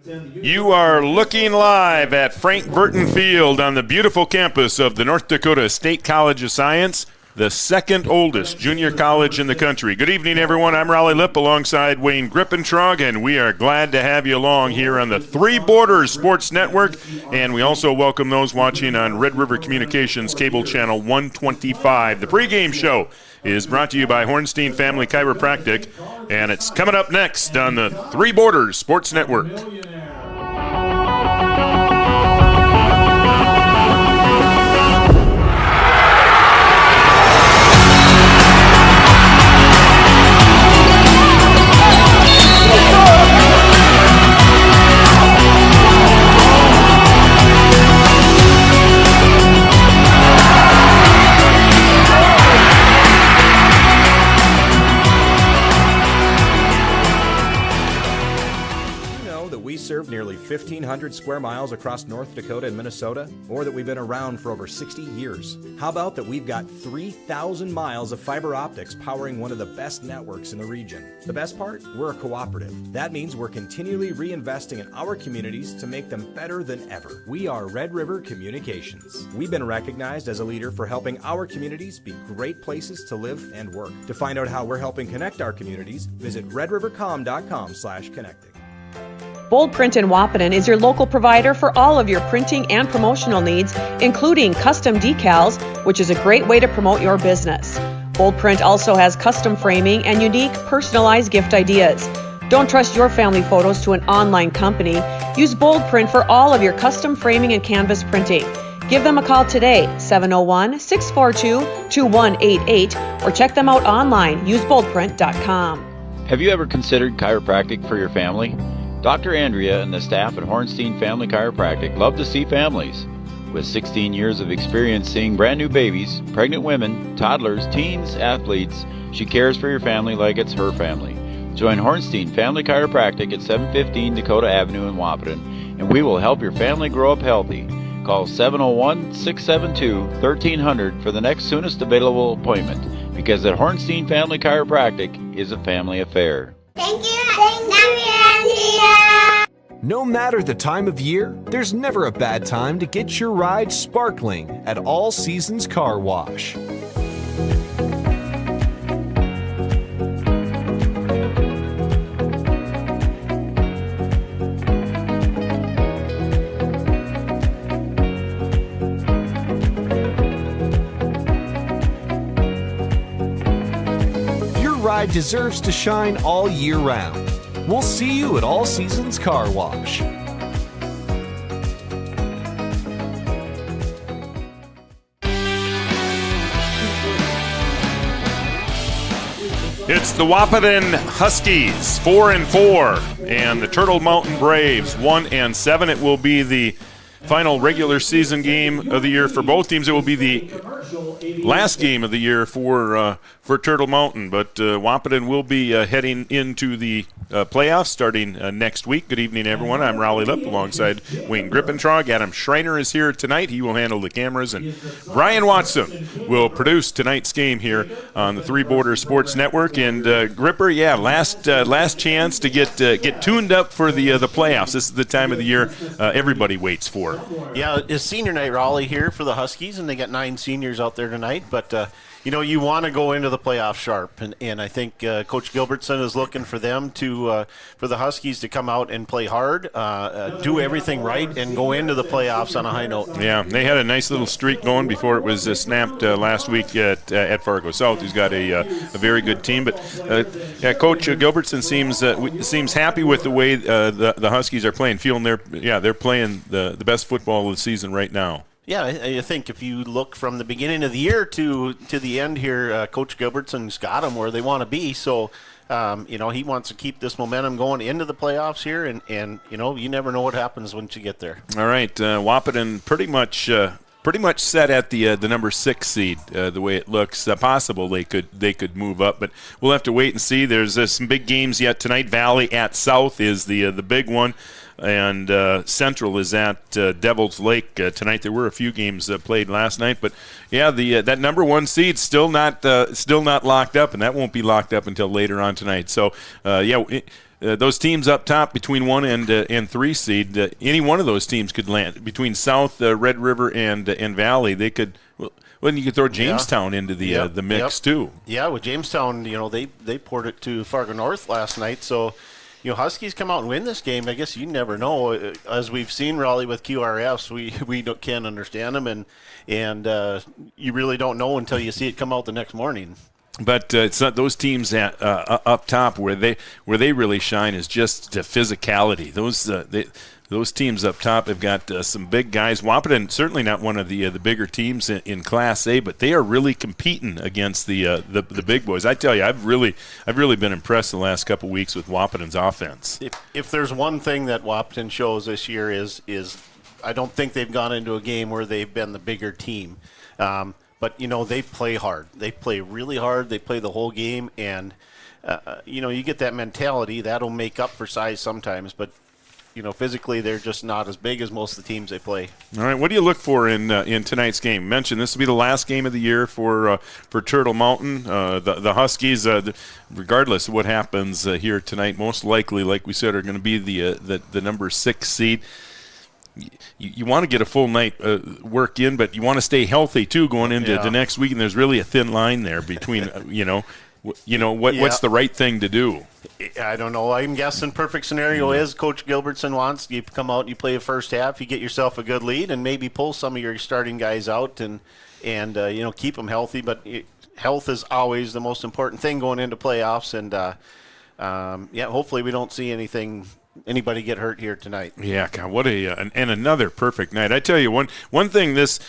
You are looking live at Frank Burton Field on the beautiful campus of the North Dakota State College of Science, the second oldest junior college in the country. Good evening, everyone. I'm Raleigh Lipp alongside Wayne Grippentrog, and we are glad to have you along here on the Three Borders Sports Network. And we also welcome those watching on Red River Communications Cable Channel 125. The pregame show is brought to you by Hornstein Family Chiropractic, and it's coming up next on the Three Borders Sports Network. Serve nearly 1,500 square miles across North Dakota and Minnesota, or that we've been around for over 60 years. How about that we've got 3,000 miles of fiber optics powering one of the best networks in the region? The best part? We're a cooperative. That means we're continually reinvesting in our communities to make them better than ever. We are Red River Communications. We've been recognized as a leader for helping our communities be great places to live and work. To find out how we're helping connect our communities, visit redrivercom.com/connecting. Bold Print in Wahpeton is your local provider for all of your printing and promotional needs, including custom decals, which is a great way to promote your business. Bold Print also has custom framing and unique personalized gift ideas. Don't trust your family photos to an online company. Use Bold Print for all of your custom framing and canvas printing. Give them a call today, 701-642-2188, or check them out online. Use boldprint.com. Have you ever considered chiropractic for your family? Dr. Andrea and the staff at Hornstein Family Chiropractic love to see families. With 16 years of experience seeing brand new babies, pregnant women, toddlers, teens, athletes, she cares for your family like it's her family. Join Hornstein Family Chiropractic at 715 Dakota Avenue in Wahpeton, and we will help your family grow up healthy. Call 701-672-1300 for the next soonest available appointment, because at Hornstein Family Chiropractic is a family affair. Thank you, Andrea. No matter the time of year, there's never a bad time to get your ride sparkling at All Seasons Car Wash. Your ride deserves to shine all year round. We'll see you at All Seasons Car Wash. It's the Wahpeton Huskies, 4-4, and the Turtle Mountain Braves, 1-7. It will be the final regular season game of the year for both teams. It will be the last game of the year for Turtle Mountain, but Wahpeton will be heading into the playoffs starting next week. Good evening, everyone. I'm Raleigh Lipp alongside Wayne Grippentrog. Adam Schreiner is here tonight. He will handle the cameras, and Brian Watson will produce tonight's game here on the Three Borders Sports Network. And Gripper, last chance to get tuned up for the playoffs. This is the time of the year everybody waits for. Yeah, it's senior night, Raleigh, here for the Huskies, and they got 9 seniors out there tonight, but you want to go into the playoffs sharp, and I think Coach Gilbertson is looking for them for the Huskies to come out and play hard, do everything right, and go into the playoffs on a high note. Yeah, they had a nice little streak going before it was snapped last week at Fargo South, who's got a very good team. But Coach Gilbertson seems happy with the way the Huskies are playing, feeling they're playing the best football of the season right now. Yeah, I think if you look from the beginning of the year to the end here, Coach Gilbertson's got them where they want to be. So, he wants to keep this momentum going into the playoffs here, and you never know what happens once you get there. All right, Wahpeton pretty much set at the number 6 seed. The way it looks, possible they could move up, but we'll have to wait and see. There's some big games yet tonight. Valley at South is the big one. And Central is at Devil's Lake tonight. There were a few games played last night, but that number 1 seed still not locked up, and that won't be locked up until later on tonight. So those teams up top between 1 and 3 seed, any one of those teams could land. Between South, Red River, and Valley, they could. Well, you could throw Jamestown into the mix too. Yeah, with Jamestown, they poured it to Fargo North last night. So, Huskies come out and win this game. I guess you never know. As we've seen, Raleigh, with QRFs, we can't understand them, and you really don't know until you see it come out the next morning. But it's not those teams up top where they really shine is just the physicality. Those teams up top have got some big guys. Wahpeton certainly not one of the bigger teams in Class A, but they are really competing against the big boys. I tell you, I've really been impressed the last couple of weeks with Wahpeton's offense. If there's one thing that Wahpeton shows this year is I don't think they've gone into a game where they've been the bigger team. But, they play hard. They play really hard. They play the whole game. And, you get that mentality. That'll make up for size sometimes. But, physically they're just not as big as most of the teams they play. All right, what do you look for in tonight's game? Mentioned this will be the last game of the year for Turtle Mountain. The Huskies, regardless of what happens here tonight, most likely, like we said, are going to be the number 6 seed. You want to get a full night work in, but you want to stay healthy too going into the next week. And there's really a thin line there between, what's the right thing to do. I don't know. I'm guessing perfect scenario is Coach Gilbertson wants you come out and you play the first half, you get yourself a good lead, and maybe pull some of your starting guys out and keep them healthy. But health is always the most important thing going into playoffs, and hopefully we don't see anybody get hurt here tonight. Yeah, God, what and another perfect night. I tell you, one thing. This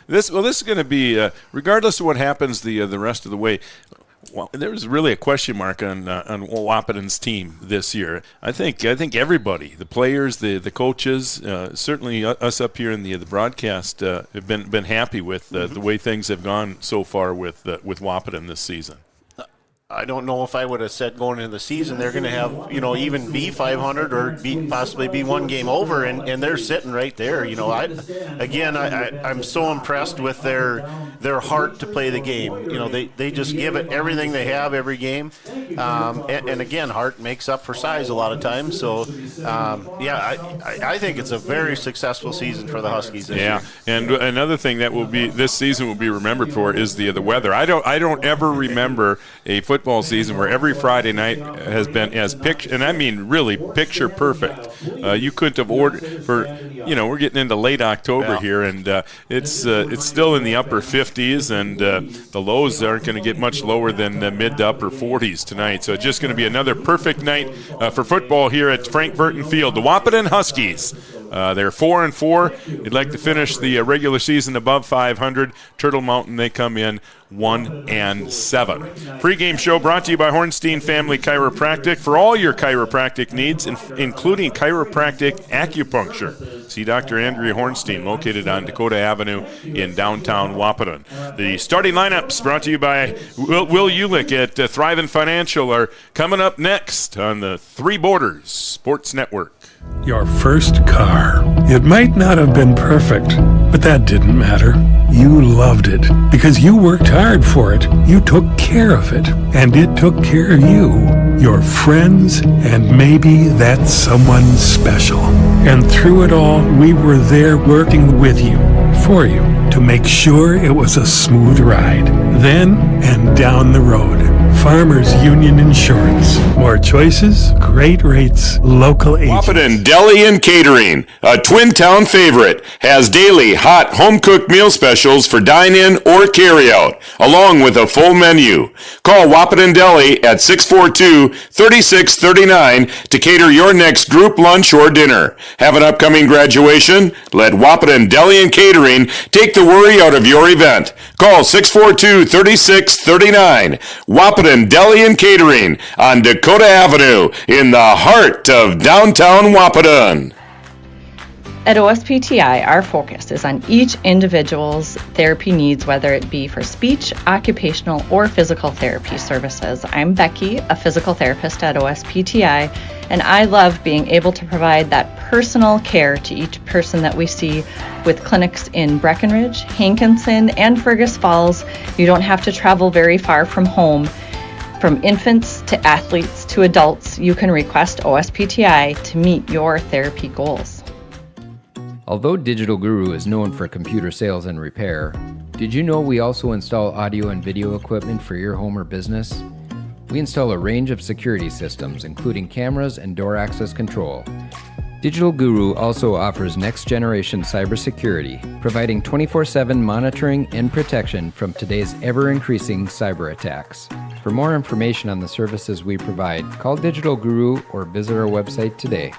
is going to be regardless of what happens the rest of the way. Well, there's really a question mark on Wahpeton's team this year. I think everybody, the players, the coaches, certainly us up here in the broadcast, have been happy with the way things have gone so far with Wahpeton this season. I don't know if I would have said going into the season they're going to have, even be 500 or possibly be one game over, and they're sitting right there. I'm so impressed with their heart to play the game. They just give it everything they have every game, and again, heart makes up for size a lot of times. So, I think it's a very successful season for the Huskies this year. And another thing that this season will be remembered for is the weather. I don't ever remember a football season where every Friday night has been as picture, and I mean really picture perfect. You couldn't have ordered for, we're getting into late October here, and it's still in the upper 50s, and the lows aren't going to get much lower than mid to upper 40s tonight. So it's just going to be another perfect night for football here at Frank Burton Field. The Wahpeton Huskies. They're 4-4. They'd like to finish the regular season above 500. Turtle Mountain, they come in 1-7. Pre-game show brought to you by Hornstein Family Chiropractic. For all your chiropractic needs, including chiropractic acupuncture, see Dr. Andrea Hornstein, located on Dakota Avenue in downtown Wahpeton. The starting lineups brought to you by Will Ulick at Thrivent Financial are coming up next on the Three Borders Sports Network. Your first car. It might not have been perfect, but that didn't matter. You loved it because you worked hard for it. You took care of it, and it took care of you, your friends, and maybe that someone special. And through it all, we were there working with you, for you, to make sure it was a smooth ride. Then and down the road. Farmers Union Insurance. More choices, great rates, local agents. Wahpeton Deli and Catering, a Twin Town favorite, has daily hot home-cooked meal specials for dine-in or carry-out, along with a full menu. Call Wahpeton Deli at 642-3639 to cater your next group lunch or dinner. Have an upcoming graduation? Let Wahpeton Deli and Catering take the worry out of your event. Call 642-3639. Wahpeton Deli and Catering on Dakota Avenue in the heart of downtown Wahpeton. At OSPTI, our focus is on each individual's therapy needs, whether it be for speech, occupational, or physical therapy services. I'm Becky, a physical therapist at OSPTI, and I love being able to provide that personal care to each person that we see with clinics in Breckenridge, Hankinson, and Fergus Falls. You don't have to travel very far from home. From infants to athletes to adults, you can request OSPTI to meet your therapy goals. Although Digital Guru is known for computer sales and repair, did you know we also install audio and video equipment for your home or business? We install a range of security systems, including cameras and door access control. Digital Guru also offers next-generation cybersecurity, providing 24/7 monitoring and protection from today's ever-increasing cyber attacks. For more information on the services we provide, call Digital Guru or visit our website today.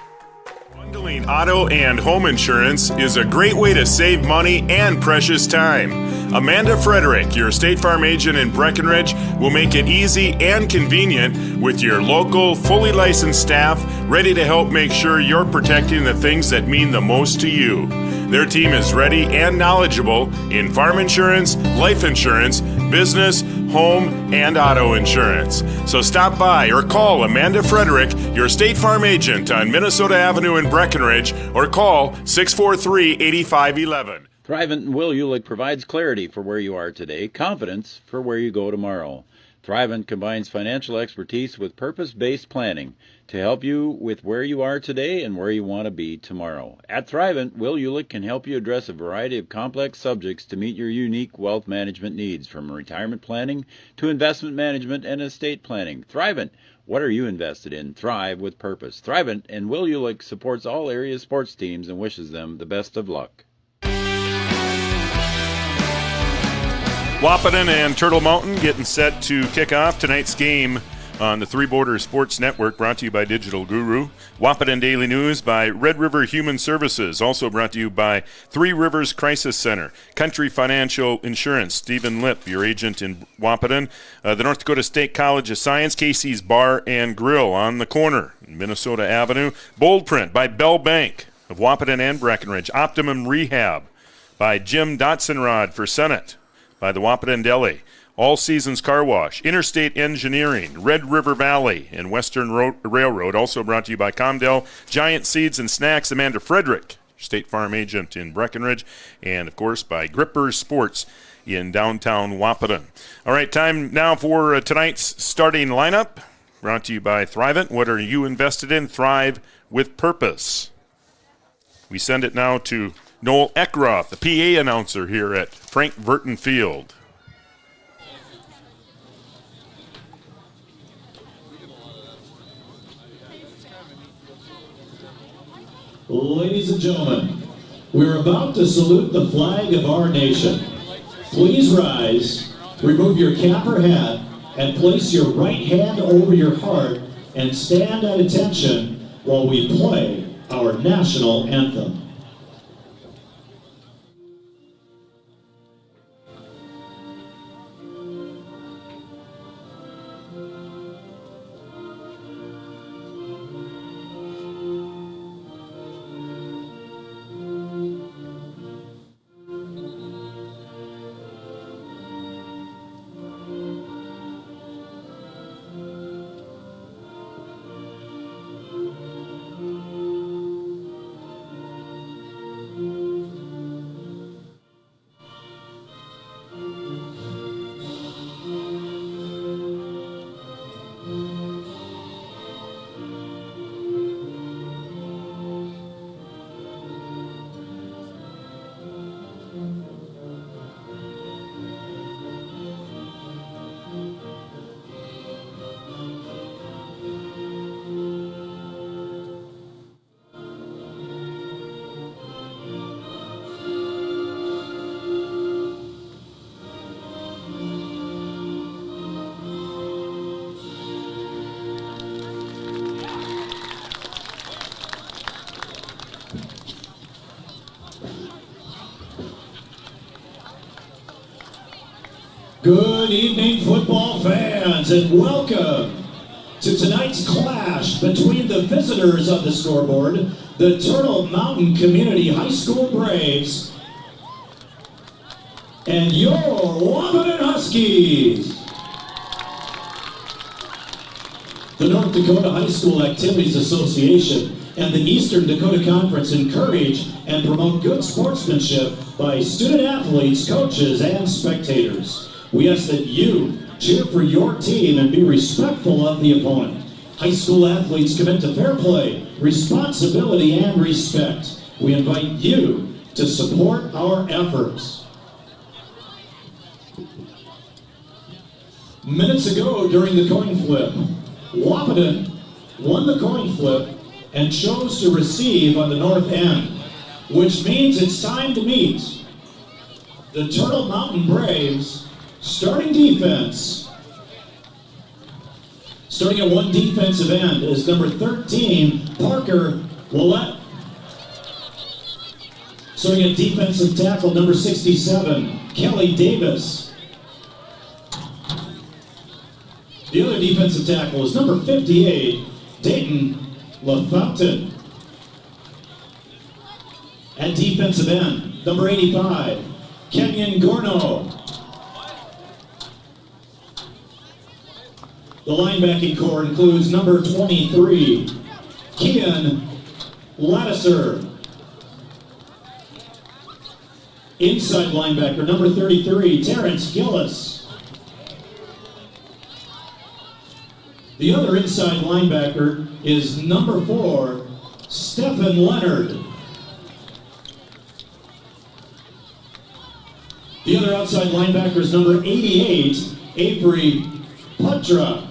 Bundling auto and home insurance is a great way to save money and precious time. Amanda Frederick, your State Farm agent in Breckenridge, will make it easy and convenient with your local, fully licensed staff ready to help make sure you're protecting the things that mean the most to you. Their team is ready and knowledgeable in farm insurance, life insurance, business, home, and auto insurance. So stop by or call Amanda Frederick, your State Farm agent on Minnesota Avenue in Breckenridge, or call 643-8511. Thrivent and Will Ulick provides clarity for where you are today, confidence for where you go tomorrow. Thrivent combines financial expertise with purpose-based planning to help you with where you are today and where you want to be tomorrow. At Thrivent, Will Ulick can help you address a variety of complex subjects to meet your unique wealth management needs, from retirement planning to investment management and estate planning. Thrivent, what are you invested in? Thrive with purpose. Thrivent and Will Ulick supports all area sports teams and wishes them the best of luck. Wahpeton and Turtle Mountain getting set to kick off tonight's game on the Three Borders Sports Network, brought to you by Digital Guru. Wahpeton Daily News by Red River Human Services, also brought to you by Three Rivers Crisis Center, Country Financial Insurance, Stephen Lipp, your agent in Wahpeton, the North Dakota State College of Science, Casey's Bar and Grill on the corner, Minnesota Avenue, Bold Print by Bell Bank of Wahpeton and Breckenridge, Optimum Rehab by Jim Dotson-Rod for Senate, by the Wahpeton Deli, All Seasons Car Wash, Interstate Engineering, Red River Valley, and Western Railroad, also brought to you by Comdell, Giant Seeds and Snacks, Amanda Frederick, State Farm agent in Breckenridge, and, of course, by Grippers Sports in downtown Wahpeton. All right, time now for tonight's starting lineup, brought to you by Thrivent. What are you invested in? Thrive with purpose. We send it now to Noel Eckroth, the PA announcer here at Frank Verton Field. Ladies and gentlemen, we're about to salute the flag of our nation. Please rise, remove your cap or hat, and place your right hand over your heart and stand at attention while we play our national anthem. Good evening, football fans, and welcome to tonight's clash between the visitors of the scoreboard, the Turtle Mountain Community High School Braves, and your Wahpeton Huskies. The North Dakota High School Activities Association and the Eastern Dakota Conference encourage and promote good sportsmanship by student athletes, coaches, and spectators. We ask that you cheer for your team, and be respectful of the opponent. High school athletes commit to fair play, responsibility, and respect. We invite you to support our efforts. Minutes ago during the coin flip, Wahpeton won the coin flip and chose to receive on the north end, which means it's time to meet the Turtle Mountain Braves starting defense. Starting at one defensive end is number 13, Parker Willett. Starting at defensive tackle, number 67, Kelly Davis. The other defensive tackle is number 58, Dayton Wahpeton. At defensive end, number 85, Kenyon Gorno. The linebacking core includes number 23, Kian Lattiser. Inside linebacker, number 33, Terrence Gillis. The other inside linebacker is number 4, Stephen Leonard. The other outside linebacker is number 88, Avery Putra.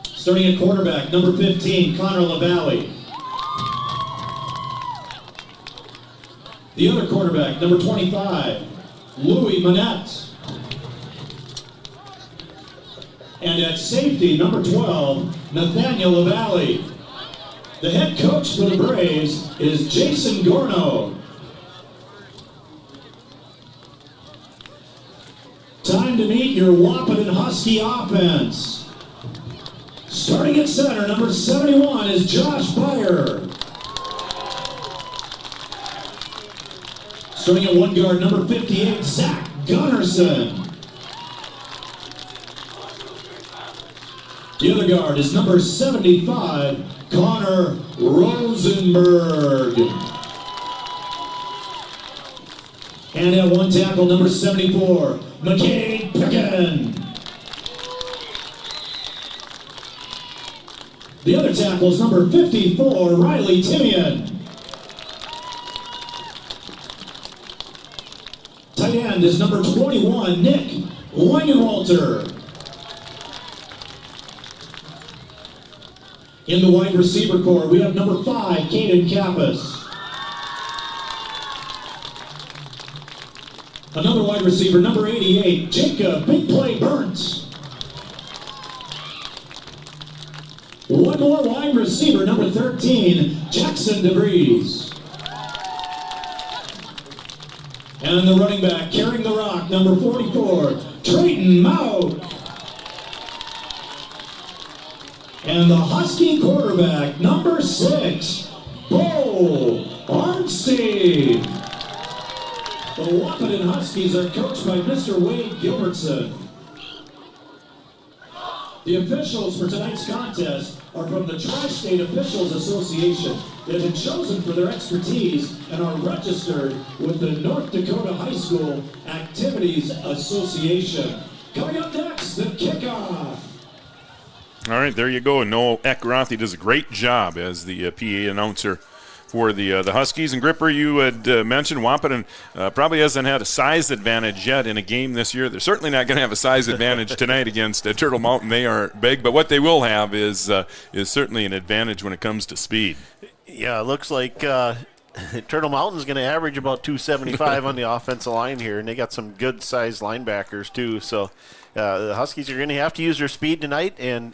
Starting at quarterback, number 15, Connor LaValle. The other quarterback, number 25, Louis Manette. And at safety, number 12, Nathaniel LaValle. The head coach for the Braves is Jason Gorno. Time to meet your Wahpeton Husky offense. Starting at center, number 71 is Josh Byer. Starting at one guard, number 58, Zach Gunnarsson. The other guard is number 75, Connor Rosenberg. And at one tackle, number 74, McCade Picken. The other tackle is number 54, Riley Timian. Tight end is number 21, Nick Langenwalter. In the wide receiver core, we have number 5, Caden Kappas. Another wide receiver, number 88, Jacob Big Play Burns. One more wide receiver, number 13, Jackson DeVries. And the running back, carrying the rock, number 44, Trayton Mauk. And the Husky quarterback, number 6, Bo Arnstein. The Wahpeton Huskies are coached by Mr. Wade Gilbertson. The officials for tonight's contest are from the Tri-State Officials Association. They have been chosen for their expertise and are registered with the North Dakota High School Activities Association. Coming up next, the kickoff. All right, there you go. Noel Eckroth, he does a great job as the PA announcer for the Huskies. And Gripper, you had mentioned Wahpeton probably hasn't had a size advantage yet in a game this year. They're certainly not going to have a size advantage tonight against Turtle Mountain. They are big, but what they will have is certainly an advantage when it comes to speed. Yeah, it looks like Turtle Mountain's going to average about 275 on the offensive line here, and they got some good-sized linebackers too. So the Huskies are going to have to use their speed tonight and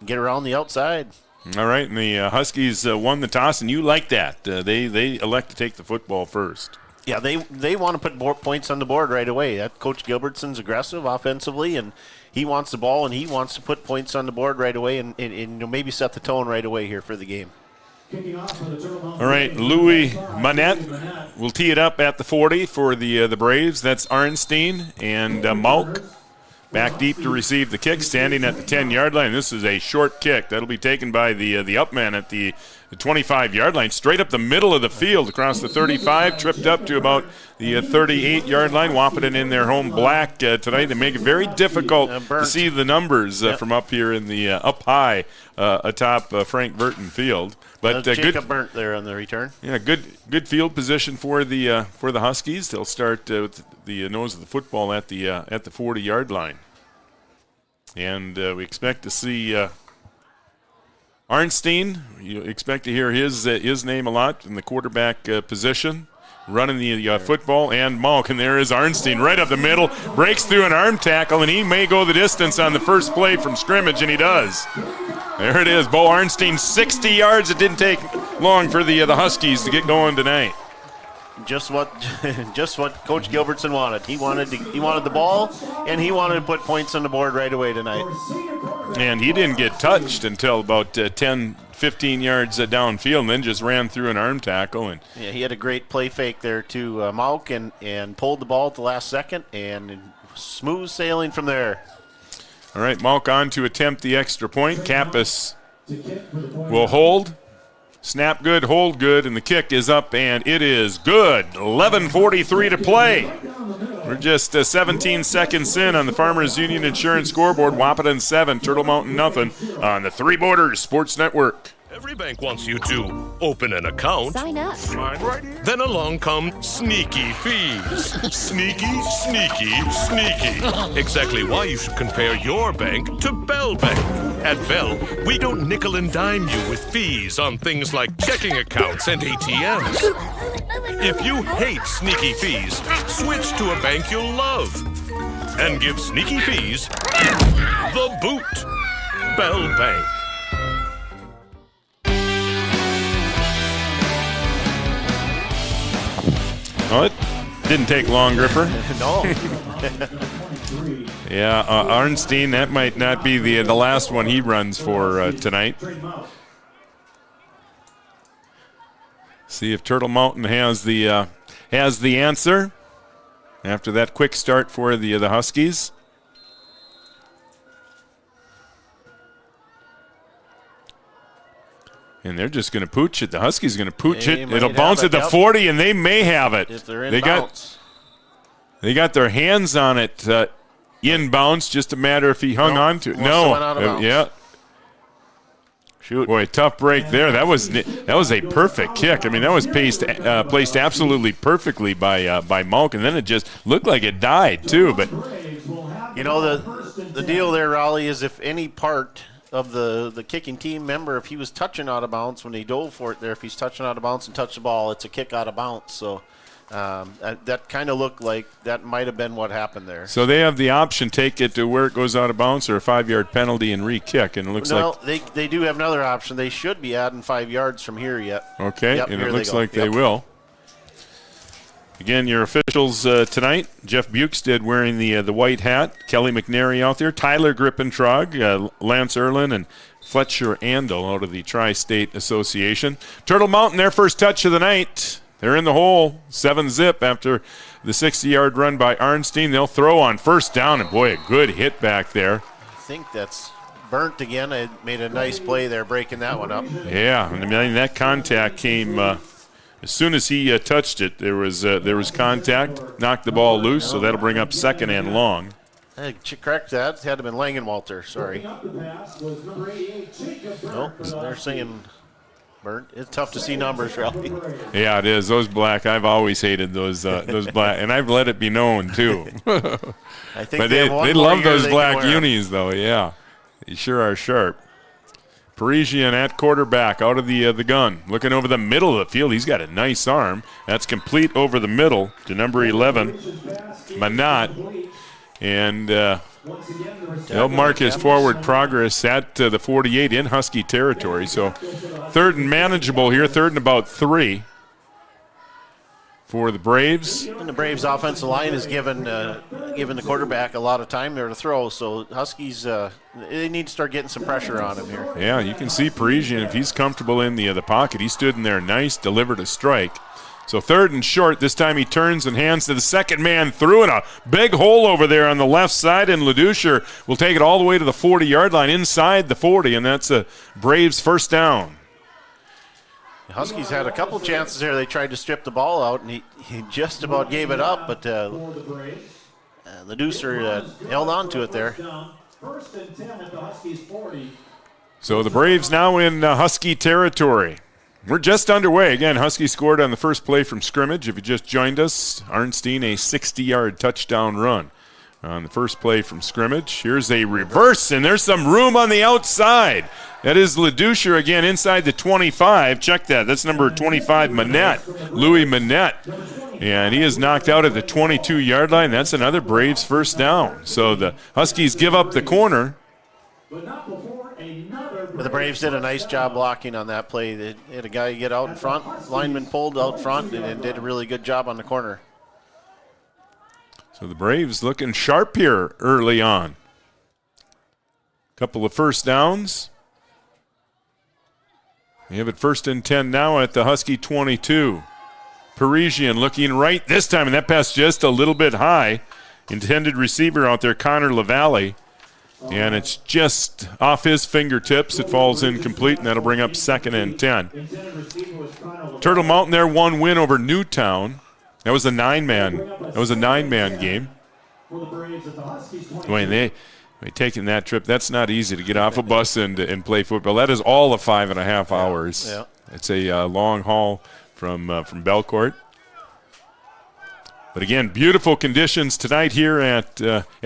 get around the outside. All right, and the Huskies won the toss, and you like that. They elect to take the football first. Yeah, they want to put more points on the board right away. That Coach Gilbertson's aggressive offensively, and he wants the ball, and he wants to put points on the board right away and maybe set the tone right away here for the game. All right, Louis Manette will tee it up at the 40 for the Braves. That's Arnstein and Mauk back deep to receive the kick, standing at the 10-yard line. This is a short kick. That'll be taken by the up man at the the 25-yard line, straight up the middle of the field, across the 35, tripped up to about the 38-yard line. Wahpeton in their home black tonight. They make it very difficult to see the numbers from up here in the up high atop Frank Burton Field. But Jacob Burnt there on the return. Yeah, good field position for the Huskies. They'll start with the nose of the football at the 40-yard line, and we expect to see Arnstein. You expect to hear his name a lot in the quarterback position, running the football, and Malk. And there is Arnstein right up the middle, breaks through an arm tackle, and he may go the distance on the first play from scrimmage, and he does. There it is, Bo Arnstein, 60 yards. It didn't take long for the Huskies to get going tonight. Just what Coach Gilbertson wanted. He wanted the ball, and he wanted to put points on the board right away tonight. And he didn't get touched until about 10, 15 yards downfield, and then just ran through an arm tackle. And yeah, he had a great play fake there to Malk and pulled the ball at the last second, and smooth sailing from there. All right, Malk on to attempt the extra point. Kappas will hold. Snap good, hold good, and the kick is up, and it is good. 11:43 to play. We're just 17 seconds in on the Farmers Union Insurance scoreboard. Wahpeton 7, Turtle Mountain nothing on the Three Borders Sports Network. Every bank wants you to open an account. Sign up. Then along come sneaky fees. Sneaky, sneaky, sneaky. Exactly why you should compare your bank to Bell Bank. At Bell, we don't nickel and dime you with fees on things like checking accounts and ATMs. If you hate sneaky fees, switch to a bank you'll love. And give sneaky fees the boot. Bell Bank. Oh, it didn't take long, Gripper. No. Yeah, Arnstein, that might not be the last one he runs for tonight. See if Turtle Mountain has the answer after that quick start for the Huskies. And they're just going to pooch it. The Huskies going to pooch it. It'll bounce at the 40, and they may have it. If they're in bounce. They got their hands on it inbounds. Just a matter if he hung on to it. No. Yeah. Shoot. Boy, tough break there. That was a perfect kick. I mean, that was placed absolutely perfectly by Malk, and then it just looked like it died too. But you know the deal there, Raleigh, is if any part of the kicking team member, if he was touching out of bounds when he dove for it there, if he's touching out of bounds and touched the ball, it's a kick out of bounds. So that kind of looked like that might have been what happened there. So they have the option, take it to where it goes out of bounds or a 5-yard penalty and re-kick, and it looks like they do have another option. They should be adding 5 yards from here yet. Okay, yep, and it looks like they will. Again, your officials tonight, Jeff Bukestad wearing the white hat, Kelly McNary out there, Tyler Grippentrog, Lance Erlin, and Fletcher Andel out of the Tri-State Association. Turtle Mountain, their first touch of the night. They're in the hole, 7-zip after the 60-yard run by Arnstein. They'll throw on first down, and boy, a good hit back there. I think that's Burnt again. I made a nice play there, breaking that one up. Yeah, and I mean, that contact came as soon as he touched it. There was contact, knocked the ball loose, so that'll bring up second and long. Correct that. It had to have been Langenwalter. Sorry. Nope, they're saying Burnt. It's tough to see numbers, Ralphie. Yeah, it is. Those black, I've always hated those black, and I've let it be known too. I think but they love those black unis, though. Yeah, they sure are sharp. Parisian at quarterback, out of the gun, looking over the middle of the field. He's got a nice arm. That's complete over the middle to number 11, Manat, and they'll mark his forward progress at the 48 in Husky territory. So third and manageable here, third and about 3 for the Braves. And the Braves' offensive line is given the quarterback a lot of time there to throw. So Huskies, they need to start getting some pressure on him here. Yeah, you can see Parisian, if he's comfortable in the pocket, he stood in there nice, delivered a strike. So third and short, this time he turns and hands to the second man, threw in a big hole over there on the left side, and LeDoucher will take it all the way to the 40-yard line inside the 40, and that's a Braves first down. Huskies had a couple chances there. They tried to strip the ball out, and he just about gave it up, but the Deucer held on to it there. So the Braves now in Husky territory. We're just underway. Again, Husky scored on the first play from scrimmage. If you just joined us, Arnstein a 60-yard touchdown run on the first play from scrimmage. Here's a reverse, and there's some room on the outside. That is LeDoucher again inside the 25. Check that. That's number 25, Manette, Louis Manette. And he is knocked out at the 22-yard line. That's another Braves first down. So the Huskies give up the corner. The Braves did a nice job blocking on that play. They had a guy get out in front, lineman pulled out front, and did a really good job on the corner. So the Braves looking sharp here early on. Couple of first downs. We have it 1st and 10 now at the Husky 22. Parisian looking right this time, and that pass just a little bit high. Intended receiver out there, Connor LaValle. And it's just off his fingertips. It falls incomplete, and that'll bring up 2nd and 10. Turtle Mountain there, one win over Newtown. That was a nine-man game. Wayne, they taking that trip. That's not easy to get off a bus and play football. That is all of 5.5 hours. Yeah. It's a long haul from Belcourt. But again, beautiful conditions tonight here at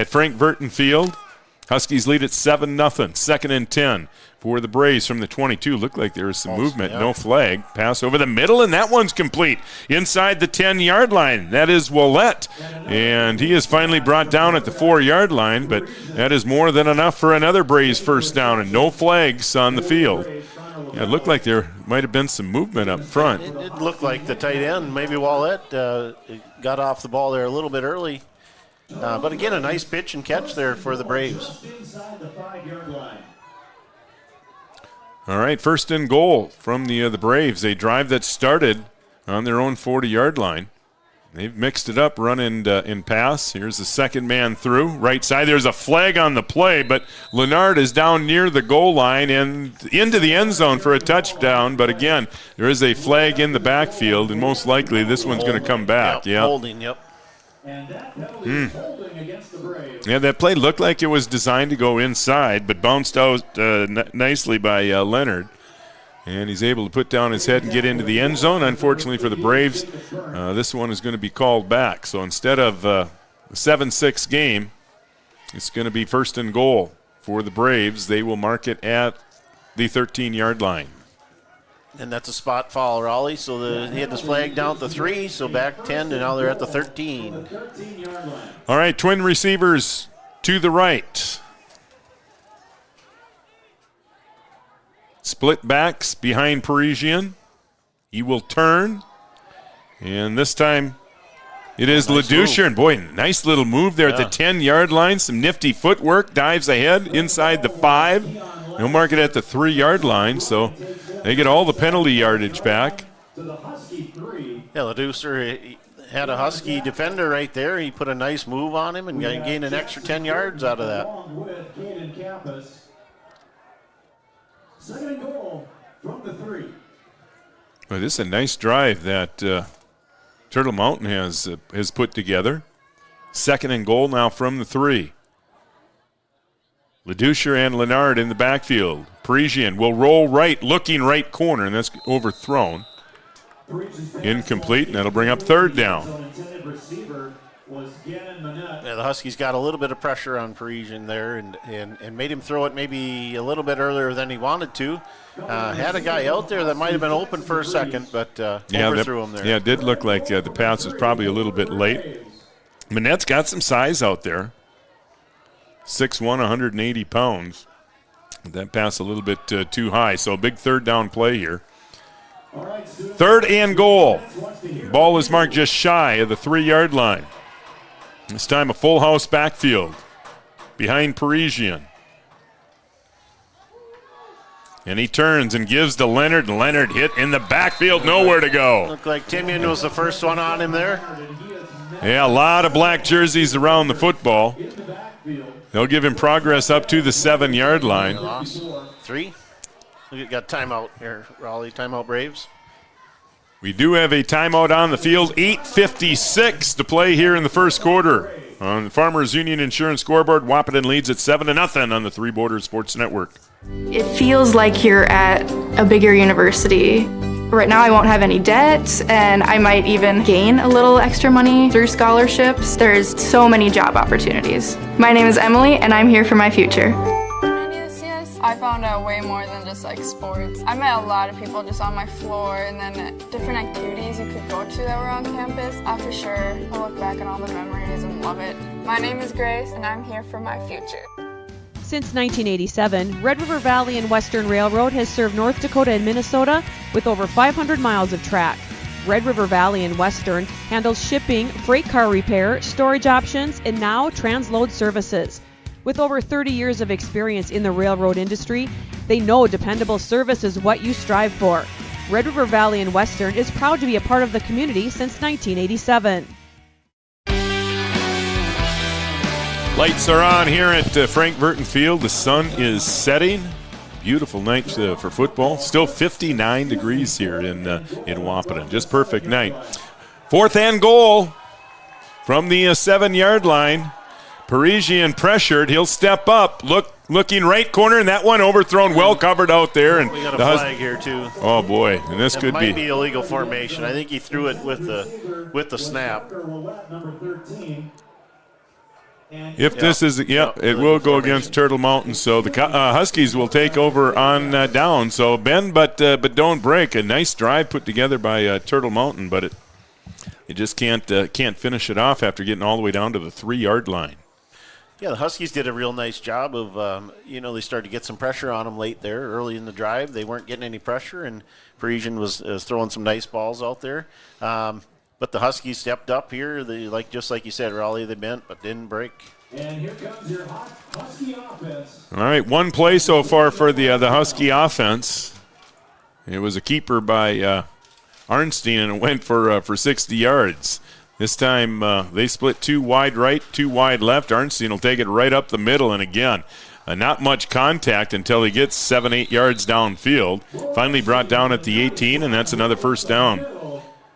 Frank Burton Field. Huskies lead at 7-0. 2nd and 10 for the Braves from the 22. Looked like there was some movement. No flag. Pass over the middle, and that one's complete. Inside the 10-yard line. That is Willett. And he is finally brought down at the 4-yard line, but that is more than enough for another Braves first down, and no flags on the field. Yeah, it looked like there might have been some movement up front. It looked like the tight end, maybe Willett, got off the ball there a little bit early. But again, a nice pitch and catch there for the Braves. All right, 1st and goal from the Braves. A drive that started on their own 40-yard line. They've mixed it up, run and pass. Here's the second man through. Right side, there's a flag on the play, but Leonard is down near the goal line and into the end zone for a touchdown. But again, there is a flag in the backfield, and most likely this one's going to come back. Yep, holding, yep. Yeah, that play looked like it was designed to go inside, but bounced out nicely by Leonard. And he's able to put down his head and get into the end zone. Unfortunately for the Braves, this one is going to be called back. So instead of a 7-6 game, it's going to be 1st and goal for the Braves. They will mark it at the 13-yard line. And that's a spot foul, Raleigh. So he had this flag down at the 3, so back 10, and now they're at the 13. All right, twin receivers to the right. Split backs behind Parisian. He will turn. And this time it is nice LeDoucher. And boy, nice little move there at the 10-yard line. Some nifty footwork. Dives ahead inside the 5. He'll mark it at the 3-yard line. So they get all the penalty yardage back. Yeah, LeDoucher had a Husky defender right there. He put a nice move on him and gained an extra 10 yards out of that. 2nd and goal from the 3. Well, this is a nice drive that Turtle Mountain has put together. 2nd and goal now from the 3. LeDoucher and Leonard in the backfield. Parisian will roll right, looking right corner, and that's overthrown. Incomplete, and that'll bring up 3rd down. Yeah, the Huskies got a little bit of pressure on Parisian there and made him throw it maybe a little bit earlier than he wanted to. Had a guy out there that might have been open for a second, but overthrew him there. Yeah, it did look like the pass was probably a little bit late. Manette's got some size out there. 6'1", 180 pounds. That pass a little bit too high, so a big 3rd down play here. 3rd and goal. Ball is marked just shy of the 3-yard line. This time a full house backfield behind Parisian. And he turns and gives to Leonard, and Leonard hit in the backfield, nowhere to go. Looked like Timian was the first one on him there. Yeah, a lot of black jerseys around the football. They'll give him progress up to the 7-yard line. 3. We got timeout here, Raleigh. Timeout, Braves. We do have a timeout on the field. 8:56 to play here in the first quarter. On the Farmers Union Insurance scoreboard, Wahpeton leads at 7-0 on the Three Borders Sports Network. It feels like you're at a bigger university. Right now I won't have any debt, and I might even gain a little extra money through scholarships. There's so many job opportunities. My name is Emily, and I'm here for my future. I found out way more than just like sports. I met a lot of people just on my floor, and then different activities you could go to that were on campus. For sure, I'll look back on all the memories and love it. My name is Grace, and I'm here for my future. Since 1987, Red River Valley and Western Railroad has served North Dakota and Minnesota with over 500 miles of track. Red River Valley and Western handles shipping, freight car repair, storage options, and now transload services. With over 30 years of experience in the railroad industry, they know dependable service is what you strive for. Red River Valley and Western is proud to be a part of the community since 1987. Lights are on here at Frank Burton Field. The sun is setting. Beautiful night for football. Still 59 degrees here in Wahpeton. Just perfect night. 4th and goal from the 7-yard line. Parisian pressured. He'll step up. Looking right corner, and that one overthrown, well covered out there. And we got a flag here too. Oh boy, and this could might be illegal formation. I think he threw it with the snap. If this is, it will go against Turtle Mountain. So the Huskies will take over on down. So bend, but don't break. A nice drive put together by Turtle Mountain, but it just can't finish it off after getting all the way down to the 3-yard line. Yeah, the Huskies did a real nice job of, they started to get some pressure on them late there, early in the drive. They weren't getting any pressure, and Parisian was throwing some nice balls out there. But the Huskies stepped up here. Just like you said, Raleigh, they bent but didn't break. And here comes your Husky offense. All right, one play so far for the Husky offense. It was a keeper by Arnstein, and it went for 60 yards. This time they split 2 wide right, 2 wide left. Arnstein will take it right up the middle, and again, not much contact until he gets 7-8 yards downfield. Finally brought down at the 18, and that's another first down.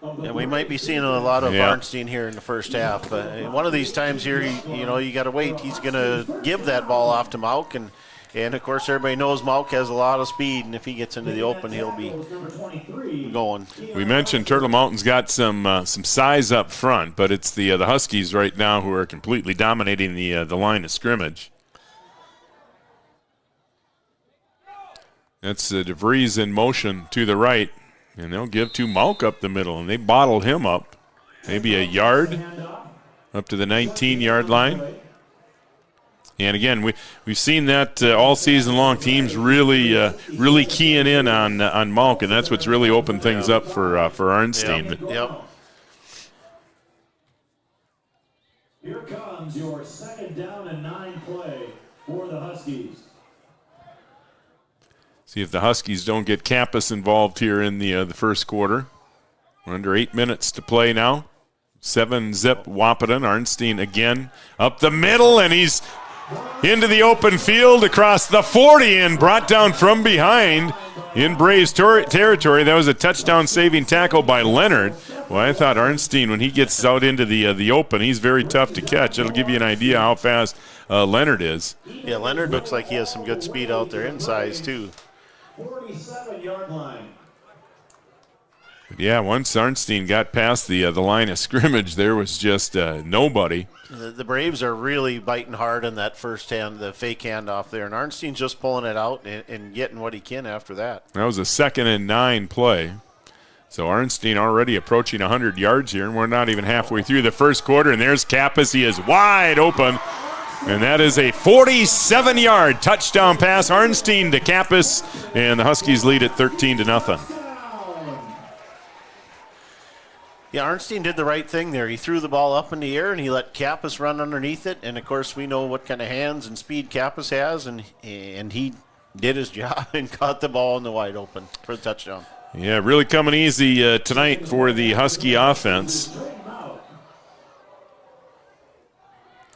And we might be seeing a lot of Arnstein here in the first half. One of these times here, you got to wait. He's going to give that ball off to Mauk, and of course everybody knows Mauk has a lot of speed, and if he gets into the open, he'll be going. We mentioned Turtle Mountain's got some size up front, but it's the Huskies right now who are completely dominating the line of scrimmage. That's DeVries in motion to the right. And they'll give to Mauk up the middle, and they bottled him up. Maybe a yard up to the 19-yard line. And again, we've seen that all season long. Teams really keying in on Mauk, and that's what's really opened things up for Arnstein. Yep. Here comes your 2nd down and 9 play for the Huskies. See if the Huskies don't get Campus involved here in the first quarter. We're under 8 minutes to play now. 7-zip Wahpeton. Arnstein again up the middle, and he's into the open field across the 40 and brought down from behind in Braves territory. That was a touchdown-saving tackle by Leonard. Well, I thought Arnstein, when he gets out into the open, he's very tough to catch. It'll give you an idea how fast Leonard is. Yeah, Leonard looks like he has some good speed out there in size, too. 47-yard line. But yeah, once Arnstein got past the line of scrimmage, there was just nobody. The Braves are really biting hard on that first hand, the fake handoff there, and Arnstein's just pulling it out and getting what he can after that. That was a 2nd and 9 play. So Arnstein already approaching 100 yards here, and we're not even halfway through the first quarter, and there's Kappas. He is wide open. And that is a 47-yard touchdown pass. Arnstein to Kappas, and the Huskies lead at 13-0. Yeah, Arnstein did the right thing there. He threw the ball up in the air, and he let Kappas run underneath it. And, of course, we know what kind of hands and speed Kappas has, and he did his job and caught the ball in the wide open for the touchdown. Yeah, really coming easy tonight for the Husky offense.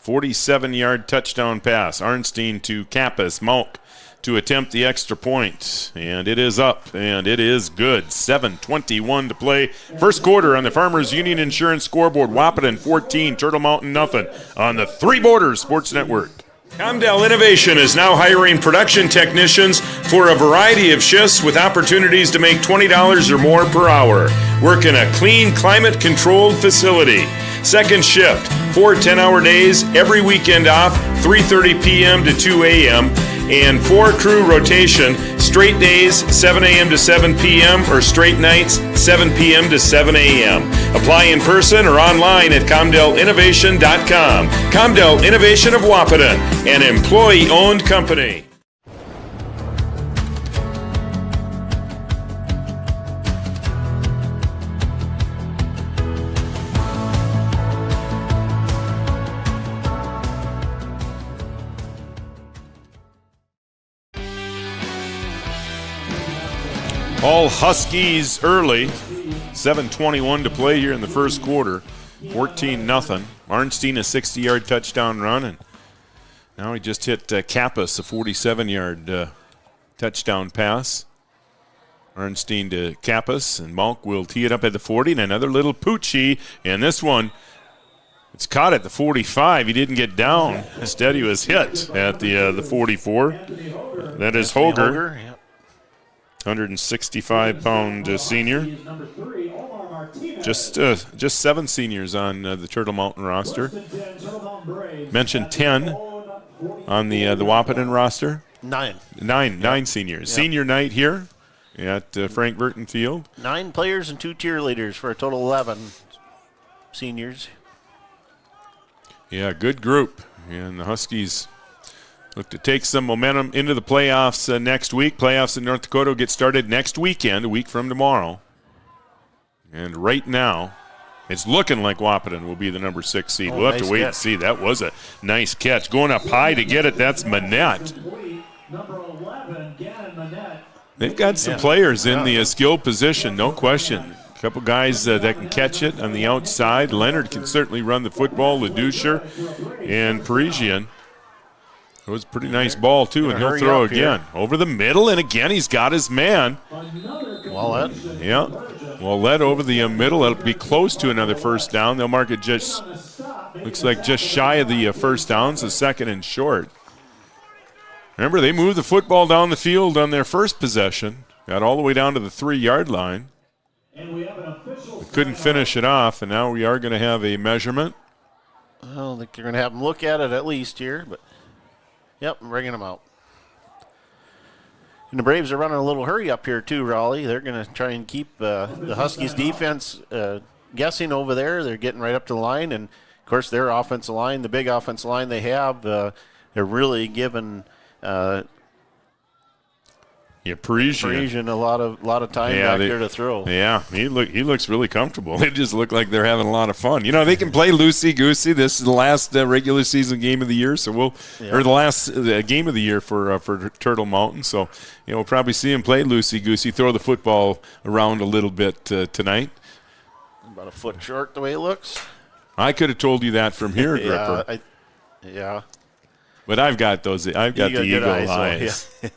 47-yard touchdown pass. Arnstein to Kappas. Mauk to attempt the extra point. And it is up, and it is good. 7:21 to play. First quarter on the Farmers Union Insurance scoreboard. Wahpeton 14, Turtle Mountain nothing on the Three Borders Sports Network. Comdell Innovation is now hiring production technicians for a variety of shifts with opportunities to make $20 or more per hour. Work in a clean, climate-controlled facility. Second shift, 4 10-hour days, every weekend off, 3:30 p.m. to 2 a.m., and 4-crew rotation, straight days, 7 a.m. to 7 p.m., or straight nights, 7 p.m. to 7 a.m. Apply in person or online at ComdellInnovation.com. Comdell Innovation of Wahpeton, an employee-owned company. All Huskies early. 7:21 to play here in the first quarter. 14-0. Arnstein a 60-yard touchdown run, and now he just hit Kappas, a 47-yard touchdown pass. Arnstein to Kappas, and Malk will tee it up at the 40, and another little poochie, and this one, it's caught at the 45. He didn't get down. Instead, he was hit at the 44. That is Hoger. 165-pound senior. Just 7 seniors on the Turtle Mountain roster. Mentioned 10 on the Wahpeton roster. 9 seniors. Yep. Senior night here at Frank Burton Field. 9 players and 2 cheerleaders for a total 11 seniors. Yeah, good group. And the Huskies look to take some momentum into the playoffs next week. Playoffs in North Dakota will get started next weekend, a week from tomorrow. And right now, it's looking like Wahpeton will be the number 6 seed. We'll have to wait and see. That was a nice catch. Going up high to get it, that's Manette. They've got some players in the skilled position, no question. A couple guys that can catch it on the outside. Leonard can certainly run the football. LeDoucher and Parisian. It was a pretty nice ball, too, and he'll throw again. Over the middle, and again, he's got his man. Wallet. Yeah. Wallet over the middle. It'll be close to another first down. They'll mark it just, looks like just shy of the first down, so second and short. Remember, they moved the football down the field on their first possession. Got all the way down to the 3-yard line. They couldn't finish it off, and now we are going to have a measurement. I don't think you're going to have them look at it at least here, but yep, I'm bringing them out. And the Braves are running a little hurry up here too, Raleigh. They're going to try and keep the Huskies defense guessing over there. They're getting right up to the line, and of course their offensive line, the big offensive line they have, they're really giving Parisian a lot of time back there to throw. Yeah, he looks really comfortable. They just look like they're having a lot of fun. You know, they can play loosey-goosey. This is the last regular season game of the year, so or the last game of the year for Turtle Mountain. So, you know, we'll probably see him play loosey-goosey, throw the football around a little bit tonight. About a foot short the way it looks. I could have told you that from here, Gripper. Yeah. But I've got the eagle eyes. Yeah.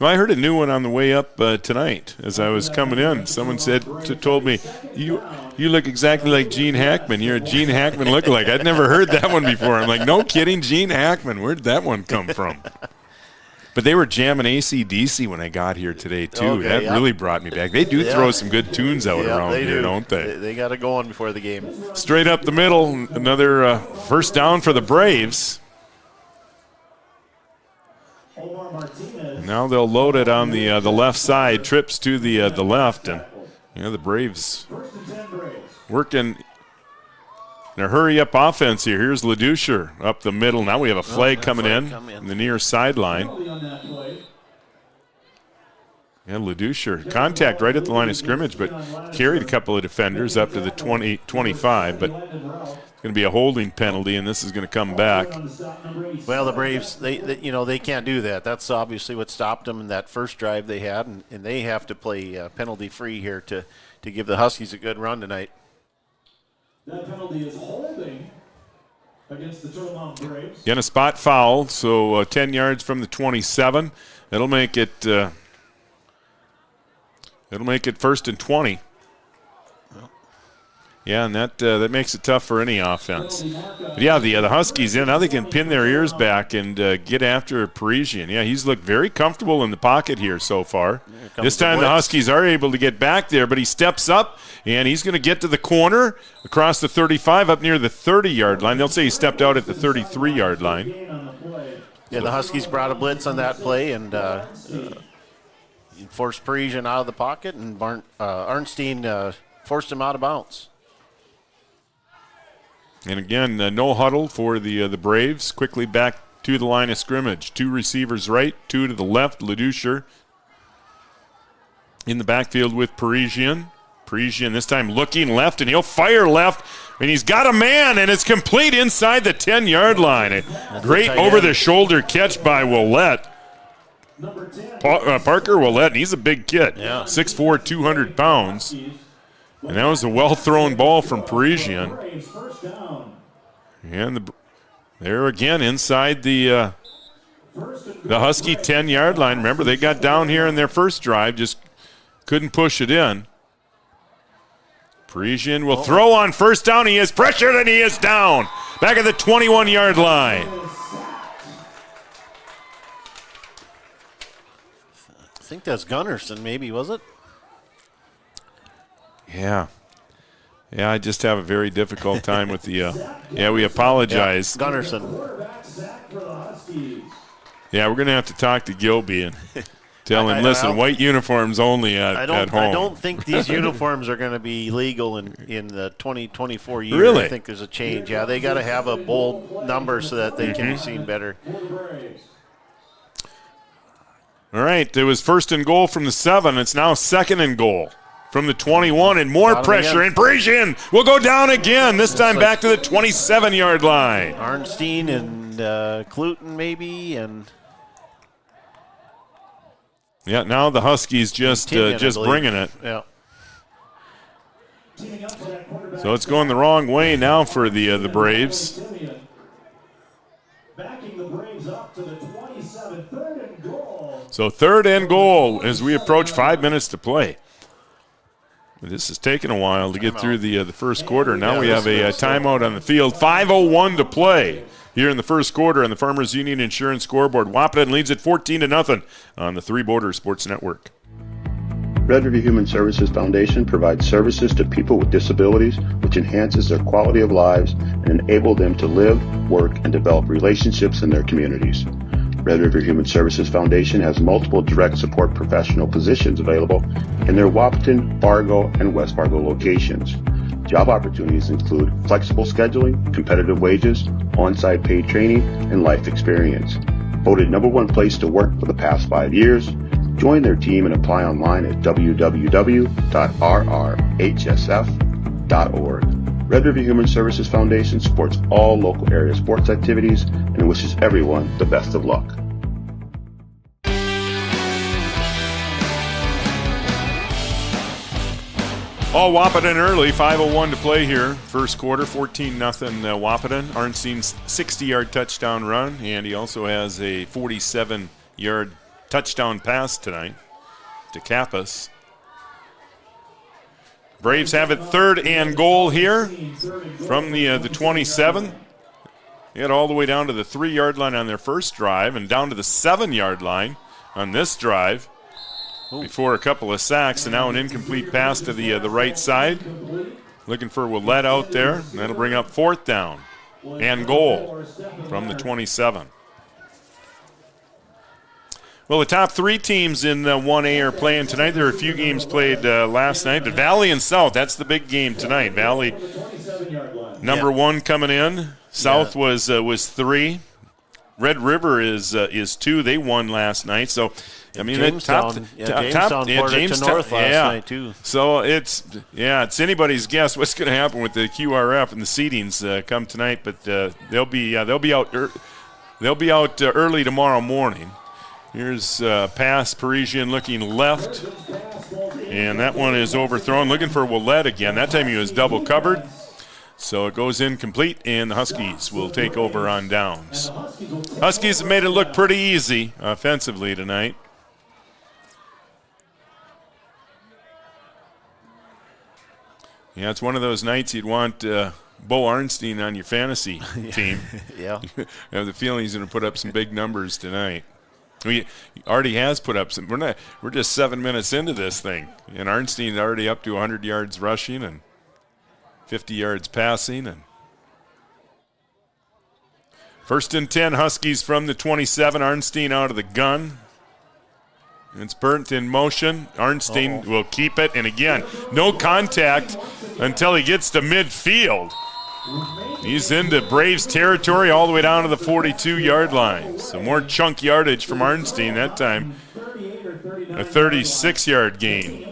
Well, I heard a new one on the way up tonight as I was coming in. Someone told me, you look exactly like Gene Hackman. You're a Gene Hackman lookalike. I'd never heard that one before. I'm like, no kidding, Gene Hackman. Where'd that one come from? But they were jamming AC/DC when I got here today, too. Okay, that really brought me back. They do throw some good tunes out around here, don't they? They got it going before the game. Straight up the middle, another first down for the Braves. Now they'll load it on the left side, trips to the left, and the Braves working in a hurry-up offense here. Here's LeDoucher up the middle. Now we have a flag coming in the near sideline. Yeah, LeDoucher, contact right at the line of scrimmage, but carried a couple of defenders up to the 20-25, but it's going to be a holding penalty, and this is going to come back. Well, the Braves, they can't do that. That's obviously what stopped them in that first drive they had, and they have to play penalty-free here to give the Huskies a good run tonight. That penalty is holding Again, a spot foul, so 10 yards from the 27. It'll make it 1st and 20. Yeah, and that makes it tough for any offense. But yeah, the Huskies, now they can pin their ears back and get after Parisian. Yeah, he's looked very comfortable in the pocket here so far. This time the Huskies are able to get back there, but he steps up, and he's going to get to the corner across the 35 up near the 30-yard line. They'll say he stepped out at the 33-yard line. Yeah, the Huskies brought a blitz on that play and forced Parisian out of the pocket, and Arnstein forced him out of bounds. And again, no huddle for the Braves. Quickly back to the line of scrimmage. 2 receivers right, 2 to the left. Ledusher in the backfield with Parisian. Parisian this time looking left, and he'll fire left. And he's got a man, and it's complete inside the 10-yard line. A great over-the-shoulder catch by Willett. Parker Willett, and he's a big kid. Yeah. 6'4", 200 pounds. And that was a well-thrown ball from Parisian. And there again inside the Husky 10-yard line. Remember, they got down here in their first drive, just couldn't push it in. Parisian will throw on first down. He is pressured, and he is down. Back at the 21-yard line. I think that's Gunnarsson, maybe, was it? Yeah. Yeah, I just have a very difficult time with the we apologize. Yeah, Gunnarsson. Yeah, we're going to have to talk to Gilby and tell him, listen, white uniforms only at home. I don't think these uniforms are going to be legal in the 2024 year. Really? I think there's a change. Yeah, they got to have a bold number so that they can be seen better. All right, it was 1st and goal from the 7. It's now 2nd and goal from the 21, and more pressure. And Parisian will go down again, this time back to the 27-yard line. Arnstein and Cluton maybe, and yeah, now the Huskies just bringing it. Yeah. So it's going the wrong way now for the Braves. Backing the Braves up to the 27, 3rd and goal. So 3rd and goal as we approach 5 minutes to play. This is taking a while to get through the first quarter. Now we have a timeout on the field. 5:01 to play here in the first quarter on the Farmers Union Insurance scoreboard. Wahpeton leads at 14-0 on the Three Borders Sports Network. Red River Human Services Foundation provides services to people with disabilities, which enhances their quality of lives and enable them to live, work, and develop relationships in their communities. Red River Human Services Foundation has multiple direct support professional positions available in their Wahpeton, Fargo, and West Fargo locations. Job opportunities include flexible scheduling, competitive wages, on-site paid training, and life experience. Voted #1 place to work for the past 5 years, join their team and apply online at www.rrhsf.org. Red River Human Services Foundation supports all local area sports activities and wishes everyone the best of luck. All Wahpeton early, 5:01 to play here. First quarter, 14-0 Wahpeton. Arnstein's 60-yard touchdown run, and he also has a 47-yard touchdown pass tonight to Kappas. Braves have it 3rd and goal here from the 27. They got all the way down to the 3-yard line on their first drive and down to the 7-yard line on this drive before a couple of sacks, and now an incomplete pass to the right side. Looking for Willett out there, and that'll bring up 4th down and goal from the 27. Well, the top 3 teams in 1A are playing tonight. There are a few games played last night, but Valley and South, that's the big game tonight. Valley, number 1 coming in. South was 3. Red River is 2. They won last night. So, I mean, Jamestown North last night too. So it's anybody's guess what's going to happen with the QRF and the seedings come tonight. But they'll be out early tomorrow morning. Here's pass, Parisian looking left, and that one is overthrown. Looking for Willett again. That time he was double covered. So it goes incomplete, and the Huskies will take over on downs. Huskies have made it look pretty easy offensively tonight. Yeah, it's one of those nights you'd want Bo Arnstein on your fantasy team. Yeah. I have the feeling he's going to put up some big numbers tonight. He already has put up some. We're just 7 minutes into this thing, and Arnstein's already up to 100 yards rushing and 50 yards passing. And 1st and 10, Huskies from the 27. Arnstein out of the gun. It's Burnt in motion. Arnstein will keep it. And again, no contact until he gets to midfield. He's into Braves territory all the way down to the 42-yard line. So more chunk yardage from Arnstein that time. A 36-yard gain.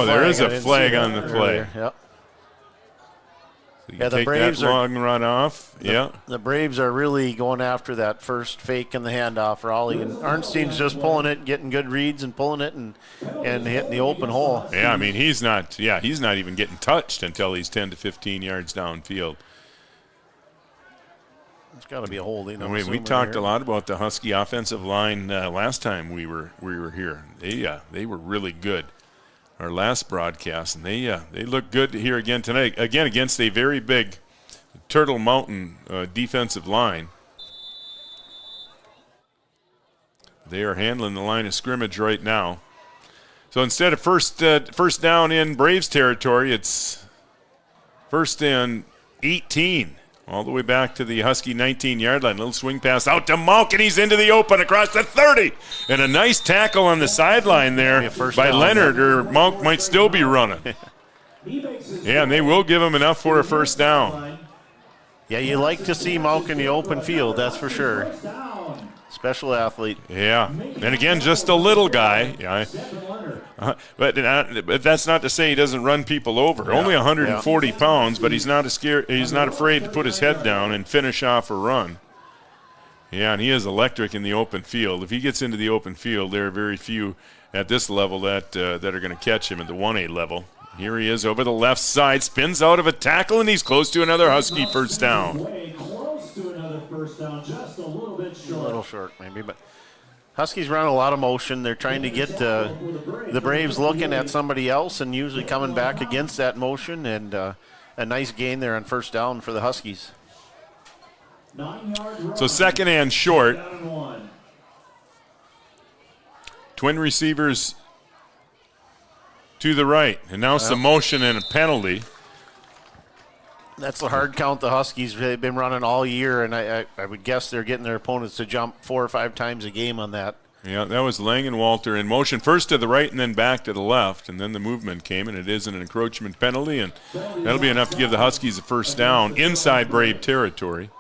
There is a flag on the play. Yep. So you take that long run off. The Braves are really going after that first fake and the handoff, Raleigh. And Arnstein's just pulling it, getting good reads and pulling it and hitting the open hole. Yeah, I mean, he's not even getting touched until he's 10 to 15 yards downfield. It's got to be a holding. We talked a lot about the Husky offensive line last time we were here. They were really good. Our last broadcast, and they look good here again tonight. Again, against a very big Turtle Mountain defensive line. They are handling the line of scrimmage right now. So instead of first down in Braves territory, it's 1st and 18. All the way back to the Husky 19-yard line. Little swing pass out to Malk, and he's into the open across the 30. And a nice tackle on the sideline there by Leonard, or Malk might still be running. Yeah, and they will give him enough for a first down. Yeah, you like to see Malk in the open field, that's for sure. Special athlete. Yeah, and again, just a little guy. Yeah, but that's not to say he doesn't run people over. Only 140 pounds, but he's not afraid to put his head down and finish off a run. Yeah, and he is electric in the open field. If he gets into the open field, there are very few at this level that are going to catch him at the 1A level. Here he is over the left side, spins out of a tackle, and he's close to another Husky first down. A little short, maybe, but Huskies run a lot of motion. They're trying to get the Braves looking at somebody else and usually coming back against that motion, and a nice gain there on first down for the Huskies. So 2nd and short. Twin receivers to the right, and now some motion and a penalty. That's the hard count the Huskies have been running all year, and I would guess they're getting their opponents to jump 4 or 5 times a game on that. Yeah, that was Langenwalter in motion, first to the right and then back to the left, and then the movement came, and it is an encroachment penalty, and that'll be enough to give the Huskies a first down inside Brave territory.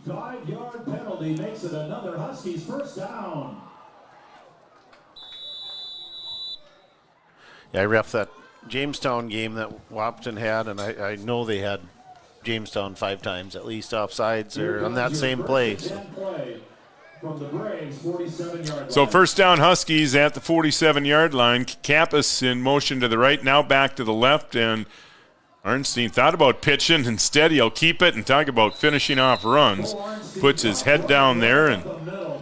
5-yard penalty makes it another Huskies first down. Yeah, I ref that Jamestown game that Wahpeton had, and I know they had Jamestown 5 times at least offsides there on that same play. So first down Huskies at the 47-yard line. Kappas in motion to the right, now back to the left, and Arnstein thought about pitching. Instead, he'll keep it and talk about finishing off runs. Puts his head down there and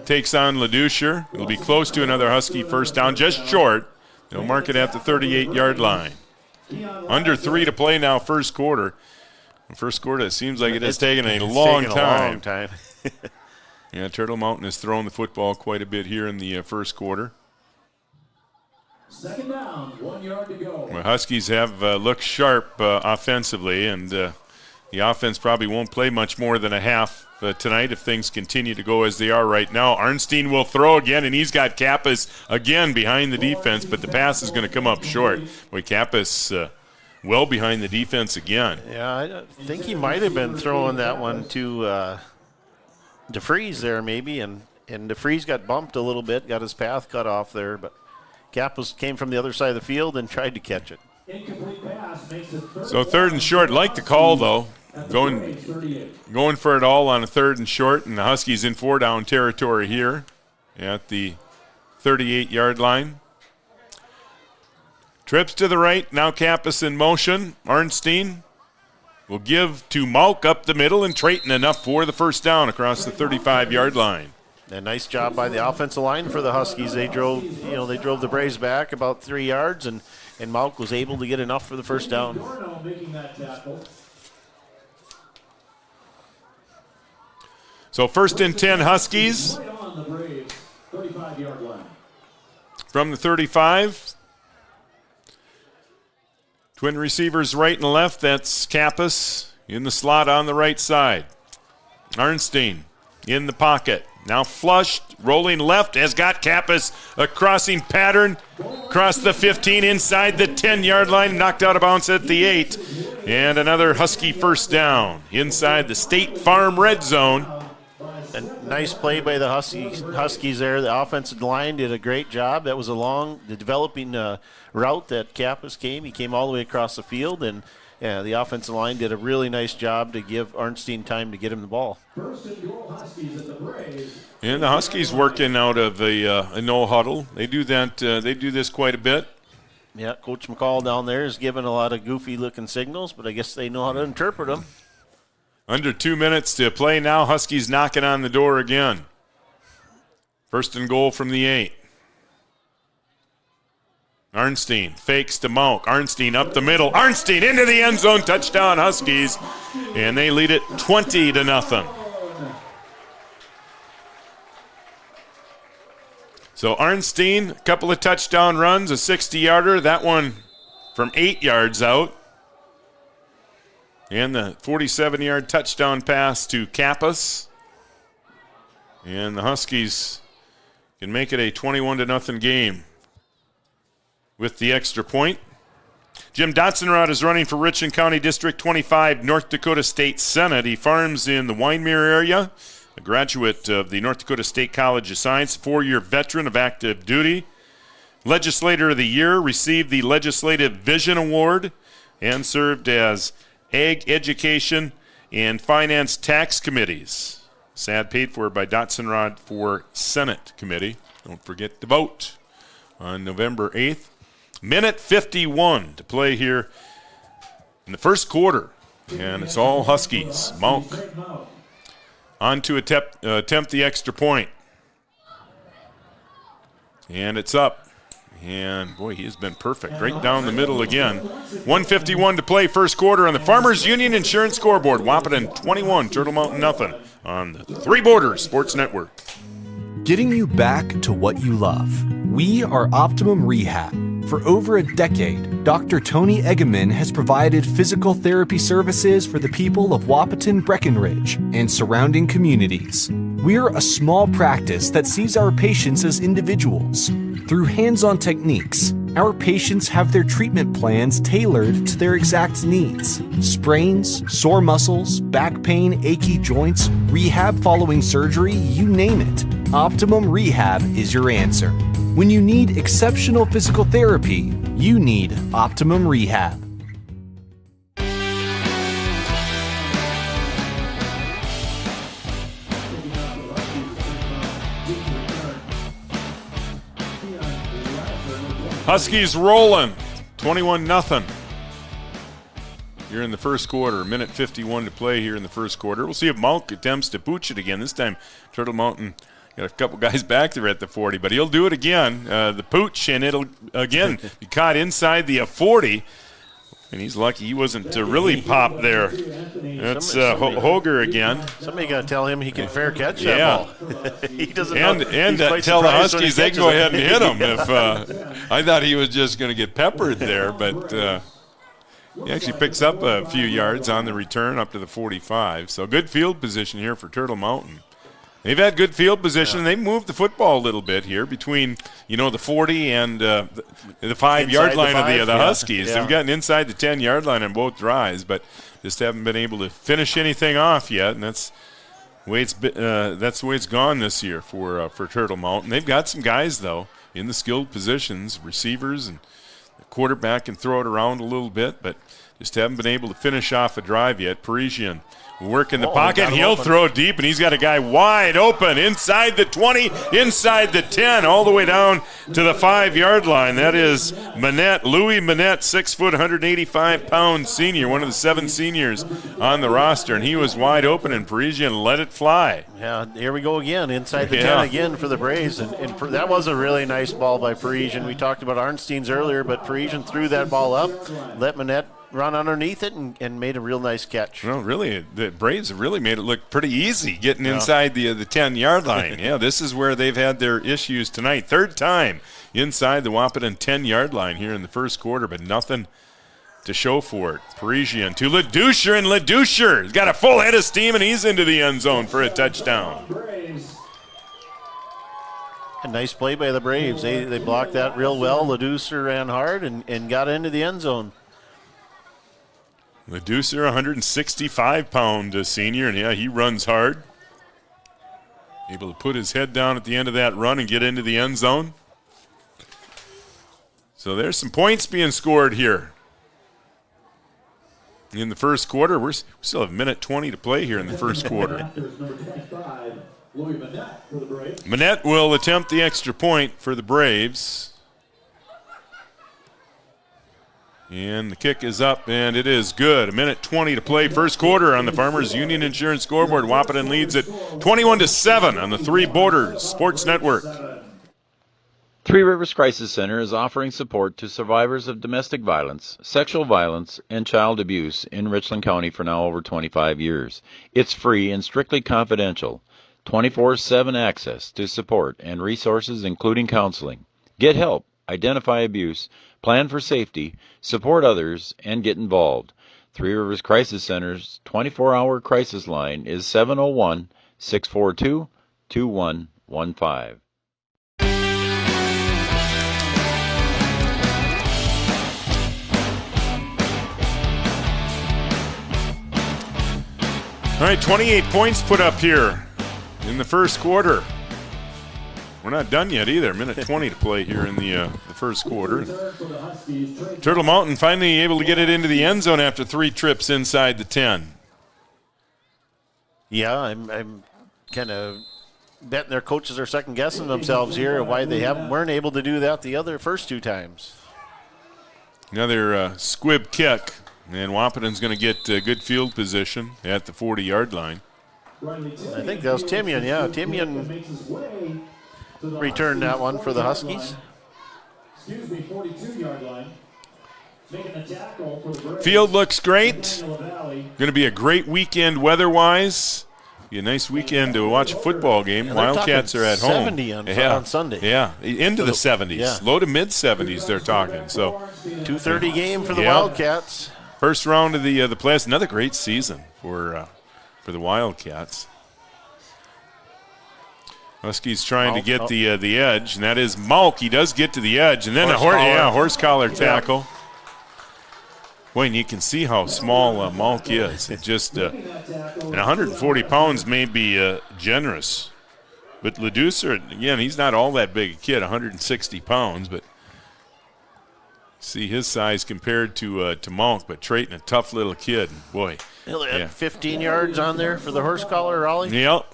takes on LeDoucher. It'll be close to another Husky first down, just short. They'll mark it at the 38-yard line. Under 3 to play now, first quarter. First quarter, it seems like it has taken a long time. Yeah, Turtle Mountain has thrown the football quite a bit here in the first quarter. 2nd down, 1 yard to go. Well, Huskies have looked sharp offensively, and the offense probably won't play much more than a half tonight if things continue to go as they are right now. Arnstein will throw again, and he's got Kappas again behind the defense, but the pass is going to come up short. Boy, Kappas well behind the defense again. Yeah, I think he might have been throwing that one to DeFries there maybe, and DeFries got bumped a little bit, got his path cut off there, but Kappas came from the other side of the field and tried to catch it. So 3rd and short, like the call though. Going for it all on a 3rd and short, and the Huskies in 4-down territory here at the 38-yard line. Trips to the right. Now Kappas in motion. Arnstein will give to Malk up the middle, and Trayton enough for the first down across the 35-yard line. A nice job by the offensive line for the Huskies. They drove the Braves back about 3 yards, and Malk was able to get enough for the first down. So 1st and 10 Huskies from the 35. Twin receivers right and left. That's Kappas in the slot on the right side. Arnstein in the pocket. Now flushed, rolling left, has got Kappas, a crossing pattern across the 15 inside the 10-yard line, knocked out of bounds at the 8. And another Husky first down inside the State Farm red zone. A nice play by the Huskies there. The offensive line did a great job. That was the developing route that Kappas came. He came all the way across the field, and the offensive line did a really nice job to give Arnstein time to get him the ball. And the Huskies working out of a no huddle. They do that. They do this quite a bit. Yeah, Coach McCall down there is giving a lot of goofy-looking signals, but I guess they know how to interpret them. Under 2 minutes to play now. Huskies knocking on the door again. 1st and goal from the 8. Arnstein fakes to Malk. Arnstein up the middle. Arnstein into the end zone. Touchdown Huskies. And they lead it 20-0. So Arnstein, a couple of touchdown runs, a 60-yarder. That one from 8 yards out. And the 47-yard touchdown pass to Kappas. And the Huskies can make it a 21-0 game with the extra point. Jim Dotzenrod is running for Richland County District 25, North Dakota State Senate. He farms in the Wyndmere area, a graduate of the North Dakota State College of Science, 4-year veteran of active duty. Legislator of the Year, received the Legislative Vision Award, and served as Ag, Education, and Finance Tax Committees. SAD paid for by Dotzenrod for Senate Committee. Don't forget to vote on November 8th. Minute 51 to play here in the first quarter. And it's all Huskies. Malk on to attempt the extra point. And it's up. And, boy, he has been perfect. Right down the middle again. 1:51 to play first quarter on the Farmers Union Insurance scoreboard. Wahpeton 21, Turtle Mountain nothing on the Three Borders Sports Network. Getting you back to what you love. We are Optimum Rehab. For over a decade, Dr. Tony Eggeman has provided physical therapy services for the people of Wahpeton, Breckenridge, and surrounding communities. We're a small practice that sees our patients as individuals. Through hands-on techniques, our patients have their treatment plans tailored to their exact needs. Sprains, sore muscles, back pain, achy joints, rehab following surgery, you name it. Optimum Rehab is your answer. When you need exceptional physical therapy, you need Optimum Rehab. Huskies rolling, 21-0. Here in the first quarter, minute 51 to play here in the first quarter. We'll see if Malk attempts to pooch it again. This time, Turtle Mountain got a couple guys back there at the 40, but he'll do it again. The pooch, and it'll, again, be caught inside the 40. And he's lucky he wasn't to really pop there. That's Hoger again. Somebody got to tell him he can fair catch that ball. He doesn't know. And tell the Huskies they can go ahead and hit him. If I thought he was just going to get peppered there, but he actually picks up a few yards on the return up to the 45. So good field position here for Turtle Mountain. They've had good field position. They've moved the football a little bit here between, the 40 and the 5-yard line of the Huskies. They've gotten inside the 10-yard line on both drives, but just haven't been able to finish anything off yet. And that's the way it's gone this year for Turtle Mountain. They've got some guys though in the skilled positions, receivers and the quarterback can throw it around a little bit, but Just haven't been able to finish off a drive yet. Parisian work in the Oh, pocket. got him He'll open. throw deep, and he's got a guy wide open inside the 20, inside the 10, all the way down to the 5-yard line. That is Manette, Louis Manette, 6 foot, 185-pound senior, one of the 7 seniors on the roster, and he was wide open, and Parisian let it fly. Yeah, here we go again, inside the 10 again for the Braves, and that was a really nice ball by Parisian. We talked about Arnstein's earlier, but Parisian threw that ball up, let Manette run underneath it, and made a real nice catch. Well, really, the Braves have really made it look pretty easy getting inside the 10-yard line. Yeah, this is where they've had their issues tonight. Third time inside the Wahpeton 10-yard line here in the first quarter, but nothing to show for it. Parisian to Ledoucher, and Ledoucher's got a full head of steam, and he's into the end zone for a touchdown. A nice play by the Braves. They blocked that real well. Ledoucher ran hard and got into the end zone. Ledoucer, 165-pound senior, and yeah, he runs hard. Able to put his head down at the end of that run and get into the end zone. So there's some points being scored here. In the first quarter, we still have 1:20 to play here in the first quarter. Manette will attempt the extra point for the Braves. And the kick is up, and it is good. 1:20 to play, first quarter on the Farmers Union Insurance scoreboard. Wahpeton leads it 21-7 on the Three Borders Sports Network. Three Rivers Crisis Center is offering support to survivors of domestic violence, sexual violence, and child abuse in Richland County for now over 25 years. It's free and strictly confidential. 24/7 access to support and resources including counseling. Get help, identify abuse, plan for safety, support others, and get involved. Three Rivers Crisis Center's 24-hour crisis line is 701-642-2115. All right, 28 points put up here in the first quarter. We're not done yet either. 1:20 to play here in the first quarter. Turtle Mountain finally able to get it into the end zone after 3 trips inside the 10. Yeah, I'm kind of betting their coaches are second guessing themselves here why they weren't able to do that the first 2 times. Another squib kick, and Wahpeton's going to get good field position at the 40-yard line. I think that was Timian. Yeah, Timian returned that one for the Huskies. 42-yard line. Making the tackle for the Braves. Field looks great. Going to be a great weekend weather-wise. Be a nice weekend to watch a football game. Yeah, Wildcats are at home. 70 on Sunday. Yeah, into the 70s. Yeah. Low to mid-70s they're talking. So 2:30 game for the Wildcats. First round of the playoffs. Another great season for the Wildcats. Huskies trying to get the edge, and that is Malk. He does get to the edge, and then horse collar tackle. Boy, and you can see how small Malk is. It just and 140 pounds may be generous, but Ledoucer, again, he's not all that big a kid, 160 pounds, but see his size compared to Malk. But Trayton, a tough little kid, boy. 15 yards on there for the horse collar, Raleigh. Yep.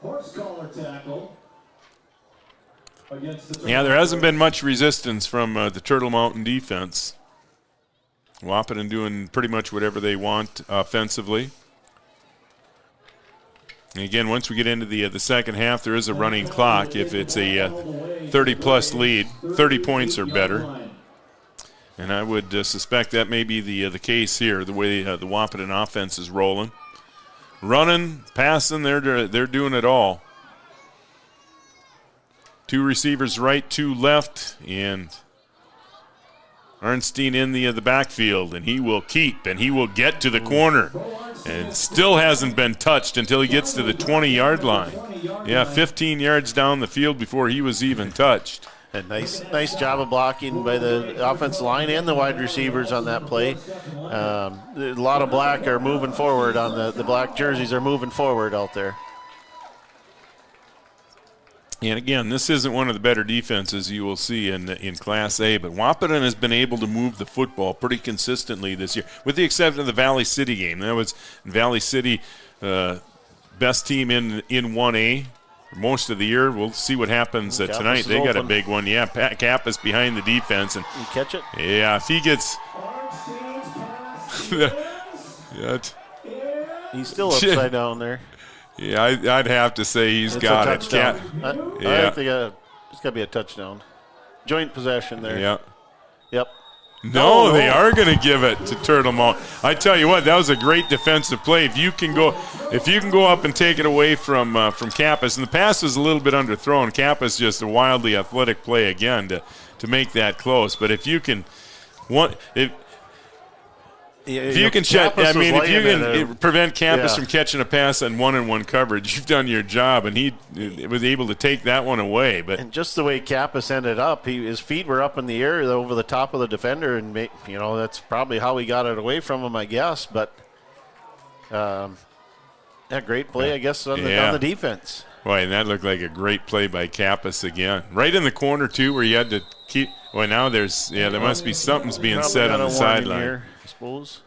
Horse collar tackle. Yeah, there hasn't been much resistance from the Turtle Mountain defense. Wahpeton doing pretty much whatever they want offensively. And again, once we get into the second half, there is a running clock. If it's a 30-plus lead, 30 points or better. And I would suspect that may be the case here, the way the Wahpeton offense is rolling. Running, passing, they're doing it all. 2 receivers right, 2 left, and Arnstein in the backfield, and he will keep, and he will get to the corner. And still hasn't been touched until he gets to the 20-yard line. Yeah, 15 yards down the field before he was even touched. A nice job of blocking by the offensive line and the wide receivers on that play. A lot of black are moving forward on the black jerseys are moving forward out there. And again, this isn't one of the better defenses you will see in Class A, but Wahpeton has been able to move the football pretty consistently this year, with the exception of the Valley City game. That was Valley City, best team in 1A for most of the year. We'll see what happens tonight. They got a big one. Yeah, Pat Kappas behind the defense. And you catch it? Yeah, if he gets he's still upside down there. Yeah, I'd have to say he's got it. I think it's got to be a touchdown. Joint possession there. Yeah. Yep. No, they are going to give it to Turtle Mountain. I tell you what, that was a great defensive play. If you can go up and take it away from Kappas, and the pass was a little bit underthrown. Kappas just a wildly athletic play again to make that close. But if you can, if you can prevent Kappas from catching a pass on 1-on-1 coverage, you've done your job, and he was able to take that one away. And just the way Kappas ended up, his feet were up in the air over the top of the defender, and that's probably how he got it away from him, I guess. But great play, I guess, on the defense. Boy, and that looked like a great play by Kappas again, right in the corner too, where you had to keep. Well, now there must be something's being said on the sideline. I suppose.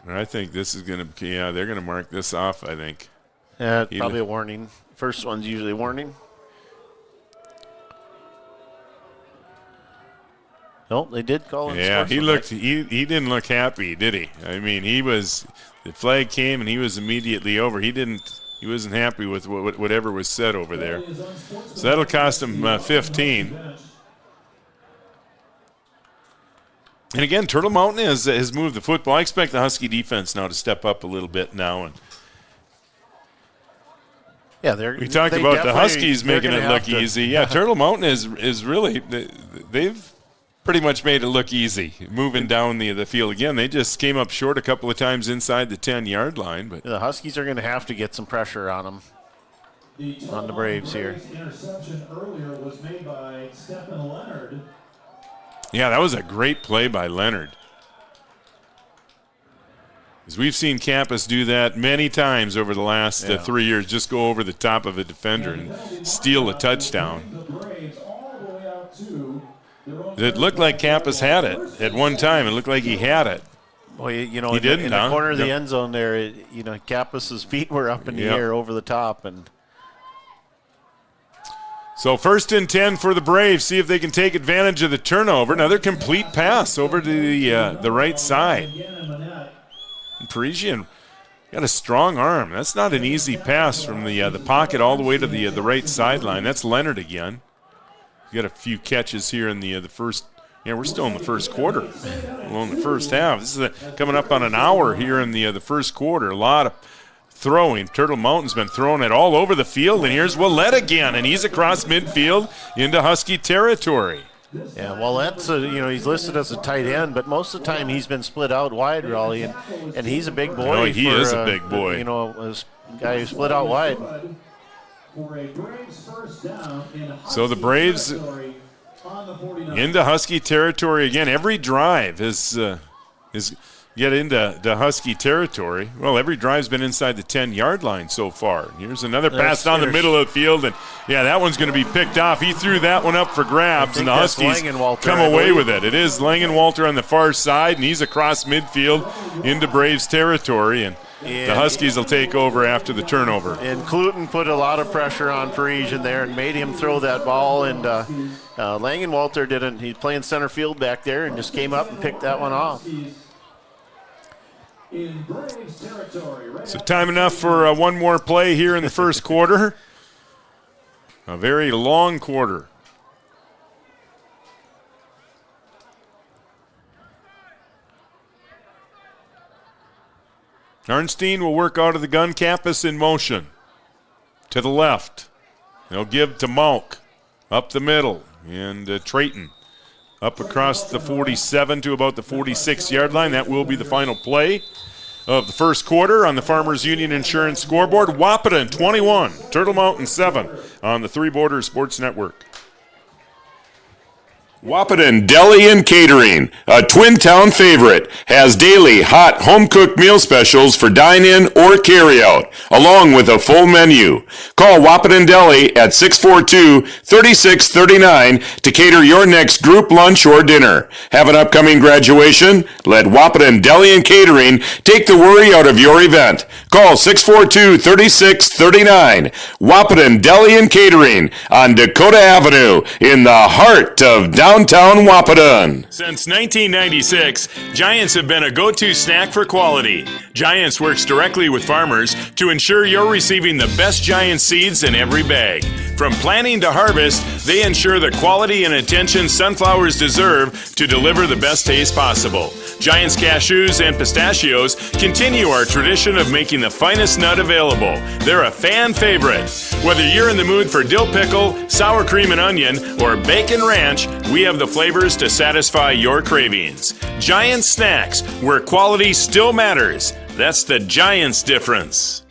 I think this is going to, they're going to mark this off, I think. Yeah, probably a warning. First one's usually a warning. No, they did call him. Yeah, he didn't look happy, did he? I mean, the flag came and he was immediately over. He wasn't happy with whatever was said over there. So that'll cost him 15. And again, Turtle Mountain has moved the football. I expect the Husky defense now to step up a little bit now. And we talked about the Huskies making it look easy. Yeah, Turtle Mountain is really they've pretty much made it look easy moving down the field. Again, they just came up short a couple of times inside the 10-yard line. But the Huskies are going to have to get some pressure on them, on the Braves here. Interception earlier was made by Stephen Leonard. Yeah, that was a great play by Leonard. Because we've seen Kappas do that many times over the last 3 years, just go over the top of a defender and steal a touchdown. It looked like Kappas had it at one time. It looked like he had it. Well, he didn't, in the corner of the end zone there, Kappas's feet were up in the air over the top, and so 1st and 10 for the Braves. See if they can take advantage of the turnover. Another complete pass over to the right side. And Parisian got a strong arm. That's not an easy pass from the pocket all the way to the right sideline. That's Leonard again. Got a few catches here in the first. Yeah, we're still in the first quarter. Well, in the first half. This is coming up on an hour here in the first quarter. A lot of throwing. Turtle Mountain's been throwing it all over the field, and here's Willett again, and he's across midfield into Husky territory. Yeah, well, that's he's listed as a tight end, but most of the time he's been split out wide, Raleigh, and he's a big boy. Oh, he is a big boy. A guy who split out wide. So the Braves into Husky territory again. Every drive is get into Husky territory. Well, every drive's been inside the 10-yard line so far. Here's another pass down the middle of the field, and that one's going to be picked off. He threw that one up for grabs, and the Huskies come away with it. It is Langenwalter on the far side, and he's across midfield into Braves territory, and the Huskies will take over after the turnover. And Cluton put a lot of pressure on Parisian there and made him throw that ball, and Langenwalter didn't. He's playing center field back there and just came up and picked that one off. So time enough for one more play here in the first quarter. A very long quarter. Arnstein will work out of the gun. Kappas in motion. To the left. They'll give to Malk. Up the middle. And Trayton. Up across the 47 to about the 46-yard line. That will be the final play of the first quarter on the Farmers Union Insurance scoreboard. Wahpeton 21, Turtle Mountain 7 on the Three Borders Sports Network. Wahpeton Deli and Catering, a Twin Town favorite, has daily hot home-cooked meal specials for dine-in or carry-out, along with a full menu. Call Wahpeton Deli at 642-3639 to cater your next group lunch or dinner. Have an upcoming graduation? Let Wahpeton Deli and Catering take the worry out of your event. Call 642-3639. Wahpeton Deli and Catering on Dakota Avenue in the heart of downtown Wahpeton. Since 1996, Giants have been a go-to snack for quality. Giants works directly with farmers to ensure you're receiving the best Giant seeds in every bag. From planting to harvest, they ensure the quality and attention sunflowers deserve to deliver the best taste possible. Giants cashews and pistachios continue our tradition of making the finest nut available. They're a fan favorite. Whether you're in the mood for dill pickle, sour cream and onion, or bacon ranch, we have the flavors to satisfy your cravings. Giant Snacks, where quality still matters. That's the Giants difference.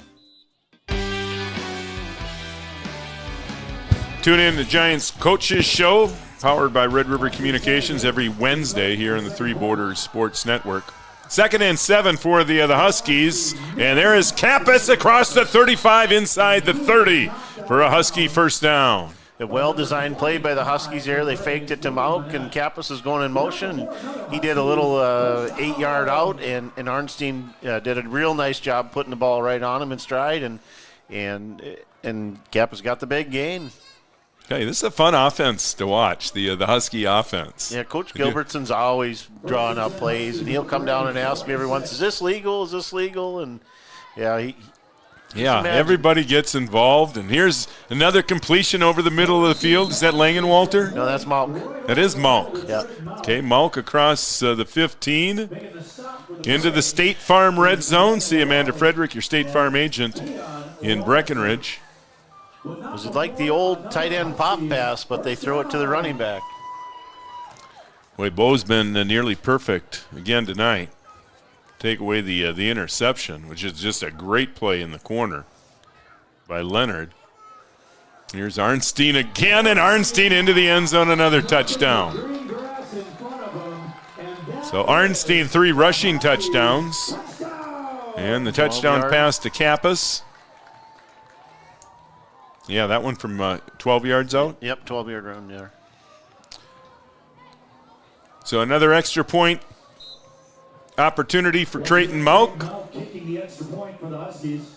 Tune in to Giants Coaches Show, powered by Red River Communications, every Wednesday here on the Three Borders Sports Network. 2nd and 7 for the Huskies, and there is Kappas across the 35 inside the 30 for a Husky first down. A well-designed play by the Huskies there. They faked it to Mauk, and Kappas is going in motion. He did a little 8-yard out, and Arnstein did a real nice job putting the ball right on him in stride, and Kappas got the big gain. Okay, this is a fun offense to watch, the Husky offense. Yeah, Coach Gilbertson's always drawing up plays, and he'll come down and ask me every once, is this legal? Is this legal? And, everybody gets involved. And here's another completion over the middle of the field. Is that Langenwalter? No, that's Mauk. That is Mauk. Yeah. Okay, Mauk across the 15 into the State Farm red zone. See Amanda Frederick, your State Farm agent in Breckenridge. It was like the old tight end pop pass, but they throw it to the running back. Boy, Bo's been nearly perfect again tonight. Take away the interception, which is just a great play in the corner by Leonard. Here's Arnstein again, and Arnstein into the end zone, another touchdown. So Arnstein 3 rushing touchdowns, and the touchdown pass to Kappas. Yeah, that one from 12 yards out? Yep, 12-yard run there. So another extra point opportunity for Trayton Mauk. Kicking the extra point for the Huskies.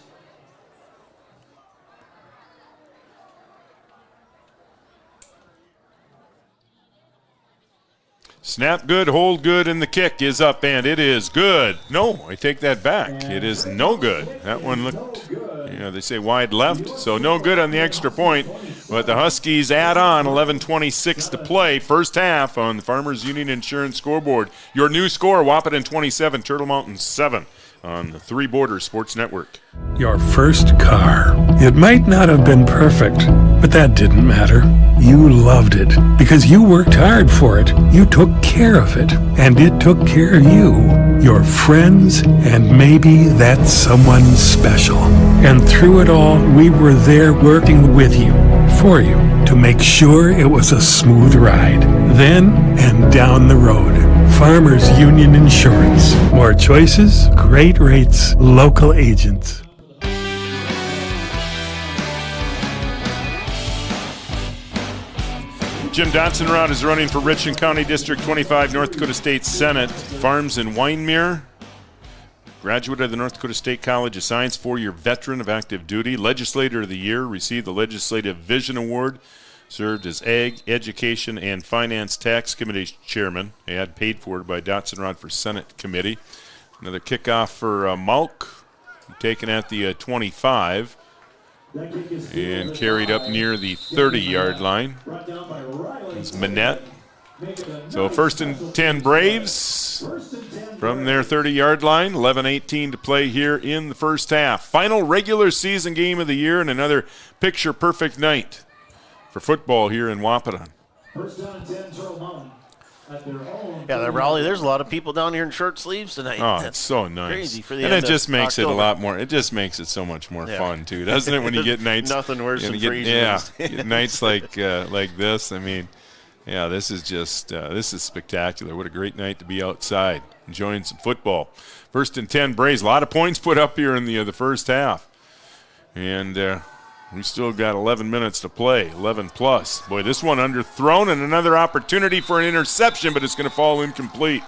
Snap good, hold good, and the kick is up, and it is good. No, I take that back. It is no good. That one looked, they say wide left, so no good on the extra point. But the Huskies add on 11:26 to play, first half on the Farmers Union Insurance scoreboard. Your new score, Wahpeton 27, Turtle Mountain 7 on the Three Borders Sports Network. Your first car. It might not have been perfect, but that didn't matter. You loved it because you worked hard for it. You took care of it, and it took care of you, your friends, and maybe that someone special. And through it all, we were there working with you, for you, to make sure it was a smooth ride. Then and down the road. Farmers Union Insurance. More choices, great rates, local agents. Jim Dotson-Rod is running for Richland County District 25, North Dakota State Senate. Farms in Wyndmere. Graduate of the North Dakota State College of Science, 4-year veteran of active duty. Legislator of the Year, received the Legislative Vision Award. Served as Ag, Education, and Finance Tax Committee Chairman. Ad paid for by Dotson-Rod for Senate Committee. Another kickoff for Mauk, taken at the 25. And carried up near the 30-yard line. It's Manette. So 1st and 10 Braves from their 30-yard line. 11:18 to play here in the first half. Final regular season game of the year and another picture-perfect night for football here in Wahpeton. First down 10, Turtle Mountain. Yeah, Raleigh, there's a lot of people down here in short sleeves tonight. Oh, That's it's so nice. Crazy for the and end it just of makes October. it a lot more, it just makes it so much more fun, too, doesn't it, when you get nights. Nothing worse than freezing. Yeah, get nights like this. I mean, Yeah, this is just this is spectacular. What a great night to be outside enjoying some football. 1st and 10 Braves. A lot of points put up here in the first half. And we still got 11 minutes to play, 11 plus. Boy, this one underthrown and another opportunity for an interception, but it's going to fall incomplete.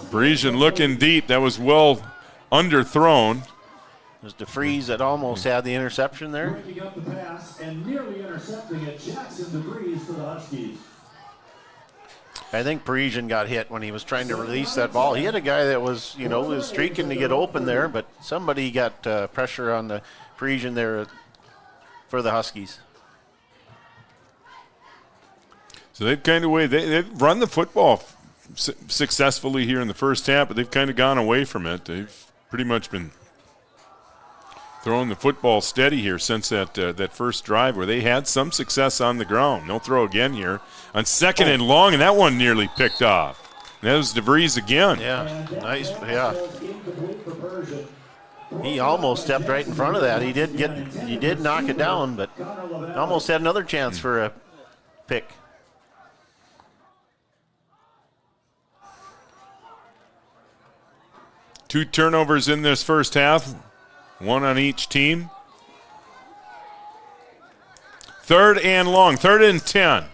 Parisian looking deep. That was well underthrown. It was DeFries that almost had the interception there. Breaking up the pass and nearly intercepting it, Jackson DeFries for the Huskies. I think Parisian got hit when he was trying to release that ball. He had a guy that was, was streaking to get open there, but somebody got pressure on the Parisian there for the Huskies. So they've kind of they've run the football successfully here in the first half, but they've kind of gone away from it. They've pretty much been throwing the football steady here since that first drive where they had some success on the ground. They'll throw again here on 2nd and long, and that one nearly picked off. And that was DeVries again. Yeah, nice. Yeah, he almost stepped right in front of that. He did knock it down, but almost had another chance for a pick. Two turnovers in this first half. One on each team. 3rd and long, 3rd and 10.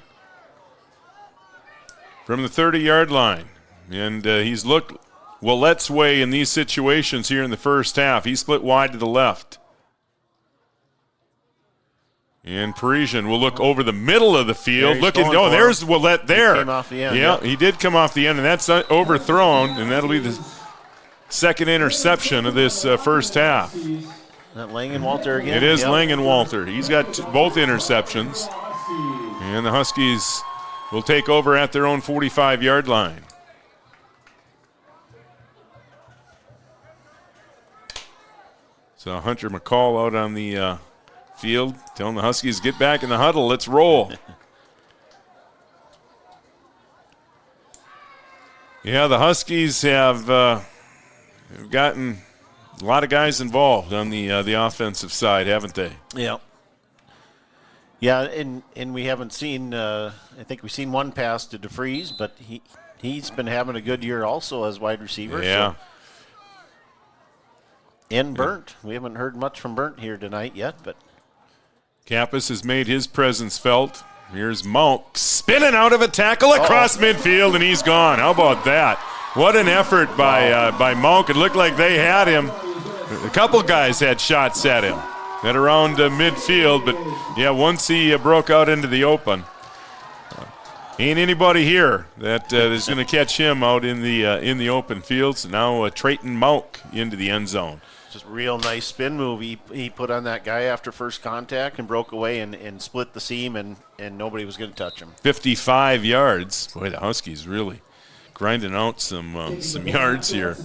From the 30-yard line. And he's looked Willette's way in these situations here in the first half. He split wide to the left. And Parisian will look over the middle of the field. There's Willette there. He came off the end. Yeah, he did come off the end, and that's overthrown, and that'll be the second interception of this first half. Is that Langenwalter again? It is Langenwalter. He's got both interceptions. And the Huskies will take over at their own 45-yard line. So Hunter McCall out on the field telling the Huskies, get back in the huddle, let's roll. Yeah, the Huskies have gotten a lot of guys involved on the offensive side, haven't they? Yeah. Yeah, and we haven't seen. I think we've seen one pass to DeFries, but he's been having a good year also as wide receiver. Yeah. So. And Burnt, we haven't heard much from Burnt here tonight yet, but Kappas has made his presence felt. Here's Monk spinning out of a tackle across midfield, and he's gone. How about that? What an effort by Monk. It looked like they had him. A couple guys had shots at him at around midfield, but yeah, once he broke out into the open, ain't anybody here that is going to catch him out in the open field. So now Trayton Monk into the end zone. just real nice spin move he put on that guy after first contact and broke away and split the seam, and nobody was going to touch him. 55 yards. Boy, the Huskies really grinding out some yards here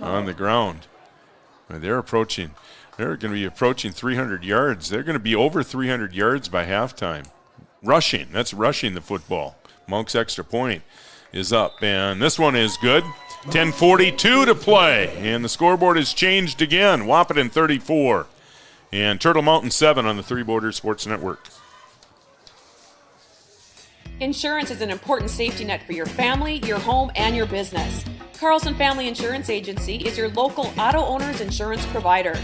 on the ground. They're going to be approaching 300 yards. They're going to be over 300 yards by halftime. Rushing. That's rushing the football. Monk's extra point is up, and this one is good. 10:42 to play, and the scoreboard has changed again. Wahpeton 34 and Turtle Mountain 7 on the Three Borders Sports Network. Insurance is an important safety net for your family, your home, and your business. Carlson Family Insurance Agency is your local auto owner's insurance provider.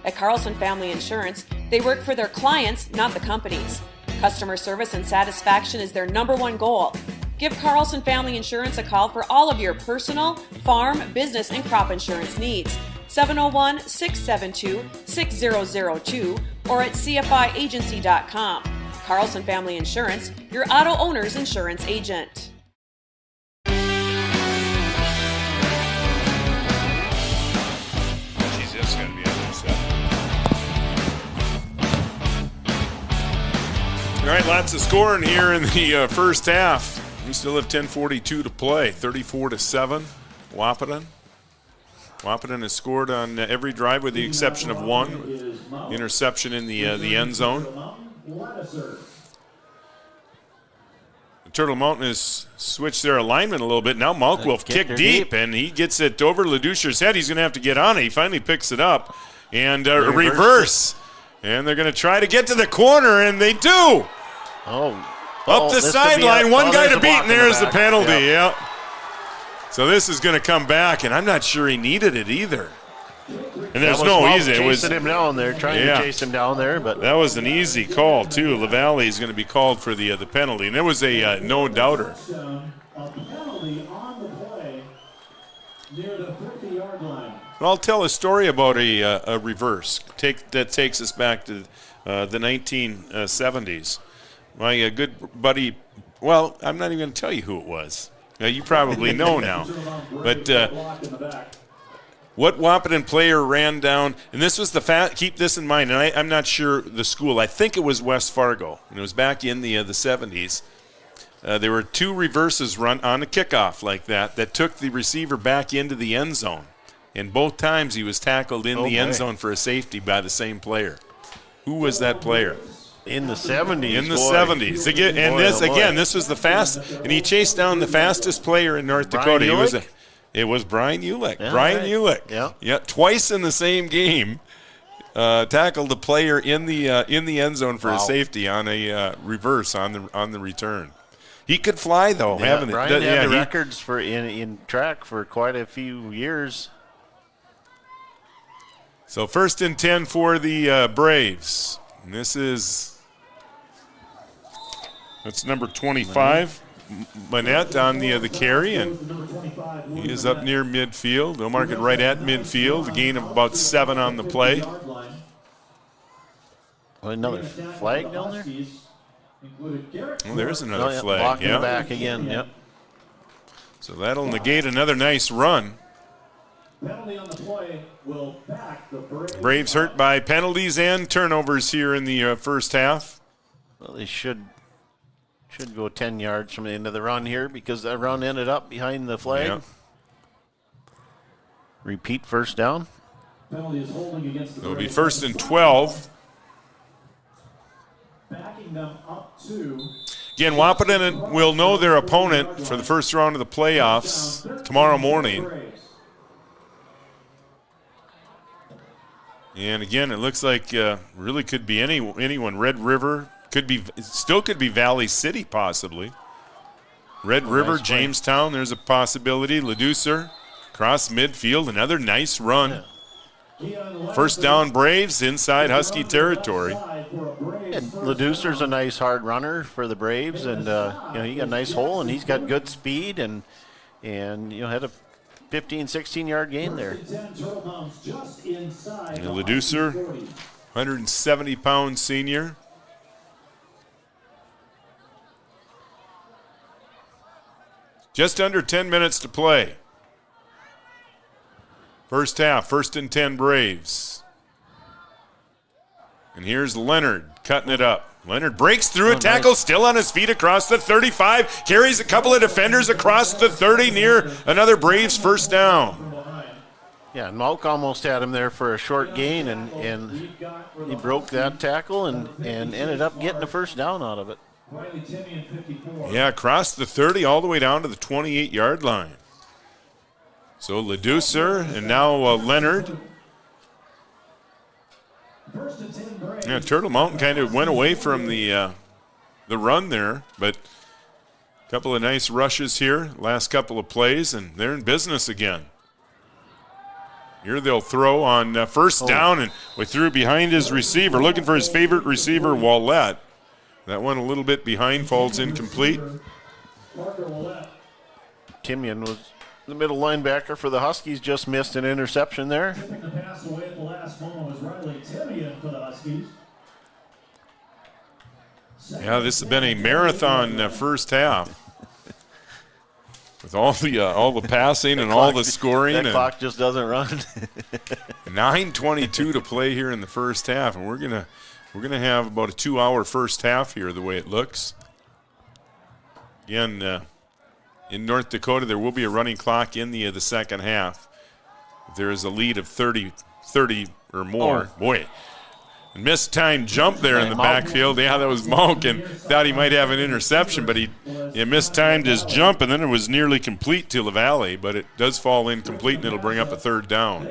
At Carlson Family Insurance, they work for their clients, not the companies. Customer service and satisfaction is their number one goal. Give Carlson Family Insurance a call for all of your personal, farm, business, and crop insurance needs. 701-672-6002 or at cfiagency.com. Carlson Family Insurance, your auto owner's insurance agent. Jeez, that's going to be a good set. All right, lots of scoring here in the first half. We still have 10:42 to play. 34-7, Wahpeton. Wahpeton has scored on every drive with the exception of one interception in the end zone. Turtle Mountain has switched their alignment a little bit. Now Malk will kick deep, and he gets it over Ledoucher's head. He's going to have to get on it. He finally picks it up and reverse. And they're going to try to get to the corner, and they do. Oh, Up the sideline, one guy to beat, and there's the penalty. Yep. Yep. So this is going to come back, and I'm not sure he needed it either. And there's no easy. It was chasing him down there, trying to chase him down there, but that was an easy call too. LaValle is going to be called for the penalty, and it was a no doubter. I'll tell a story about a reverse that takes us back to the 1970s. My good buddy, well, I'm not even going to tell you who it was. You probably know now. But what Wahpeton player ran down, and this was keep this in mind, and I'm not sure the school. I think it was West Fargo, and it was back in the 70s. There were 2 reverses run on a kickoff like that took the receiver back into the end zone. And both times he was tackled in the end zone for a safety by the same player. Who was that player? In the 70s. In the 70s. Again, this was the fast, and he chased down the fastest player in North Dakota. It was Brian Ulick. Yeah, Brian Ulick. Yeah. Yeah, twice in the same game, tackled the player in the end zone for a safety on a reverse on the return. He could fly though, haven't Brian had the records for in track for quite a few years. So 1st and 10 for the Braves. And that's number 25, Manette on the carry, and he is up near midfield. They'll mark it right at midfield. A gain of about 7 on the play. Another flag down there? Well, there's another flag. Blocking the back again. Yep. So that'll negate another nice run. Penalty on the play will back the Braves hurt by penalties and turnovers here in the first half. Well, they should go 10 yards from the end of the run here because that run ended up behind the flag. Yeah. Repeat first down. Penalty is holding against the It'll be 1st and 12. Backing them up to. Again, Wahpeton will know their opponent for the first round of the playoffs tomorrow morning. And again, it looks like really could be anyone. Red River could be Valley City possibly. Red River, nice Jamestown, there's a possibility. Leducer, cross midfield, another nice run. Yeah. First down Braves inside Husky territory. And Leducer's a nice hard runner for the Braves, and he got a nice hole, and he's got good speed, and had a 15, 16-yard gain there. Leducer, 170-pound senior. Just under 10 minutes to play. First half, 1st and 10 Braves. And here's Leonard cutting it up. Leonard breaks through a tackle, still on his feet across the 35, carries a couple of defenders across the 30 near another Braves first down. Yeah, and Malk almost had him there for a short gain, and he broke that tackle and ended up getting a first down out of it. Yeah, across the 30 all the way down to the 28-yard line. So Leducer and now Leonard. Yeah, Turtle Mountain kind of went away from the run there, but a couple of nice rushes here, last couple of plays, and they're in business again. Here they'll throw on first down, and we threw behind his receiver, looking for his favorite receiver, Wallette. That one a little bit behind, falls incomplete. Timian was the middle linebacker for the Huskies, just missed an interception there. Tipping the pass away at the last moment was Riley Timian for the Huskies. Yeah, this has been a marathon first half. With all the passing and all the scoring. That clock just doesn't run. 9:22 to play here in the first half, and we're gonna have about a 2-hour first half here, the way it looks. Again, in North Dakota, there will be a running clock in the second half. If there is a lead of 30 or more. Boy, missed time jump there in the backfield. Yeah, that was Malkin. Thought he might have an interception, but he mistimed his jump, and then it was nearly complete to LaValle, but it does fall incomplete, and it'll bring up a third down.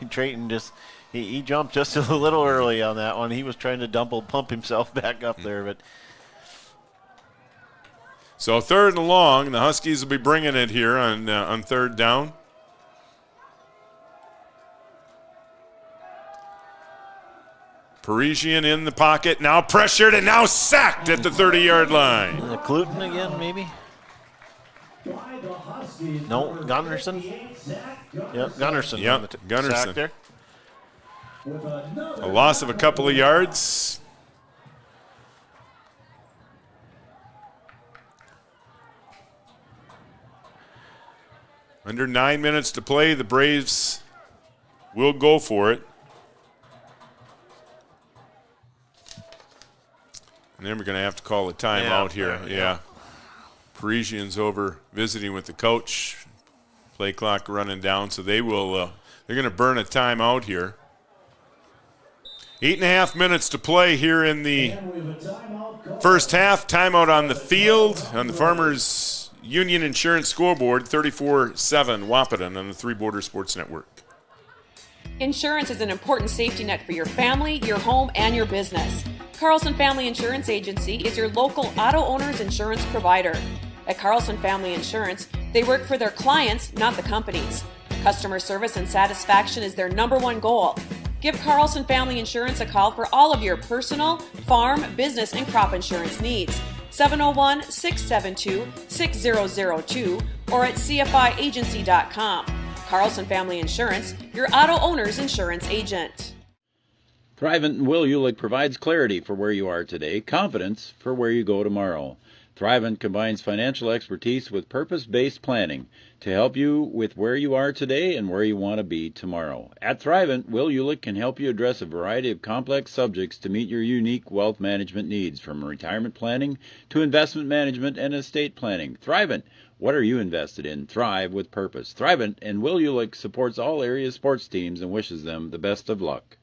Drayton just he jumped just a little early on that one. He was trying to pump himself back up there, but. So 3rd and long, the Huskies will be bringing it here on 3rd down. Parisian in the pocket, now pressured and now sacked at the 30-yard line. Cluton again, maybe? No, Gunnarsson? Yep, Gunnarsson. Yep, Gunnarsson. Sack there. A loss of a couple of yards. Under 9 minutes to play, the Braves will go for it. And then we're going to have to call a timeout here. Yeah. Parisian's over visiting with the coach. Play clock running down, so they will. They're going to burn a timeout here. 8.5 minutes to play here in the first half. Timeout on the field on the Farmers Union Insurance scoreboard. 34-7 Wahpeton on the Three Border Sports Network. Insurance is an important safety net for your family, your home, and your business. Carlson Family Insurance Agency is your local auto owner's insurance provider. At Carlson Family Insurance, they work for their clients, not the companies. Customer service and satisfaction is their #1 goal. Give Carlson Family Insurance a call for all of your personal, farm, business, and crop insurance needs. 701-672-6002 or at cfiagency.com. Carlson Family Insurance, your auto owner's insurance agent. Thrivent and Will Ulick provides clarity for where you are today, confidence for where you go tomorrow. Thrivent combines financial expertise with purpose-based planning to help you with where you are today and where you want to be tomorrow. At Thrivent, Will Ulick can help you address a variety of complex subjects to meet your unique wealth management needs, from retirement planning to investment management and estate planning. Thrivent, what are you invested in? Thrive with purpose. Thrivent and Will Ulick supports all area sports teams and wishes them the best of luck.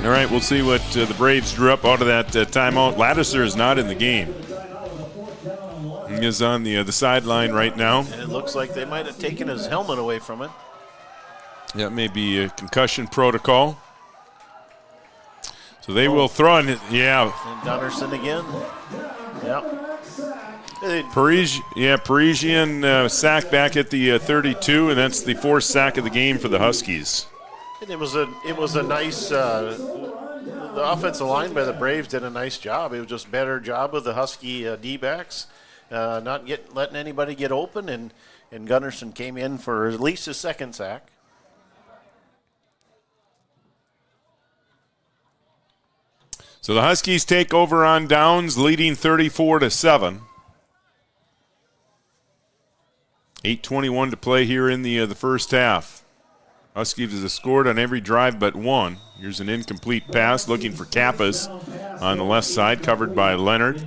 All right, we'll see what the Braves drew up out of that timeout. Laddiser is not in the game. He is on the sideline right now. And it looks like they might have taken his helmet away from it. That may be a concussion protocol. So they will throw in, yeah. And Gunnarsson again. Yep. Parisian sack back at the 32, and that's the 4th sack of the game for the Huskies. And it was a nice. The offensive line by the Braves did a nice job. It was just a better job of the Husky D-backs, not letting anybody get open, and Gunnarsson came in for at least his 2nd sack. So the Huskies take over on downs, leading 34-7. 8:21 to play here in the first half. Huskies has scored on every drive but one. Here's an incomplete pass looking for Kappas on the left side, covered by Leonard.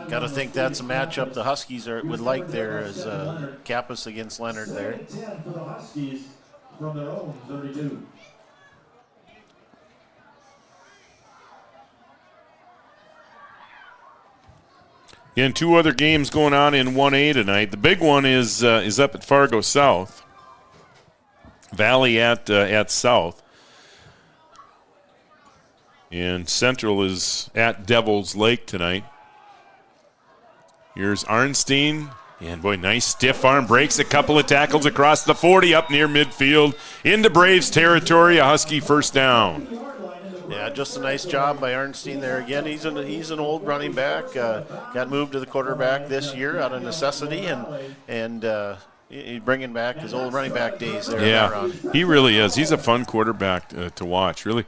Got to think that's a matchup the Huskies would like there, as Kappas against Leonard there. Again, 2 other games going on in 1A tonight. The big one is up at Fargo South. Valley at South. And Central is at Devil's Lake tonight. Here's Arnstein. And boy, nice stiff arm. Breaks a couple of tackles across the 40 up near midfield. Into Braves territory. A Husky first down. Yeah, just a nice job by Arnstein there again. He's an old running back. Got moved to the quarterback this year out of necessity, and he's bringing back his old running back days there. Yeah, he really is. He's a fun quarterback to watch. Really,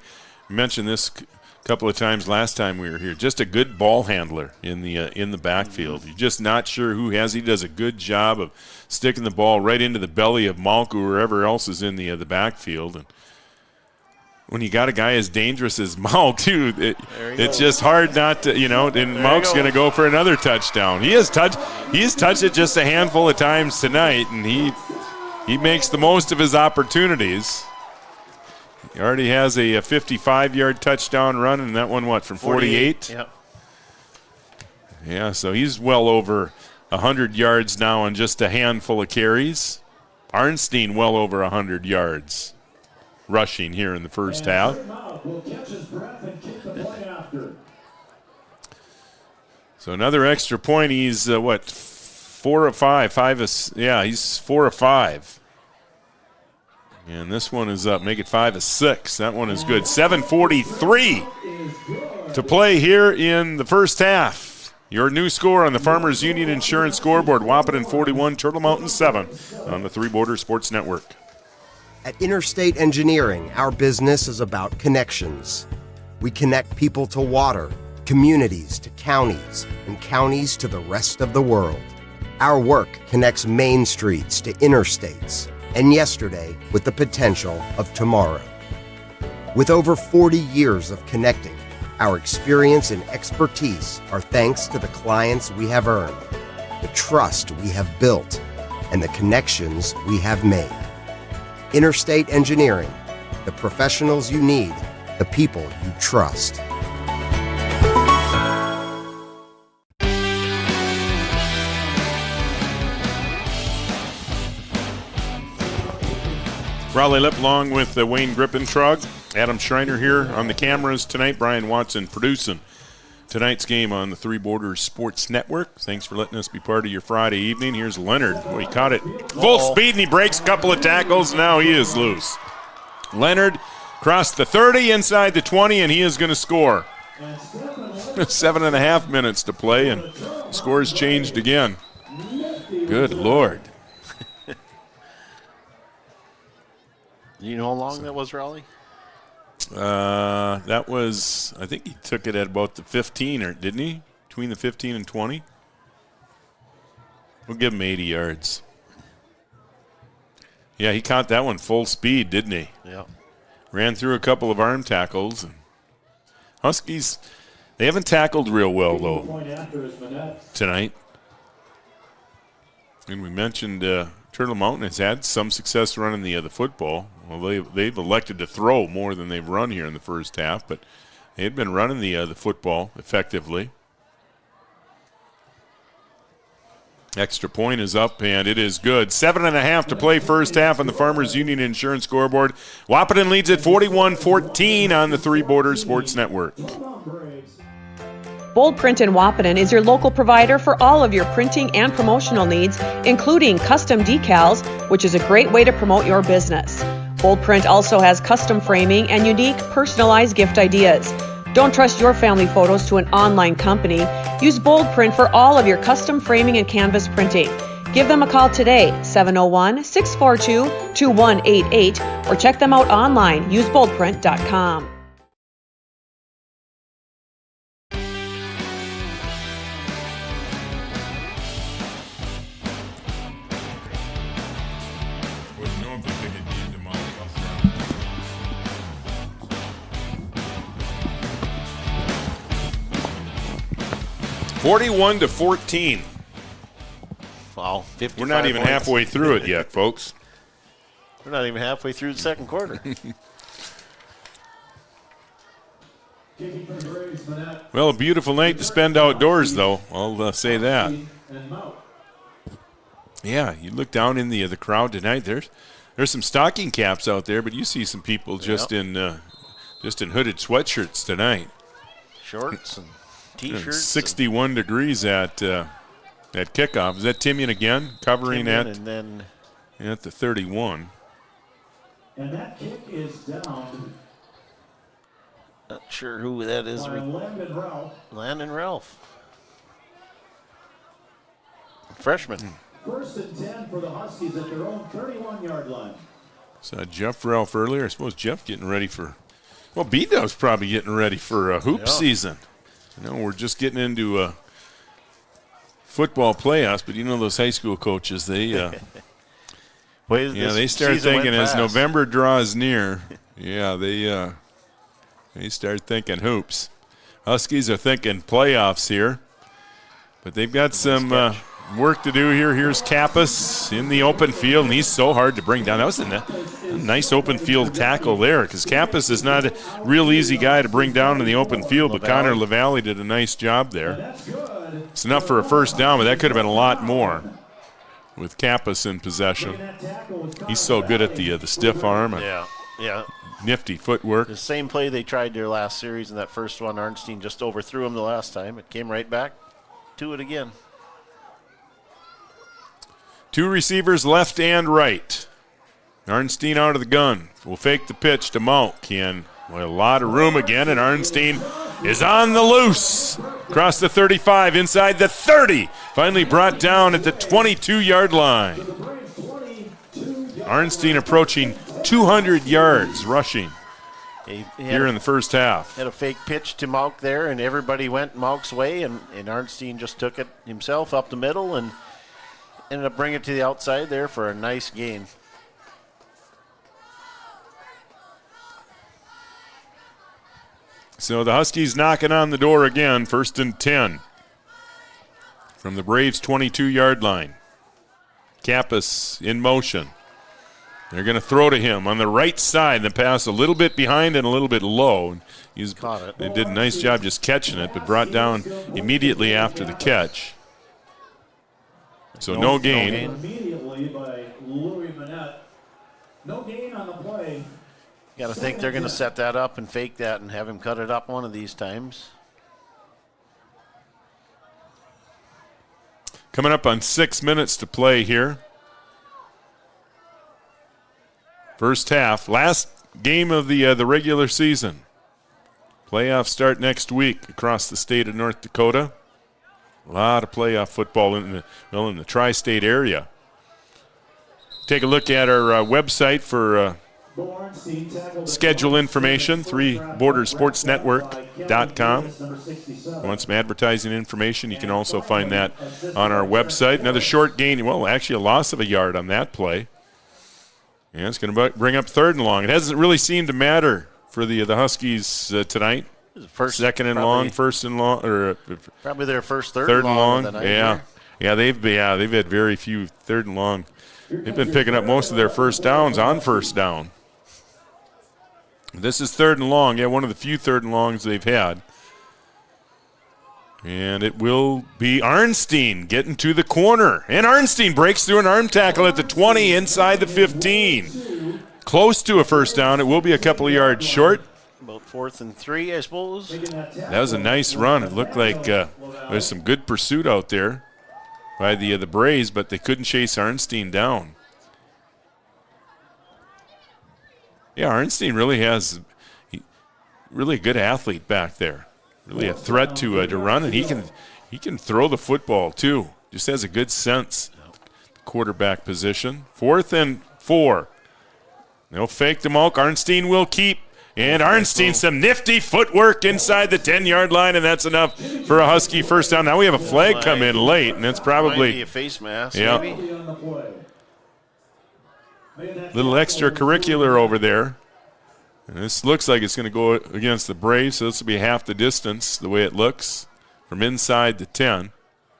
I mentioned this a couple of times last time we were here. Just a good ball handler in the backfield. You're just not sure who has. He does a good job of sticking the ball right into the belly of Malk or whoever else is in the backfield. And when you got a guy as dangerous as Malk, too, it's just hard not to, and Malk's going to go for another touchdown. He's touched it just a handful of times tonight, and he makes the most of his opportunities. He already has a 55-yard touchdown run, and that one, from 48? Yep. Yeah, so he's well over 100 yards now on just a handful of carries. Arnstein well over 100 yards rushing here in the first half. So another extra point. He's, 4 of 5. He's 4 of 5. And this one is up. Make it 5 of 6. That one is good. 7:43 to play here in the first half. Your new score on the Farmers Union Insurance scoreboard. Wahpeton 41, Turtle Mountain 7 on the Three Border Sports Network. At Interstate Engineering, our business is about connections. We connect people to water, communities to counties, and counties to the rest of the world. Our work connects main streets to interstates, and yesterday with the potential of tomorrow. With over 40 years of connecting, our experience and expertise are thanks to the clients we have earned, the trust we have built, and the connections we have made. Interstate Engineering, the professionals you need, the people you trust. Raleigh Lip along with Wayne Grippentrog. Adam Schreiner here on the cameras tonight. Brian Watson producing tonight's game on the Three Borders Sports Network. Thanks for letting us be part of your Friday evening. Here's Leonard. Well, he caught it full speed and he breaks a couple of tackles. Now he is loose. Leonard crossed the 30 inside the 20 and he is going to score. 7.5 minutes to play and the score's changed again. Good Lord. Do you know how long that was, Raleigh? That was, I think he took it at about the 15, or didn't he? Between the 15 and 20? We'll give him 80 yards. Yeah, he caught that one full speed, didn't he? Yeah. Ran through a couple of arm tackles. Huskies, they haven't tackled real well, though, tonight. And we mentioned Turtle Mountain has had some success running the football. Well, they've elected to throw more than they've run here in the first half, but they've been running the football effectively. Extra point is up, and it is good. 7.5 to play first half on the Farmers Union Insurance scoreboard. Wahpeton leads at 41-14 on the Three Borders Sports Network. Bold Print in Wahpeton is your local provider for all of your printing and promotional needs, including custom decals, which is a great way to promote your business. Bold Print also has custom framing and unique personalized gift ideas. Don't trust your family photos to an online company. Use Bold Print for all of your custom framing and canvas printing. Give them a call today, 701-642-2188, or check them out online. Use boldprint.com. Forty-one to 14. Wow, 55 We're not even points. halfway through it yet, folks. We're not even halfway through the second quarter. Well, a beautiful night to spend outdoors, though. I'll say that. Yeah, you look down in the crowd tonight. There's some stocking caps out there, but you see some people just in hooded sweatshirts tonight. Shorts and T-shirts. 61 degrees at kickoff. Is that Timian again, covering Timian at the 31? And that kick is down. Not sure who that is. Landon Ralph. Landon Ralph. Freshman. First and 10 for the Huskies at their own 31-yard line. Saw Jeff Ralph earlier. I suppose Jeff getting ready for, well, B-Dub's probably getting ready for hoop season. You know, we're just getting into football playoffs, but you know those high school coaches, they they start thinking as November draws near, they start thinking hoops. Huskies are thinking playoffs here, but they've got some work to do here. Here's Kappas in the open field, and he's so hard to bring down. That was a nice open field tackle there, because Kappas is not a real easy guy to bring down in the open field, but Connor LaValle did a nice job there. It's enough for a first down, but that could have been a lot more with Kappas in possession. He's so good at the stiff arm. Yeah. Nifty footwork. The same play they tried their last series in that first one. Arnstein just overthrew him the last time. It came right back to it again. 2 receivers left and right. Arnstein out of the gun. Will fake the pitch to Malk. And a lot of room again, and Arnstein is on the loose. Across the 35, inside the 30. Finally brought down at the 22-yard line. Arnstein approaching 200 yards rushing here in the first half. Had a fake pitch to Malk there, and everybody went Malk's way, and Arnstein just took it himself up the middle and ended up bringing it to the outside there for a nice gain. So the Huskies knocking on the door again, 1st and 10 from the Braves' 22-yard line. Kappas in motion. They're going to throw to him on the right side. The pass a little bit behind and a little bit low. He's caught it. They did a nice job just catching it, but brought down immediately after the catch. So no gain. Immediately by Louis Manette. No gain on the play. You got to think they're going to set that up and fake that and have him cut it up one of these times. Coming up on 6 minutes to play here. First half, last game of the regular season. Playoffs start next week across the state of North Dakota. A lot of playoff football in the tri-state area. Take a look at our website for schedule information, 3bordersportsnetwork.com. Want some advertising information, you can also find that on our website. Another short gain, well, actually a loss of a yard on that play. Yeah, it's going to bring up 3rd and long. It hasn't really seemed to matter for the Huskies tonight. Second and long, 1st and long, or probably their first third and long. Of the night they've had very few 3rd and long. They've been picking up most of their first downs on first down. This is 3rd and long. Yeah, one of the few 3rd and longs they've had. And it will be Arnstein getting to the corner. And Arnstein breaks through an arm tackle at the 20 inside the 15. Close to a first down. It will be a couple of yards short. About 4th and 3, I suppose. That was a nice run. It looked like there's some good pursuit out there by the Braves, but they couldn't chase Arnstein down. Yeah, Arnstein really has really a good athlete back there. Really a threat to run, and he can throw the football too. Just has a good sense. Quarterback position. 4th and 4. They'll fake the Malk. Arnstein will keep. And Arnstein, some nifty footwork inside the 10-yard line, and that's enough for a Husky first down. Now we have a flag come in late, and it's probably might be a face mask. Yeah. Maybe. Little extracurricular over there. And this looks like it's going to go against the Braves, so this will be half the distance, the way it looks, from inside the 10.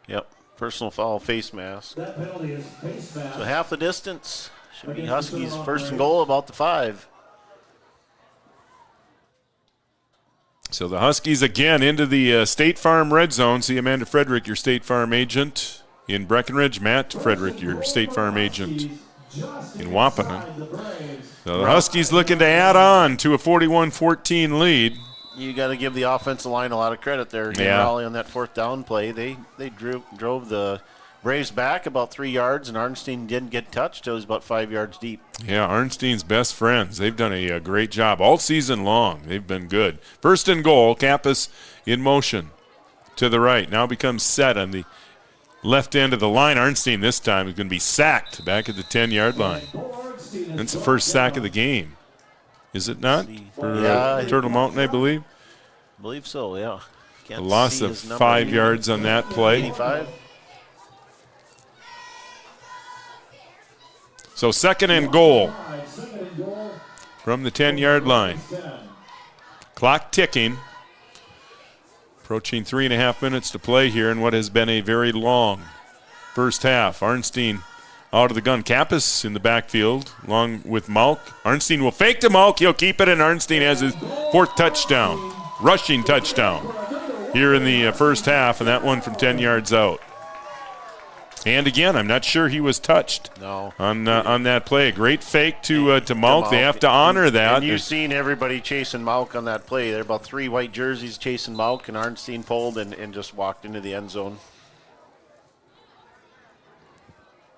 Yep, personal foul, face mask. That penalty is face mask. So half the distance. Should be Huskies 1st and goal, about the 5. So the Huskies again into the State Farm red zone. See Amanda Frederick, your State Farm agent in Breckenridge. Matt Frederick, your State Farm agent in Wahpeton. So the Huskies looking to add on to a 41-14 lead. You got to give the offensive line a lot of credit there. Raleigh on that 4th down play. They drove the Braves back about 3 yards, and Arnstein didn't get touched. It was about 5 yards deep. Yeah, Arnstein's best friends. They've done a great job all season long. They've been good. 1st and goal, Kappas in motion to the right. Now becomes set on the left end of the line. Arnstein this time is going to be sacked back at the 10-yard line. That's the first sack of the game. Is it not? For Turtle Mountain, I believe. I believe so, yeah. A loss of 5 yards on that play. 85. So 2nd and goal from the 10-yard line. Clock ticking. Approaching 3.5 minutes to play here in what has been a very long first half. Arnstein out of the gun. Kappas in the backfield along with Malk. Arnstein will fake to Malk. He'll keep it, and Arnstein has his 4th touchdown. Rushing touchdown. here in the first half, and that one from 10 yards out. And again, I'm not sure he was touched on that play. A great fake to Malk. They have to honor that. And you've seen everybody chasing Malk on that play. There are about 3 white jerseys chasing Malk, and Arnstein pulled and just walked into the end zone.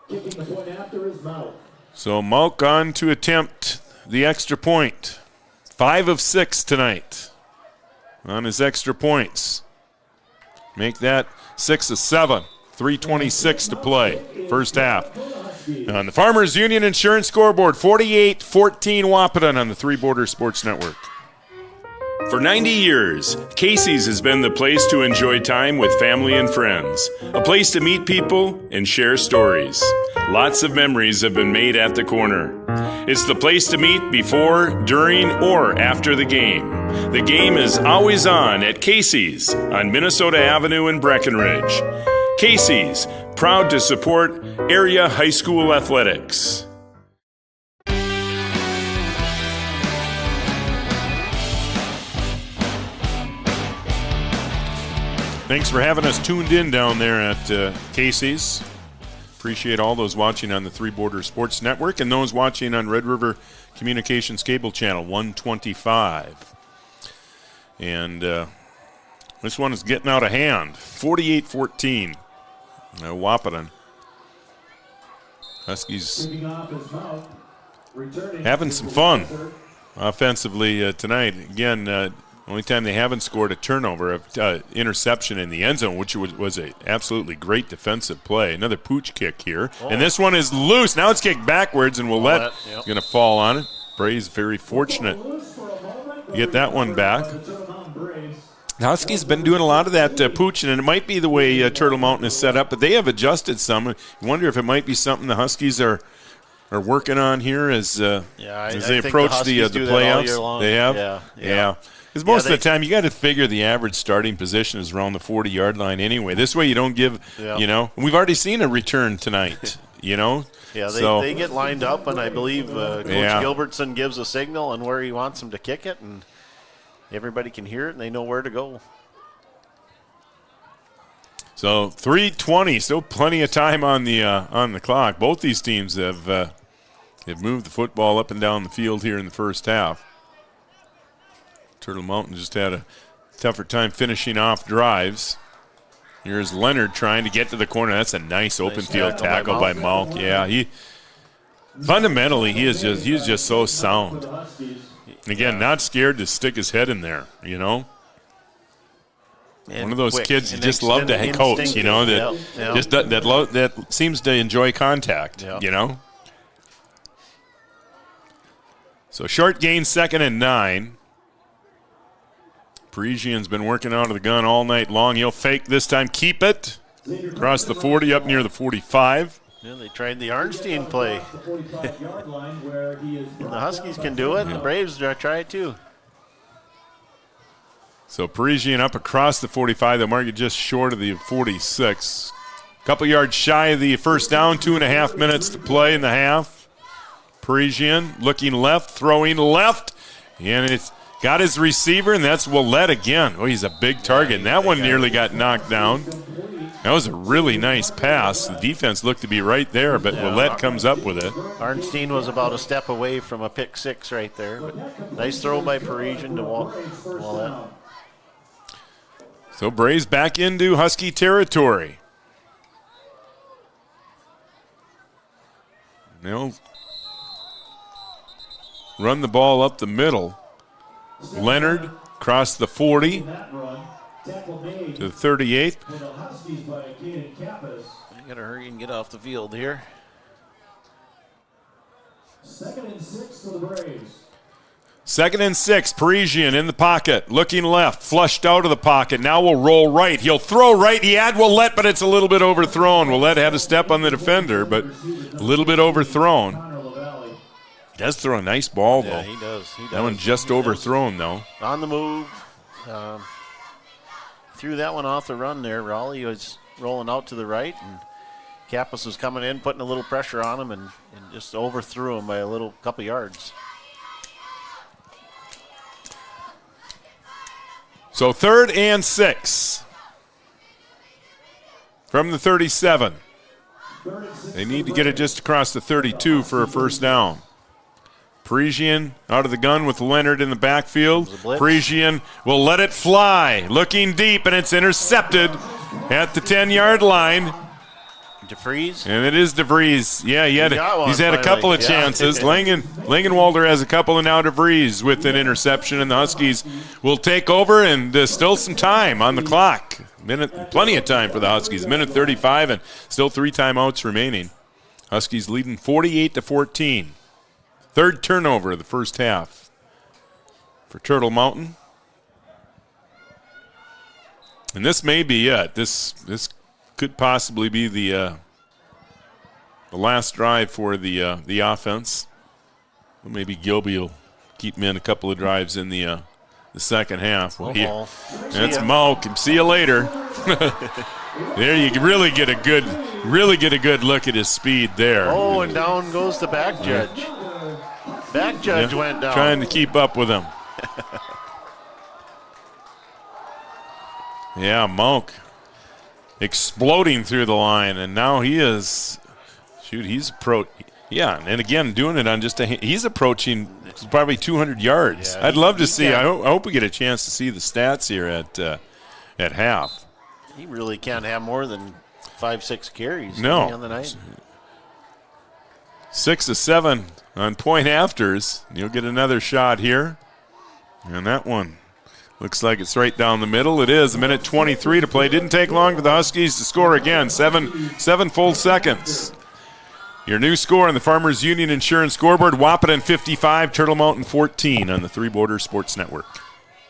Kicking the point after is Malk. So Malk on to attempt the extra point. 5 of 6 tonight on his extra points. Make that 6 of 7. 3:26 to play, first half. On the Farmers Union Insurance scoreboard, 48-14 Wahpeton on the Three Borders Sports Network. For 90 years, Casey's has been the place to enjoy time with family and friends. A place to meet people and share stories. Lots of memories have been made at the corner. It's the place to meet before, during, or after the game. The game is always on at Casey's on Minnesota Avenue in Breckenridge. Casey's, proud to support area high school athletics. Thanks for having us tuned in down there at Casey's. Appreciate all those watching on the Three Borders Sports Network and those watching on Red River Communications Cable Channel 125. And this one is getting out of hand. 48-14. Wahpeton. Huskies having some fun offensively tonight. Again, only time they haven't scored a turnover, interception in the end zone, which was a absolutely great defensive play. Another pooch kick here. And this one is loose. Now it's kicked backwards, and Willette going to fall on it. Bray's very fortunate to get that one back. The Huskies have been doing a lot of that pooching, and it might be the way Turtle Mountain is set up, but they have adjusted some. I wonder if it might be something the Huskies are working on here as they approach the playoffs. They have? Yeah. Because most of the time, you got to figure the average starting position is around the 40-yard line anyway. This way you don't give, we've already seen a return tonight, Yeah, they get lined up, and I believe Coach Gilbertson gives a signal on where he wants them to kick it, and everybody can hear it, and they know where to go. So 3:20, still plenty of time on the clock. Both these teams have moved the football up and down the field here in the first half. Turtle Mountain just had a tougher time finishing off drives. Here's Leonard trying to get to the corner. That's a nice open field tackle by Malk. Yeah, he is just so sound. And again, not scared to stick his head in there, And one of those kids you just love to coach, that seems to enjoy contact, So short gain, 2nd and 9. Parisian's been working out of the gun all night long. He'll fake this time, keep it. Across the 40, up near the 45. Yeah, they tried the Arnstein play. The Huskies can do it, and the Braves try it too. So Parisian up across the 45. They'll mark it just short of the 46. A couple yards shy of the first down. 2.5 minutes to play in the half. Parisian looking left, throwing left. And it's got his receiver, and that's Willette again. Oh, he's a big target. And that one nearly got knocked down. That was a really nice pass. The defense looked to be right there, but Willette comes up with it. Arnstein was about a step away from a pick six right there. But nice throw by Parisian to Willette. So Braves back into Husky territory. They'll run the ball up the middle. Leonard across the 40 to the 38. I got to hurry and get off the field here. 2nd and 6 for the Braves. 2nd and 6, Parisian in the pocket, looking left, flushed out of the pocket. Now we'll roll right. He'll throw right. He had Willette, but it's a little bit overthrown. Willette had a step on the defender, but a little bit overthrown. He does throw a nice ball, though. Yeah, he does. That one just overthrown, though. On the move. Threw that one off the run there. Raleigh was rolling out to the right, and Kappas was coming in, putting a little pressure on him, and just overthrew him by a couple yards. So 3rd and 6 from the 37. They need to get it just across the 32 for a first down. Parisian out of the gun with Leonard in the backfield. Parisian will let it fly, looking deep, and it's intercepted at the 10-yard line. DeVries? And it is DeVries. Yeah, he's had a couple of chances. Langenwalder has a couple, and now DeVries with an interception, and the Huskies will take over, and still some time on the clock. Plenty of time for the Huskies. 1:35, and still 3 timeouts remaining. Huskies leading 48-14. 3rd turnover of the first half for Turtle Mountain. And this may be it. This could possibly be the last drive for the offense. Well, maybe Gilby will keep them in a couple of drives in the second half. Well, that's Malk. See you later. There you really get a good look at his speed there. Oh, and down goes the back judge. Back judge went down. Trying to keep up with him. Yeah, Malk exploding through the line, and now he is, he's and again, doing it on he's approaching probably 200 yards. Yeah, I'd love to see, I hope we get a chance to see the stats here at half. He really can't have more than 5-6 carries on the night. 6 of 7 on point afters. You'll get another shot here. And that one looks like it's right down the middle. It is. 1:23 to play. Didn't take long for the Huskies to score again. Seven full seconds. Your new score on the Farmers Union Insurance scoreboard: Wahpeton 55, Turtle Mountain 14 on the Three Borders Sports Network.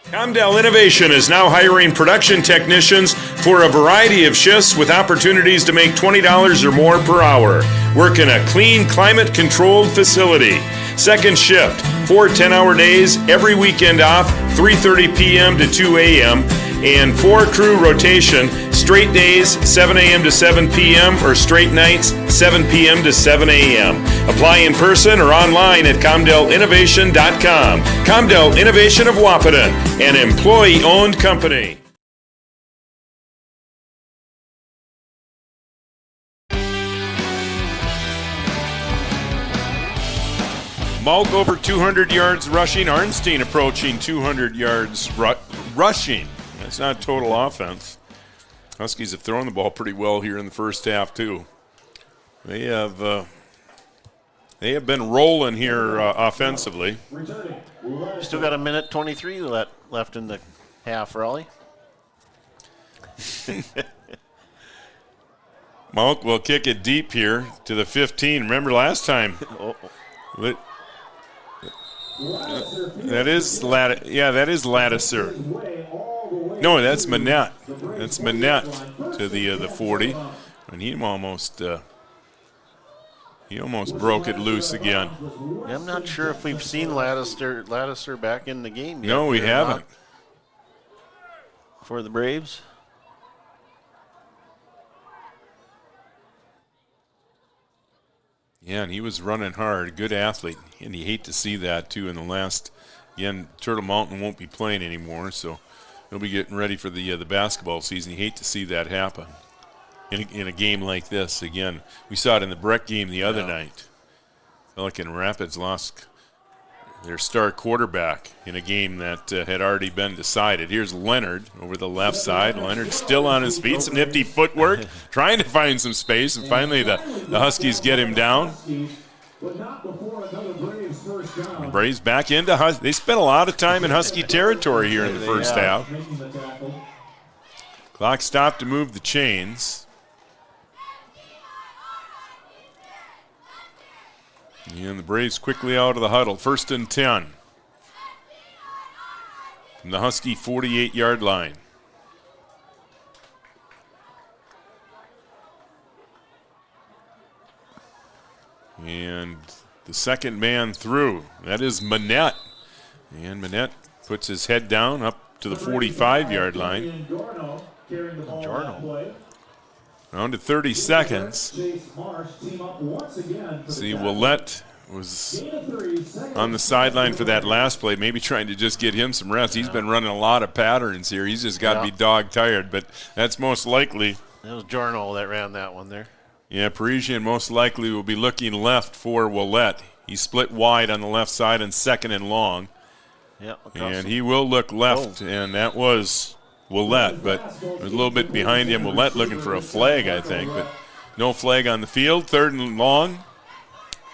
Comdell Innovation is now hiring production technicians for a variety of shifts with opportunities to make $20 or more per hour. Work in a clean, climate-controlled facility. Second shift, 4 10-hour days, every weekend off, 3:30 p.m. to 2 a.m., and 4-crew rotation, straight days, 7 a.m. to 7 p.m., or straight nights, 7 p.m. to 7 a.m. Apply in person or online at ComdellInnovation.com. Comdell Innovation of Wahpeton, an employee-owned company. Malk over 200 yards rushing. Arnstein approaching 200 yards rushing. That's not total offense. Huskies have thrown the ball pretty well here in the first half, too. They have been rolling here offensively. Still got 1:23 left in the half, Raleigh. Malk will kick it deep here to the 15. Remember last time? That is Lattiser. No, that's Manette. That's Manette to the 40, and he almost broke it loose again. I'm not sure if we've seen Lattiser back in the game yet. No, we haven't. For the Braves. Yeah, and he was running hard. Good athlete, and you hate to see that, too, in the last. Again, Turtle Mountain won't be playing anymore, so they'll be getting ready for the basketball season. You hate to see that happen in a game like this. Again, we saw it in the Breck game the other night. Pelican Rapids lost their star quarterback in a game that had already been decided. Here's Leonard over the left side. Leonard still on his feet, some nifty footwork, trying to find some space, and finally the Huskies get him down. And Braves back into Husky. They spent a lot of time in Husky territory here in the first half. Clock stopped to move the chains. And the Braves quickly out of the huddle. 1st and 10. From the Husky 48-yard line. And the second man through. That is Manette. And Manette puts his head down up to the 45-yard line. Jorno. Down to 30 seconds. See, we'll let was on the sideline for that last play, maybe trying to just get him some rest. He's been running a lot of patterns here. He's just got to be dog tired, but that's most likely. That was Jarno that ran that one there. Yeah, Parisian most likely will be looking left for Willett. He split wide on the left side and second and long. Yeah, and he will look left, and that was Willett, but it was a little bit behind him. Willett looking for a flag, I think, but no flag on the field. Third and long.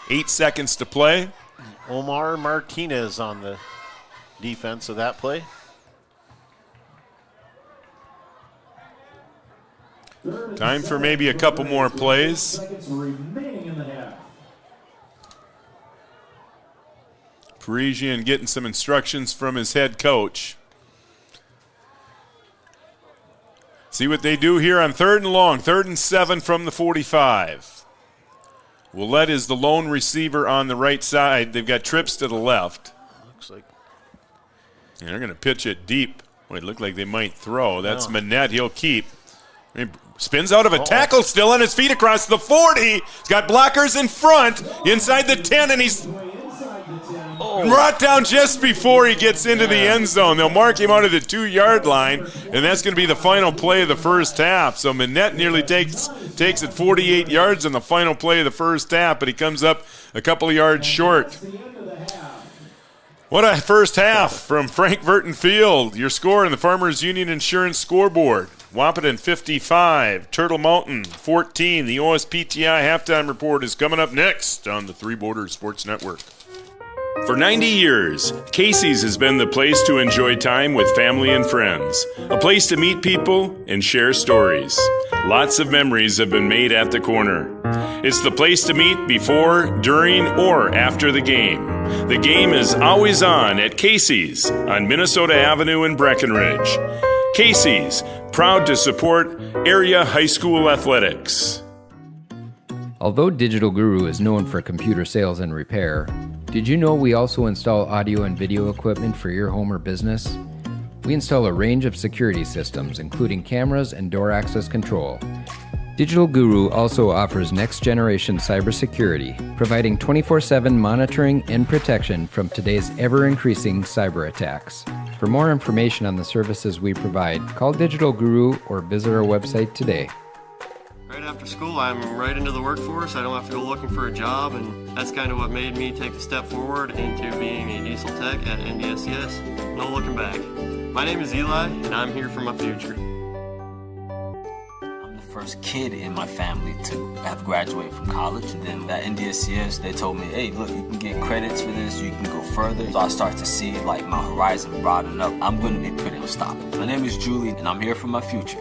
8 seconds to play. Omar Martinez on the defense of that play. Time for maybe a couple more plays. Parisian getting some instructions from his head coach. See what they do here on third and long, 3rd and 7 from the 45. Willett is the lone receiver on the right side. They've got trips to the left. Looks like. And they're going to pitch it deep. Well, it looked like they might throw. That's Manette. He'll keep. He spins out of a tackle, still on his feet across the 40. He's got blockers in front, inside the 10, and he's brought down just before he gets into the end zone. They'll mark him out of the 2-yard line, and that's going to be the final play of the first half. So Manette nearly takes it 48 yards on the final play of the first half, but he comes up a couple of yards short. What a first half from Frank Verton Field. Your score in the Farmers Union Insurance scoreboard. Wahpeton 55, Turtle Mountain 14. The OSPTI halftime report is coming up next on the Three Borders Sports Network. For 90 years, Casey's has been the place to enjoy time with family and friends. A place to meet people and share stories. Lots of memories have been made at the corner. It's the place to meet before, during, or after the game. The game is always on at Casey's on Minnesota Avenue in Breckenridge. Casey's, proud to support area high school athletics. Although Digital Guru is known for computer sales and repair, did you know we also install audio and video equipment for your home or business? We install a range of security systems, including cameras and door access control. Digital Guru also offers next-generation cybersecurity, providing 24/7 monitoring and protection from today's ever-increasing cyber attacks. For more information on the services we provide, call Digital Guru or visit our website today. Right after school, I'm right into the workforce. I don't have to go looking for a job, and that's kind of what made me take a step forward into being a diesel tech at NDSCS. No looking back. My name is Eli, and I'm here for my future. I'm the first kid in my family to have graduated from college. And then at NDSCS, they told me, hey, look, you can get credits for this, you can go further. So I start to see like my horizon broaden up. I'm going to be pretty unstoppable. My name is Julie, and I'm here for my future.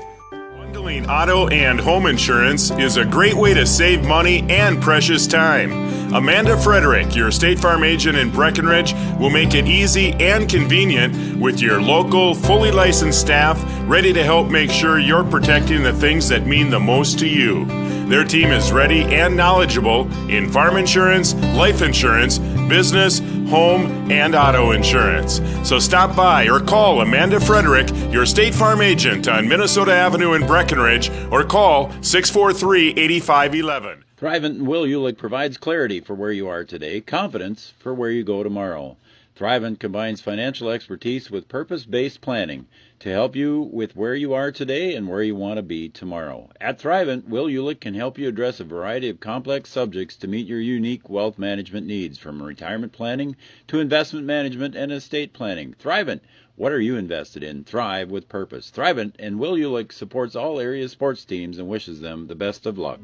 Bundling auto and home insurance is a great way to save money and precious time. Amanda Frederick, your State Farm agent in Breckenridge, will make it easy and convenient with your local, fully licensed staff ready to help make sure you're protecting the things that mean the most to you. Their team is ready and knowledgeable in farm insurance, life insurance, business, home, and auto insurance. So stop by or call Amanda Frederick, your State Farm agent on Minnesota Avenue in Breckenridge, or call 643-8511. Thrivent and Will Ulick provides clarity for where you are today, confidence for where you go tomorrow. Thrivent combines financial expertise with purpose-based planning to help you with where you are today and where you want to be tomorrow. At Thrivent, Will Ulick can help you address a variety of complex subjects to meet your unique wealth management needs, from retirement planning to investment management and estate planning. Thrivent, what are you invested in? Thrive with purpose. Thrivent and Will Ulick supports all area sports teams and wishes them the best of luck.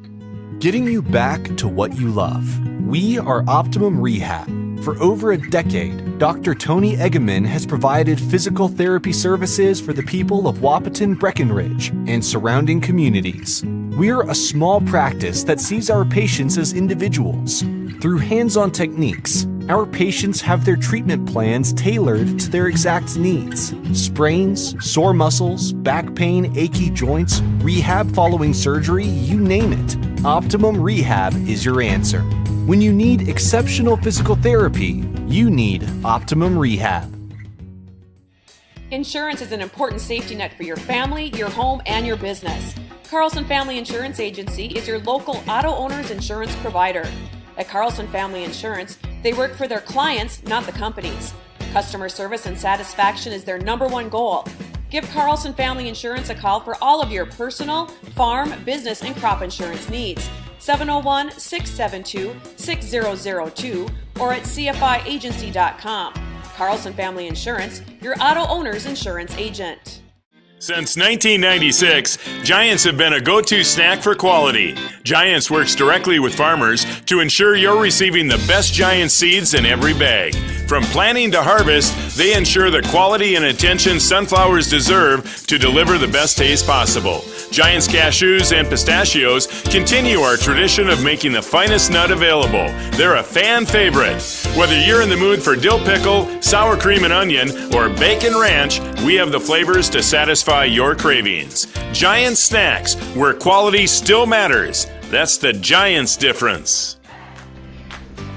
Getting you back to what you love. We are Optimum Rehab. For over a decade, Dr. Tony Egeman has provided physical therapy services for the people of Wahpeton, Breckenridge, and surrounding communities. We're a small practice that sees our patients as individuals. Through hands-on techniques, our patients have their treatment plans tailored to their exact needs. Sprains, sore muscles, back pain, achy joints, rehab following surgery, you name it. Optimum Rehab is your answer. When you need exceptional physical therapy, you need Optimum Rehab. Insurance is an important safety net for your family, your home, and your business. Carlson Family Insurance Agency is your local auto owner's insurance provider. At Carlson Family Insurance, they work for their clients, not the companies. Customer service and satisfaction is their number one goal. Give Carlson Family Insurance a call for all of your personal, farm, business, and crop insurance needs. 701-672-6002 or at cfiagency.com. Carlson Family Insurance, your auto owner's insurance agent. Since 1996, Giants have been a go-to snack for quality. Giants works directly with farmers to ensure you're receiving the best Giant seeds in every bag. From planting to harvest, they ensure the quality and attention sunflowers deserve to deliver the best taste possible. Giants cashews and pistachios continue our tradition of making the finest nut available. They're a fan favorite. Whether you're in the mood for dill pickle, sour cream and onion, or bacon ranch, we have the flavors to satisfy your cravings. Giant Snacks, where quality still matters. That's the Giants difference.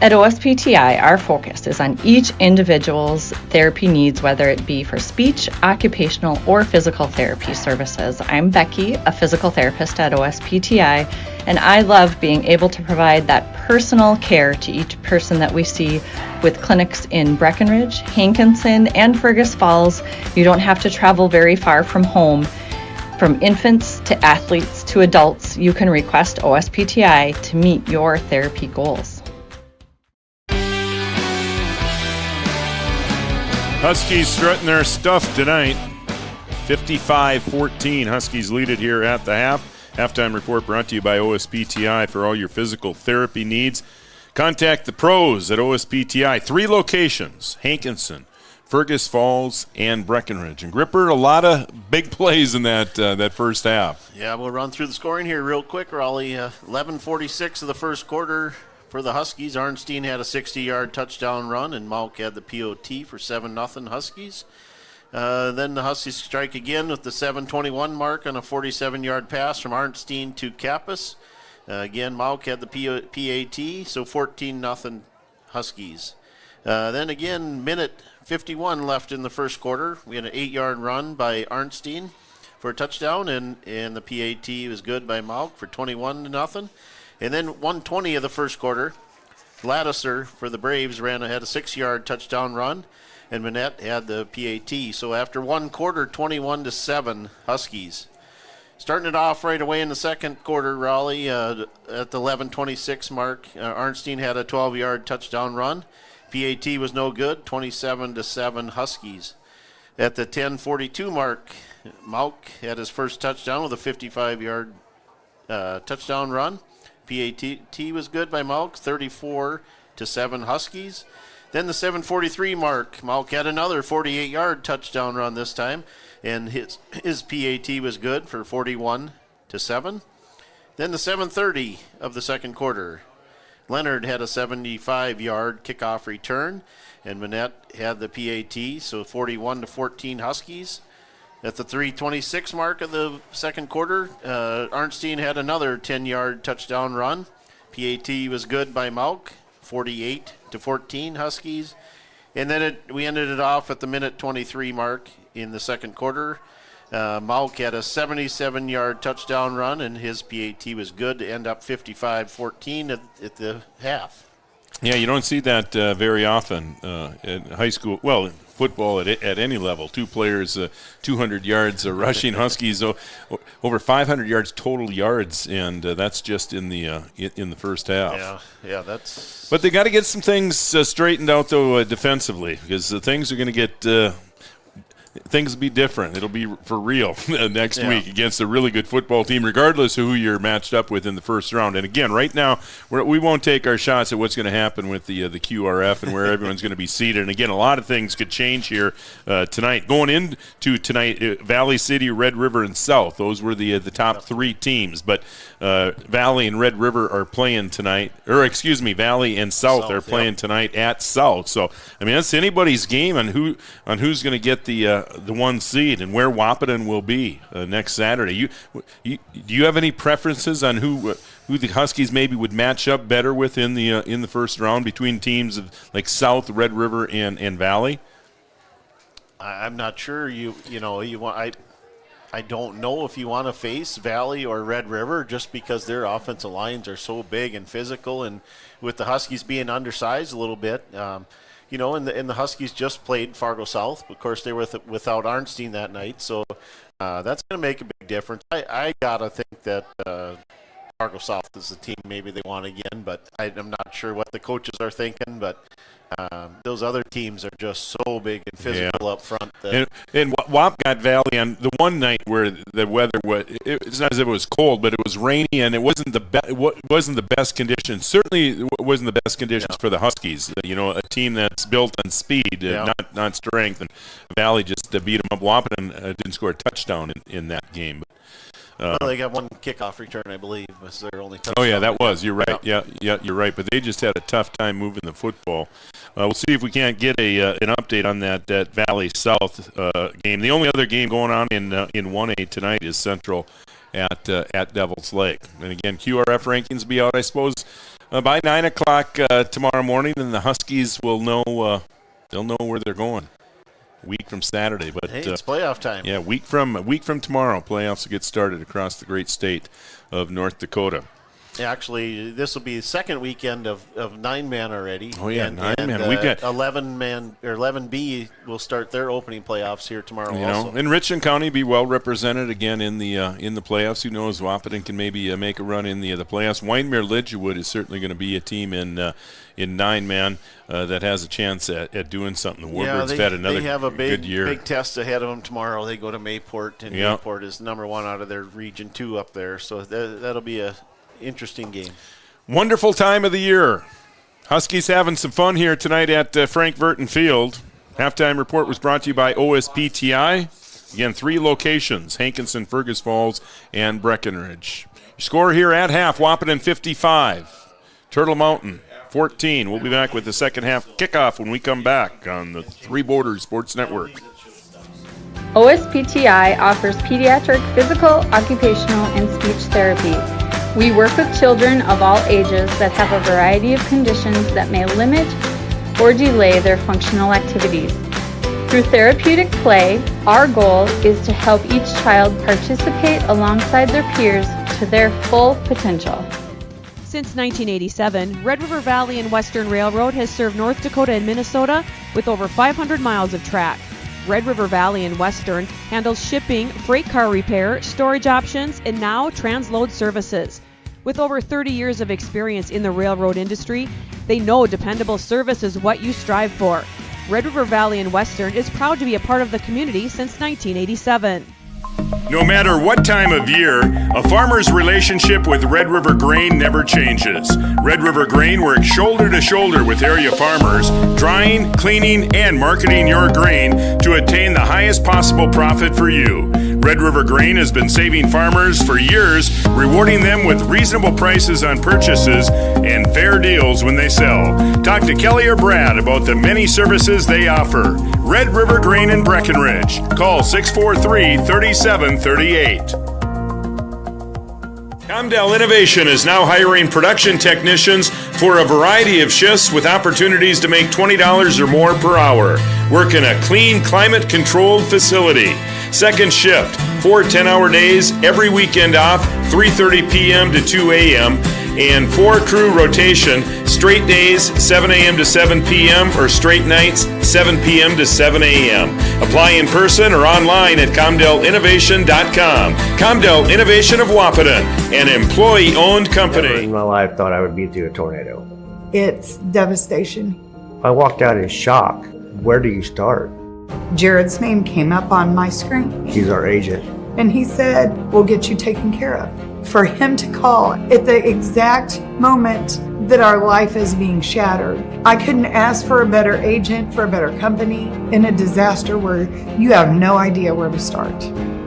At OSPTI, our focus is on each individual's therapy needs, whether it be for speech, occupational, or physical therapy services. I'm Becky, a physical therapist at OSPTI, and I love being able to provide that personal care to each person that we see with clinics in Breckenridge, Hankinson, and Fergus Falls. You don't have to travel very far from home. From infants to athletes to adults, you can request OSPTI to meet your therapy goals. Huskies strutting their stuff tonight. 55-14. Huskies lead it here at the half. Halftime report brought to you by OSPTI for all your physical therapy needs. Contact the pros at OSPTI. 3 locations, Hankinson, Fergus Falls, and Breckenridge. And Gripper, a lot of big plays in that first half. Yeah, we'll run through the scoring here real quick, Raleigh. 11:46 of the first quarter. For the Huskies, Arnstein had a 60-yard touchdown run, and Malk had the POT for 7-0 Huskies. Then the Huskies strike again with the 7:21 mark on a 47-yard pass from Arnstein to Kappas. Again, Malk had the PAT, so 14-0 Huskies. Then again, minute 51 left in the first quarter. We had an 8-yard run by Arnstein for a touchdown, and the PAT was good by Malk for 21-0. And then 1:20 of the first quarter, Laddiser for the Braves had a 6-yard touchdown run, and Manette had the PAT. So after one quarter, 21-7 Huskies. Starting it off right away in the second quarter, Raleigh, at the 11:26 mark, Arnstein had a 12-yard touchdown run. PAT was no good, 27-7 Huskies. At the 10:42 mark, Malk had his first touchdown with a 55-yard touchdown run. PAT was good by Malk, 34-7 Huskies. Then the 7:43 mark, Malk had another 48-yard touchdown run this time, and his PAT was good for 41-7. Then the 7:30 of the second quarter, Leonard had a 75-yard kickoff return, and Manette had the PAT, so 41-14 Huskies. At the 3:26 mark of the second quarter, Arnstein had another 10-yard touchdown run. PAT was good by Malk, 48-14 Huskies. And then we ended it off at the minute 23 mark in the second quarter. Malk had a 77-yard touchdown run, and his PAT was good to end up 55-14 at the half. Yeah, you don't see that very often in high school. Well, football at any level. 2 players, 200 yards rushing. Huskies over 500 yards total yards, and that's just in the first half. Yeah, that's. But they got to get some things straightened out though defensively, because things are going to get. Things will be different. It'll be for real next week against a really good football team, regardless of who you're matched up with in the first round. And again, right now, we won't take our shots at what's going to happen with the QRF and where everyone's going to be seated. And again, a lot of things could change here tonight. Going into tonight, Valley City, Red River, and South. Those were the top 3 teams. But Valley and Red River are playing tonight. Valley and South are playing tonight at South. So, I mean, that's anybody's game on who's going to get the 1 seed and where Wahpeton will be next Saturday. Do you have any preferences on who the Huskies maybe would match up better with in the first round between teams of like South, Red River, and Valley? I'm not sure. I don't know if you want to face Valley or Red River just because their offensive lines are so big and physical, and with the Huskies being undersized a little bit, you know, and the Huskies just played Fargo South. Of course, they were without Arnstein that night, so that's going to make a big difference. I got to think that Fargo South is the team maybe they want again, but I'm not sure what the coaches are thinking, but those other teams are just so big and physical up front. And Wap got Valley on the one night where the weather was, it's not as if it was cold, but it was rainy, and it wasn't the best conditions. Certainly it wasn't the best conditions for the Huskies. You know, a team that's built on speed, not strength, and Valley just beat them up. Wahpeton didn't score a touchdown in that game. Well, they got one kickoff return, I believe, was their only touchdown. Oh, yeah, that was. You're right. Yeah, you're right. But they just had a tough time moving the football. We'll see if we can't get an update on that Valley South game. The only other game going on in 1A tonight is Central at Devil's Lake. And again, QRF rankings will be out, I suppose, by 9 o'clock tomorrow morning, and the Huskies will know they'll know where they're going. Week from Saturday, but hey, it's playoff time. Yeah, week from tomorrow, playoffs will get started across the great state of North Dakota. Yeah, actually, this will be the second weekend of 9-man already. Oh yeah, 9-man. We got 11-man or 11B will start their opening playoffs here tomorrow. Also, and Richland County be well represented again in the playoffs. Who knows? Wahpeton can maybe make a run in the playoffs. Wyndmere Lidgewood is certainly going to be a team in 9-man that has a chance at doing something. The Warbirds have had another they have a good year. Big test ahead of them tomorrow. They go to Mayport, and Mayport is number 1 out of their Region 2 up there. So that'll be a interesting game. Wonderful time of the year. Huskies having some fun here tonight at Frank Verton Field. Halftime report was brought to you by OSPTI. Again, 3 locations, Hankinson, Fergus Falls, and Breckenridge. Your score here at half, Wahpeton 55, Turtle Mountain 14. We'll be back with the second half kickoff when we come back on the Three Borders Sports Network. OSPTI offers pediatric physical, occupational, and speech therapy. We work with children of all ages that have a variety of conditions that may limit or delay their functional activities. Through therapeutic play, our goal is to help each child participate alongside their peers to their full potential. Since 1987, Red River Valley and Western Railroad has served North Dakota and Minnesota with over 500 miles of track. Red River Valley and Western handles shipping, freight car repair, storage options, and now transload services. With over 30 years of experience in the railroad industry, they know dependable service is what you strive for. Red River Valley and Western is proud to be a part of the community since 1987. No matter what time of year, a farmer's relationship with Red River Grain never changes. Red River Grain works shoulder to shoulder with area farmers, drying, cleaning, and marketing your grain to attain the highest possible profit for you. Red River Grain has been saving farmers for years, rewarding them with reasonable prices on purchases and fair deals when they sell. Talk to Kelly or Brad about the many services they offer. Red River Grain in Breckenridge. Call 643-3738. Comdell Innovation is now hiring production technicians for a variety of shifts with opportunities to make $20 or more per hour. Work in a clean, climate-controlled facility. Second shift, 4 10-hour days, every weekend off, 3:30 p.m. to 2 a.m., and 4-crew rotation, straight days, 7 a.m. to 7 p.m., or straight nights, 7 p.m. to 7 a.m. Apply in person or online at ComdellInnovation.com. Comdell Innovation of Wahpeton, an employee-owned company. Never in my life thought I would be through a tornado. It's devastation. I walked out in shock. Where do you start? Jared's name came up on my screen. He's our agent. And he said, we'll get you taken care of. For him to call at the exact moment that our life is being shattered, I couldn't ask for a better agent, for a better company in a disaster where you have no idea where to start.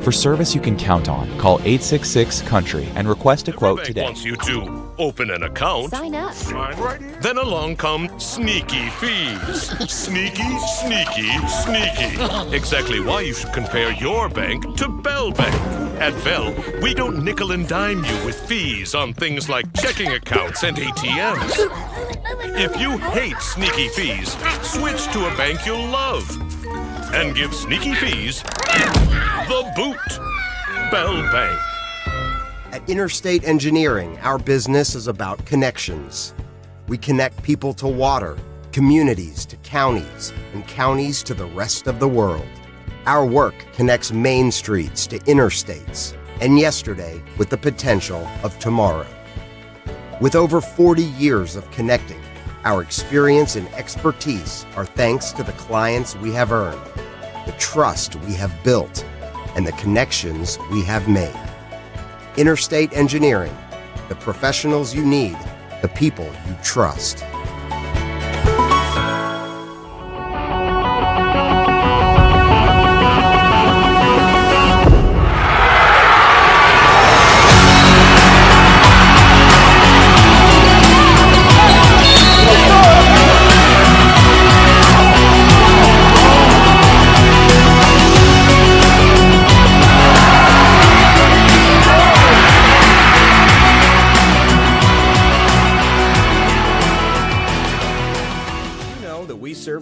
For service you can count on, call 866-COUNTRY and request a quote today. Wants you to open an account. Sign up. Sign right in. Then along come sneaky fees. Sneaky, sneaky, sneaky. Exactly why you should compare your bank to Bell Bank. At Bell, we don't nickel and dime you with fees on things like checking accounts and ATMs. If you hate sneaky fees, switch to a bank you'll love. And give sneaky fees the boot. Bell Bank. At Interstate Engineering, our business is about connections. We connect people to water, communities to counties, and counties to the rest of the world. Our work connects main streets to interstates, and yesterday with the potential of tomorrow. With over 40 years of connecting, our experience and expertise are thanks to the clients we have earned, the trust we have built, and the connections we have made. Interstate Engineering, the professionals you need, the people you trust.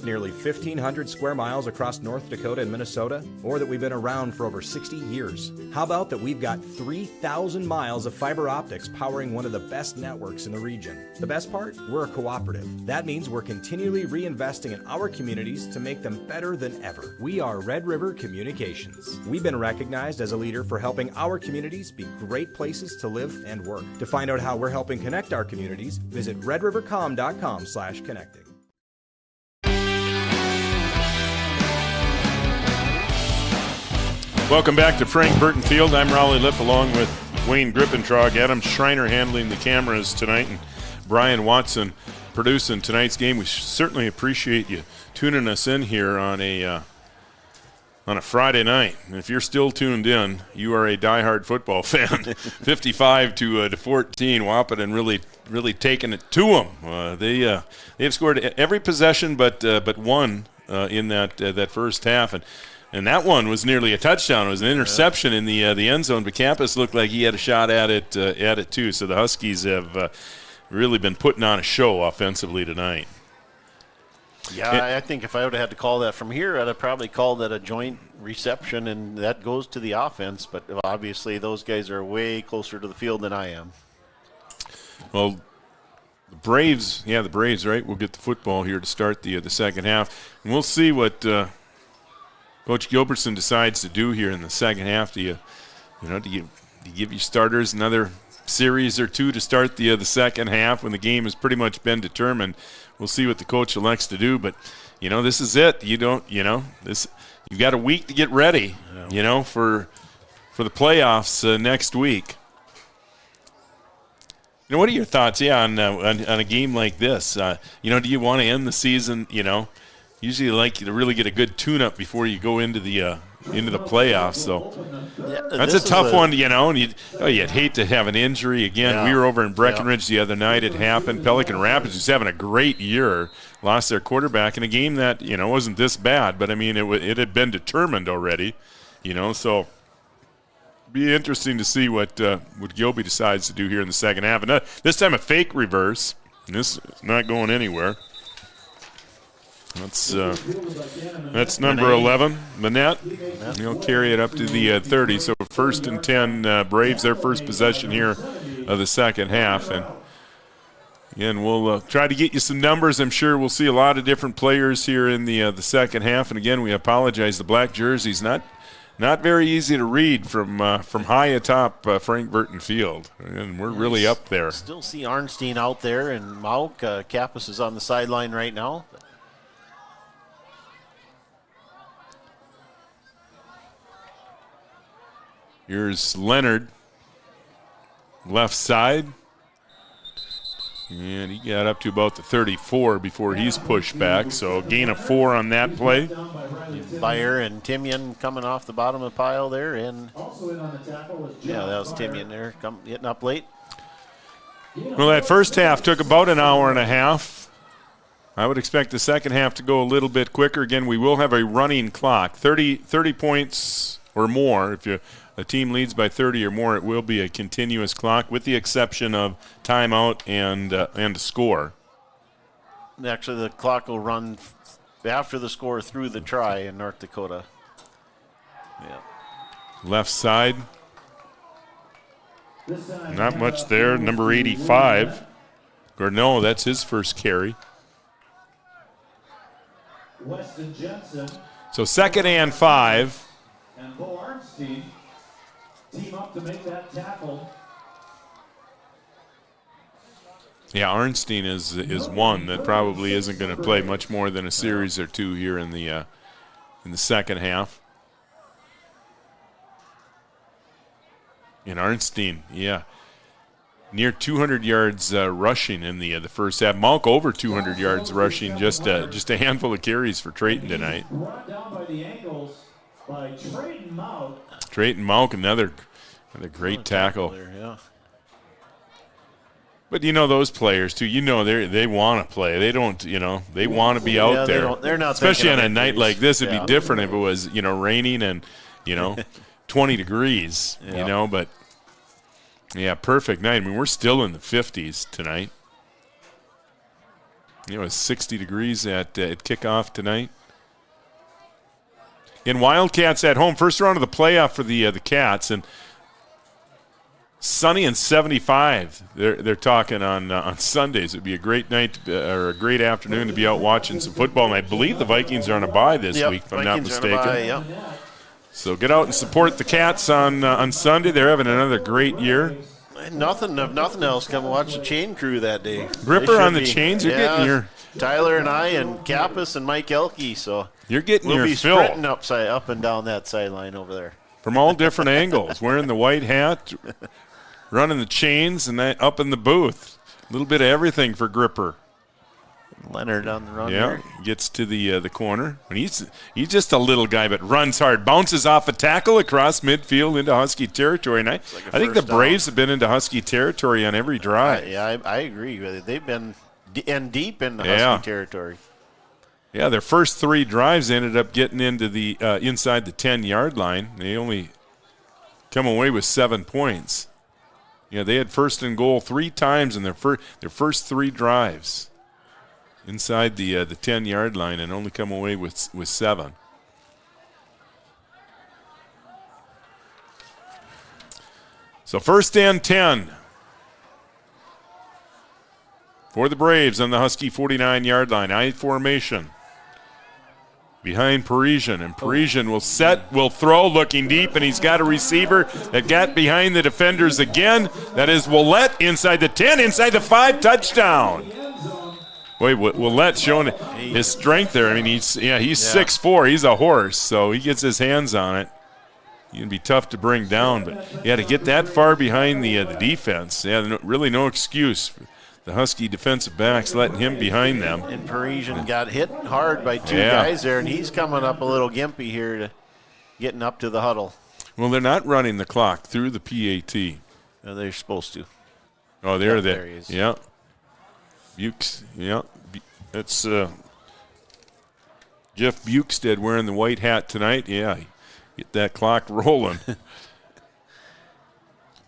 Nearly 1,500 square miles across North Dakota and Minnesota, or that we've been around for over 60 years. How about that we've got 3,000 miles of fiber optics powering one of the best networks in the region? The best part? We're a cooperative. That means we're continually reinvesting in our communities to make them better than ever. We are Red River Communications. We've been recognized as a leader for helping our communities be great places to live and work. To find out how we're helping connect our communities, visit redrivercom.com/connecting. Welcome back to Frank Burton Field. I'm Raleigh Lipp along with Wayne Grippentrog, Adam Schreiner handling the cameras tonight, and Brian Watson producing tonight's game. We certainly appreciate you tuning us in here on a Friday night. And if you're still tuned in, you are a diehard football fan. 55 to 14, Wahpeton really taking it to them. They have scored every possession but one in that first half, and that one was nearly a touchdown. It was an interception in the end zone, but Campus looked like he had a shot at it too. So the Huskies have really been putting on a show offensively tonight. Yeah, I think if I would have had to call that from here, I'd have probably called that a joint reception, and that goes to the offense. But obviously those guys are way closer to the field than I am. Well, the Braves, right? We'll get the football here to start the second half, and we'll see what Coach Gilbertson decides to do here in the second half. Do you give your starters another series or two to start the second half when the game has pretty much been determined? We'll see what the coach elects to do, but this is it. You've got a week to get ready, for the playoffs next week. What are your thoughts, on a game like this? Do you want to end the season, Usually you like to really get a good tune-up before you go into the playoffs. So that's a tough one, and you'd hate to have an injury again. Yeah. We were over in Breckenridge the other night. It happened. Pelican Rapids, who's having a great year, lost their quarterback in a game that wasn't this bad, but it had been determined already. So be interesting to see what Gilby decides to do here in the second half. And this time a fake reverse. This is not going anywhere. That's number 11, Manette. He'll carry it up to the 30. So 1st and 10, Braves their first possession here of the second half. And again, we'll try to get you some numbers. I'm sure we'll see a lot of different players here in the second half. And again, we apologize. The black jersey's not very easy to read from high atop Frank Burton Field, and we're really up there. Still see Arnstein out there, and Mauk Kappas is on the sideline right now. Here's Leonard, left side. And he got up to about the 34 before he's pushed back, so gain of 4 on that play. Bayer and Timian coming off the bottom of the pile there. And yeah, that was Timian there, getting up late. Well, that first half took about an hour and a half. I would expect the second half to go a little bit quicker. Again, we will have a running clock, 30 points or more. If a team leads by 30 or more, it will be a continuous clock with the exception of timeout and a score. Actually, the clock will run after the score through the try in North Dakota. Yeah. Left side. Not much there. Number 85. Or no, that's his first carry. Weston Jensen So 2nd and 5. and Bo Arnstein team up to make that tackle. Yeah, Arnstein is one that probably isn't going to play much more than a series or two here in the second half. And Arnstein, yeah, near 200 yards rushing in the first half. Malk over 200 yards rushing, just a handful of carries for Trayton tonight. Brought down by the ankles by Trayton Malk. Trayton Malk, another great tackle. There, yeah. But those players too. They want to play. They don't. They want to be out there. They're not. Especially on a night like this, it'd be different if it was raining and 20 degrees. Yeah. But yeah, perfect night. I mean, we're still in the 50s tonight. It's 60 degrees at kickoff tonight. In Wildcats at home, first round of the playoff for the Cats, and sunny and 75. They're talking on Sundays. It'd be a great night or a great afternoon to be out watching some football. And I believe the Vikings are on a bye this week, if I'm not mistaken. So get out and support the Cats on Sunday. They're having another great year. If nothing else, come watch the chain crew that day. Gripper on the chains. You're getting your Tyler and I and Kappas and Mike Elke. So you're getting we'll your be fill. sprinting up and down that sideline over there from all different angles. Wearing the white hat, running the chains, and up in the booth. A little bit of everything for Gripper. Leonard on the run. Yeah, there. gets to the corner. And he's just a little guy, but runs hard. Bounces off a tackle across midfield into Husky territory. And I think the Braves have been into Husky territory on every drive. I agree with it. They've been deep in the Husky territory. Yeah, their first 3 drives ended up getting into the inside the 10-yard line. They only come away with 7 points. Yeah, they had first and goal 3 times in their first 3 drives inside the 10-yard line and only come away with 7. So 1st and 10 for the Braves on the Husky 49-yard line. I formation behind Parisian, and Parisian will throw, looking deep, and he's got a receiver that got behind the defenders again. That is Willett inside the 10, inside the 5, touchdown. Boy, Willett's showing his strength there. I mean, he's 6'4", he's a horse, so he gets his hands on it. He can be tough to bring down, but to get that far behind the defense, really no excuse. The Husky defensive backs letting him behind them. And Parisian got hit hard by 2 guys there, and he's coming up a little gimpy here to getting up to the huddle. Well, they're not running the clock through the PAT. They're supposed to. Oh, there he is. Yeah. Bukes, yeah. That's Jeff Bukestead wearing the white hat tonight. Yeah, get that clock rolling.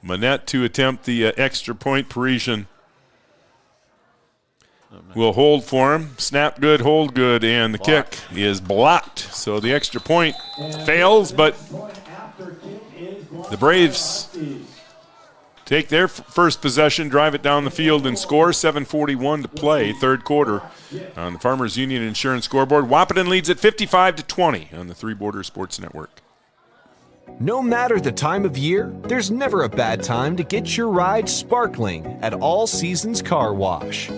Manette to attempt the extra point. Parisian will hold for him. Snap good, hold good, and the kick is blocked. So the extra point fails, but the Braves take their first possession, drive it down the field, and score. 7:41 to play, third quarter on the Farmers Union Insurance scoreboard. Wahpeton leads at 55-20 on the Three Border Sports Network. No matter the time of year, there's never a bad time to get your ride sparkling at All Seasons Car Wash.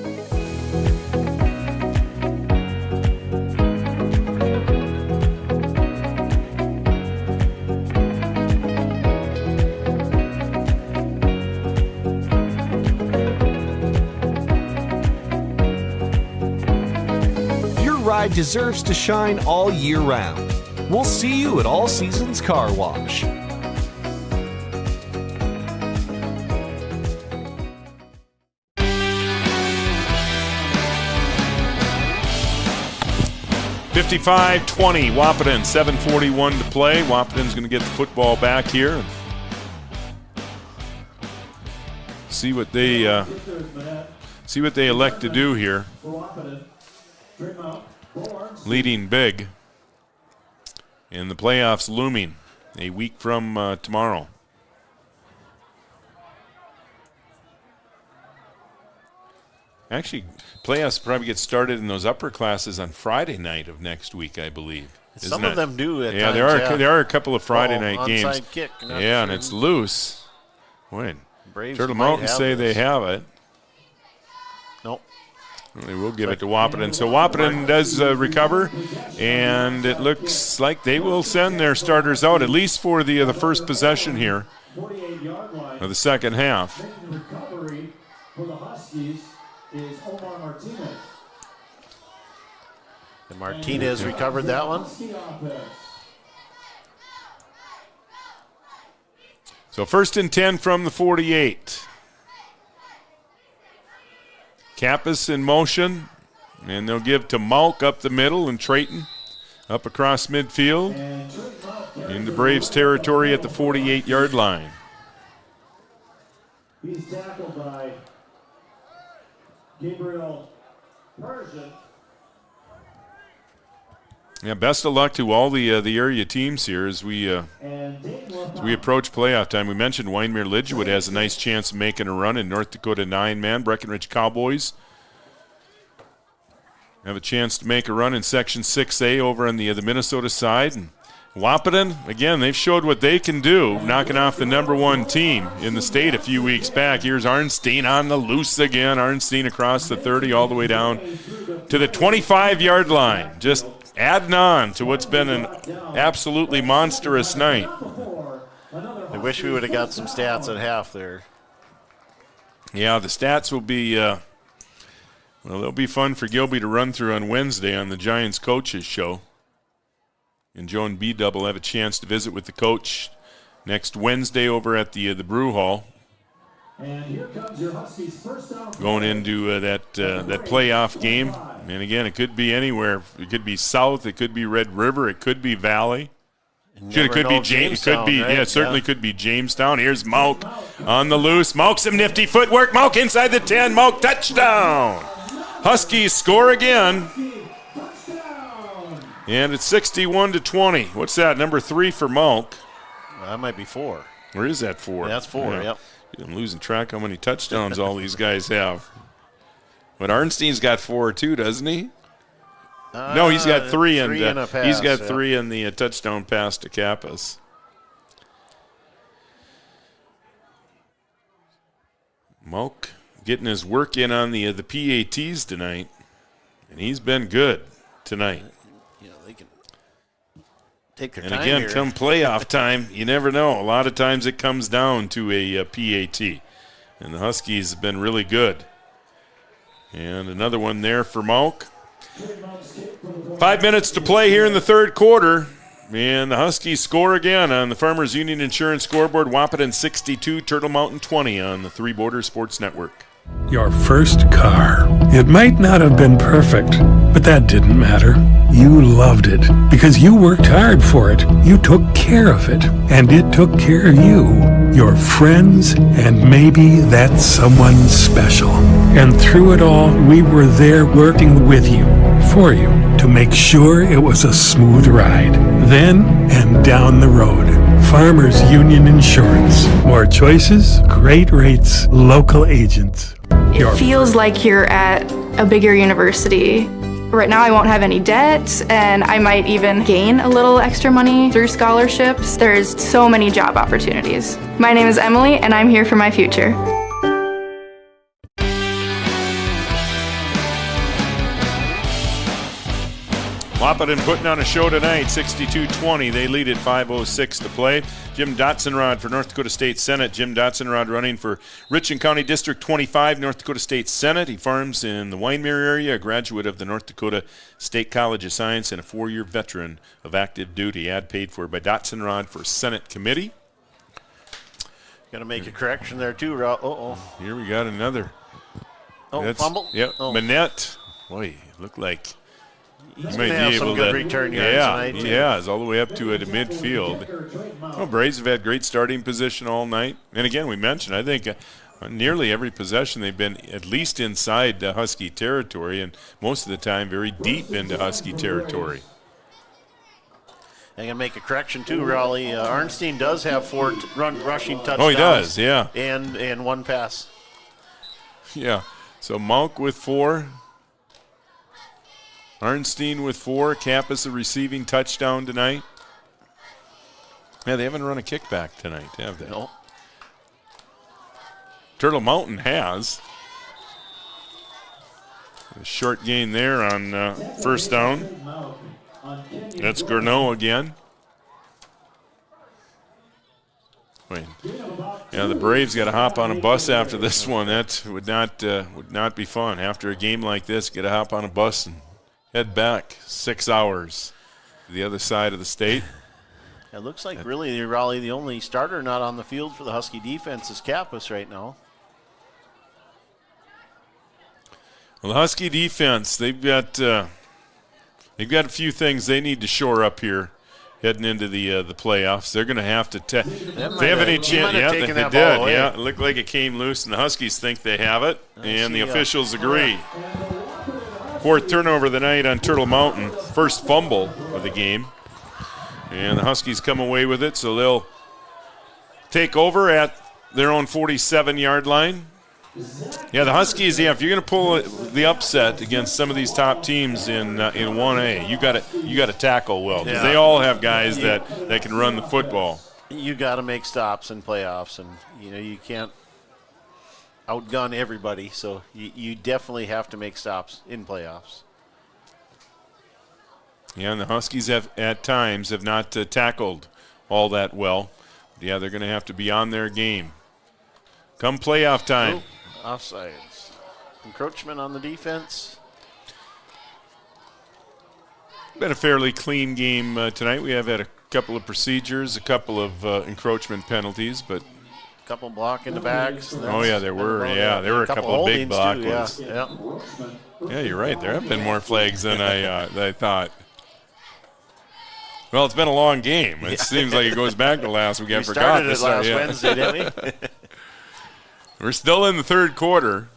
Ride deserves to shine all year round. We'll see you at All Seasons Car Wash. $55-20, Wahpeton, 7:41 to play. Wahpeton's going to get the football back here. See what they elect to do here. Leading big, and the playoffs looming a week from tomorrow. Actually, playoffs probably get started in those upper classes on Friday night of next week, I believe. Some of them do at times. There are a couple of Friday night games. Onside kick. Yeah, and it's loose. Wait. Braves Turtle might Mountain say this. they have it. Nope. They will give it to Wahpeton. So Wahpeton does recover, and it looks like they will send their starters out, at least for the first possession here of the second half. Making the recovery for the Huskies is Omar Martinez. And Martinez recovered that one. So 1st and 10 from the 48. Kappas in motion, and they'll give to Malk up the middle, and Trayton up across midfield into Braves territory at the 48-yard line. He's tackled by Gabriel Persian. Yeah, best of luck to all the area teams here as we approach playoff time. We mentioned Wyndmere Lidgewood has a nice chance of making a run in North Dakota 9-man. Breckenridge Cowboys have a chance to make a run in Section 6A over on the Minnesota side. And Wahpeton, again, they've showed what they can do, knocking off the #1 team in the state a few weeks back. Here's Arnstein on the loose again. Arnstein across the 30 all the way down to the 25-yard line. Just adding on to what's been an absolutely monstrous night. I wish we would have got some stats at half there. Yeah, the stats will be, they'll be fun for Gilby to run through on Wednesday on the Giants Coaches Show. And Joe and B-Double have a chance to visit with the coach next Wednesday over at the Brew Hall. And here comes your Huskies first down. Going into that playoff game. And again, it could be anywhere. It could be South. It could be Red River. It could be Valley. It could be James. Could be right? Certainly could be Jamestown. Here's Malk on the loose. Malk, some nifty footwork. Malk inside the 10. Malk touchdown. Huskies score again. And it's 61-20. What's that? Number 3 for Malk. That might be 4. Or is that 4? Yeah, that's 4. Yep. I'm losing track how many touchdowns all these guys have. But Arnstein's got 4 too, doesn't he? No, he's got 3 and he's got 3 in the touchdown pass to Kappas. Malk getting his work in on the PATs tonight, and he's been good tonight. Yeah, they can take their and time again, here. come playoff time, you never know. A lot of times it comes down to a PAT, and the Huskies have been really good. And another one there for Malk. 5 minutes to play here in the third quarter. And the Huskies score again on the Farmers Union Insurance scoreboard. Wahpeton 62, Turtle Mountain 20 on the Three Border Sports Network. Your first car. It might not have been perfect, but that didn't matter. You loved it because you worked hard for it. You took care of it, and it took care of you, your friends, and maybe that someone special. And through it all, we were there working with you, for you, to make sure it was a smooth ride. Then and down the road. Farmers Union Insurance. More choices, great rates, local agents. It feels like you're at a bigger university. Right now I won't have any debt, and I might even gain a little extra money through scholarships. There's so many job opportunities. My name is Emily, and I'm here for my future. Wahpeton putting on a show tonight, 62-20. They lead at 5:06 to play. Jim Dotsenrod for North Dakota State Senate. Jim Dotsenrod running for Richland County District 25, North Dakota State Senate. He farms in the Wyndmere area, a graduate of the North Dakota State College of Science, and a 4-year veteran of active duty. Ad paid for by Dotsenrod for Senate Committee. Got to make a correction there, too. Uh-oh. Here we got another. Fumble? Yep, Oh. Manette. Boy, looked like He's going to have some good return yards tonight. He has, all the way up to midfield. Well, Braves have had great starting position all night. And again, we mentioned, I think nearly every possession they've been at least inside Husky territory, and most of the time very deep into Husky territory. I'm going to make a correction, too, Raleigh. Arnstein does have 4 rushing touchdowns. Oh, he does, yeah. And 1 pass. Yeah. So Monk with 4. Arnstein with 4. Kappas a receiving touchdown tonight. Yeah, they haven't run a kickback tonight, have they? No. Turtle Mountain has. A short gain there on first down. That's Gourneau again. Wait. Yeah, the Braves got to hop on a bus after this one. That would not be fun. After a game like this, get to hop on a bus and head back 6 hours to the other side of the state. It looks like really, Raleigh, the only starter not on the field for the Husky defense is Kappas right now. Well, the Husky defense, they've got a few things they need to shore up here heading into the playoffs. They're going to have to if they have any chance. Yeah, they did. Yeah, it looked like it came loose, and the Huskies think they have it, and the officials agree. 4th turnover of the night on Turtle Mountain. First fumble of the game. And the Huskies come away with it, so they'll take over at their own 47-yard line. Yeah, the Huskies, if you're going to pull the upset against some of these top teams in 1A, you got to tackle well, because they all have guys that can run the football. You got to make stops in playoffs, and you can't outgun everybody, so you definitely have to make stops in playoffs. Yeah, and the Huskies have at times have not tackled all that well. Yeah, they're going to have to be on their game. Come playoff time. Oh, offsides. Encroachment on the defense. Been a fairly clean game tonight. We have had a couple of procedures, a couple of encroachment penalties, but a couple block in the backs. Oh yeah, there were. Yeah, there were a couple of big block ones. Too, yeah. Yeah, you're right. There have been more flags than I thought. Well, it's been a long game. It seems like it goes back to last week. I forgot this last Wednesday, didn't we? We're still in the third quarter,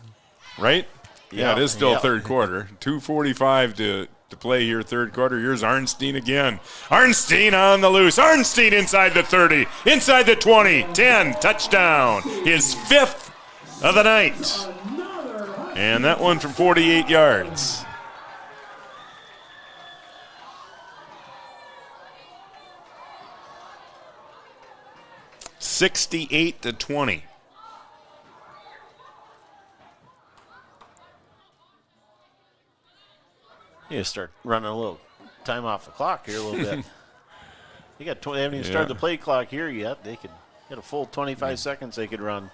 right? Yeah, it is still third quarter. 2:45 to play here, third quarter. Here's Arnstein again. Arnstein on the loose. Arnstein inside the 30, inside the 20, 10, touchdown. His 5th of the night. And that one from 48 yards. (68-20). You start running a little time off the clock here a little bit. They haven't even started the play clock here yet. They could get a full 25 seconds they could run.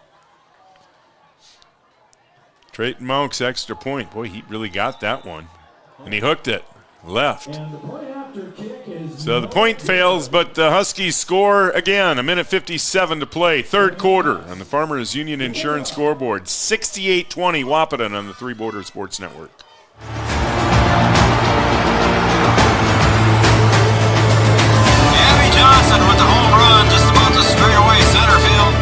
Trayton Monk's extra point. Boy, he really got that one. And he hooked it. Left. So the point fails, but the Huskies score again. 1:57 to play. Third quarter on the Farmers Union Insurance scoreboard. 68-20 Wahpeton on the Three Border Sports Network. Johnson with the home run, just about to straight away center field.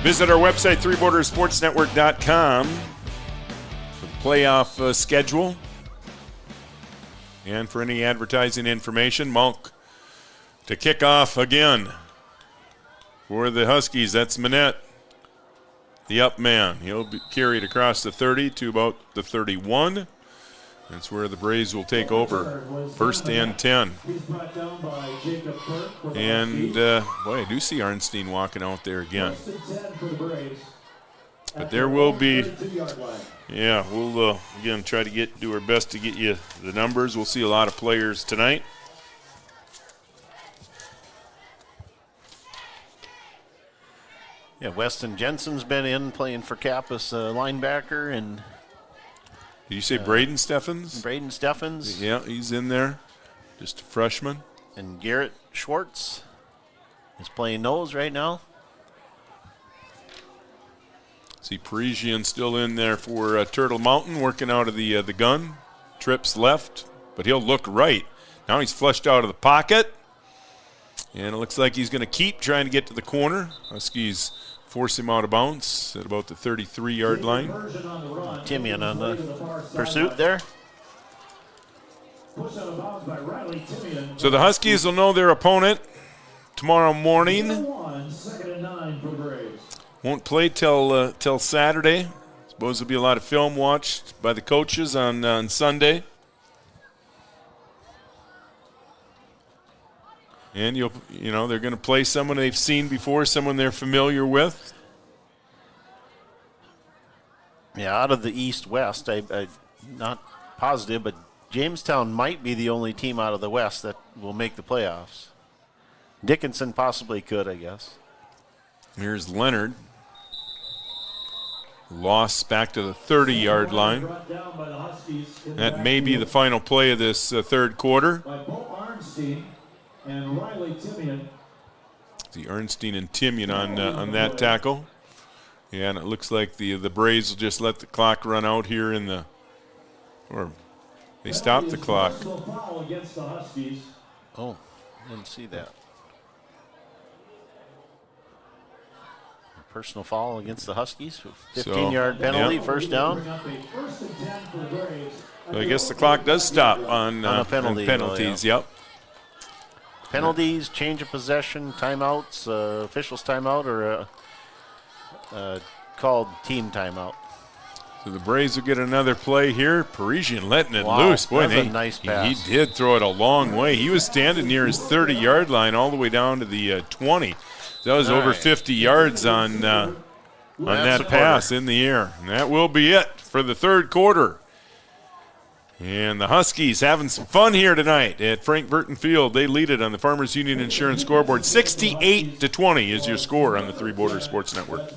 Visit our website, threebordersportsnetwork.com for the playoff schedule. And for any advertising information, Monk to kick off again for the Huskies. That's Manette, the up man. He'll be carried across the 30 to about the 31. That's where the Braves will take over. 1st and 10. And, boy, I do see Arnstein walking out there again. But there will be, we'll, again, try to do our best to get you the numbers. We'll see a lot of players tonight. Yeah, Weston Jensen's been in playing for Kappas, linebacker, and did you say Braden Steffens? Braden Steffens. Yeah, he's in there. Just a freshman. And Garrett Schwartz is playing nose right now. See Parisian still in there for Turtle Mountain, working out of the gun. Trips left, but he'll look right. Now he's flushed out of the pocket. And it looks like he's going to keep trying to get to the corner. Huskies force him out of bounds at about the 33-yard line. Timian on the pursuit there. So the Huskies will know their opponent tomorrow morning. Won't play till Saturday. Suppose there'll be a lot of film watched by the coaches on Sunday. And they're going to play someone they've seen before, someone they're familiar with. Yeah, out of the East-West, I'm not positive, but Jamestown might be the only team out of the West that will make the playoffs. Dickinson possibly could, I guess. Here's Leonard. Loss back to the 30-yard line. That may be the final play of this third quarter. And Riley Timian. See Ernstine and Timian on that tackle. Yeah, and it looks like the Braves will just let the clock run out here or they stop the clock. Oh, didn't see that. A personal foul against the Huskies. 15-yard penalty, first down. So I guess the clock does stop on Yep. penalties. Yep. Penalties, change of possession, timeouts, officials timeout, or called team timeout. So the Braves will get another play here. Parisian letting it Wow, loose. Boy, that's a nice pass. He did throw it a long way. He was standing near his 30-yard line all the way down to the 20. That was over 50 yards on that pass in the air. And that will be it for the third quarter. And the Huskies having some fun here tonight at Frank Burton Field. They lead it on the Farmers Union Insurance scoreboard. 68-20 is your score on the Three Borders Sports Network.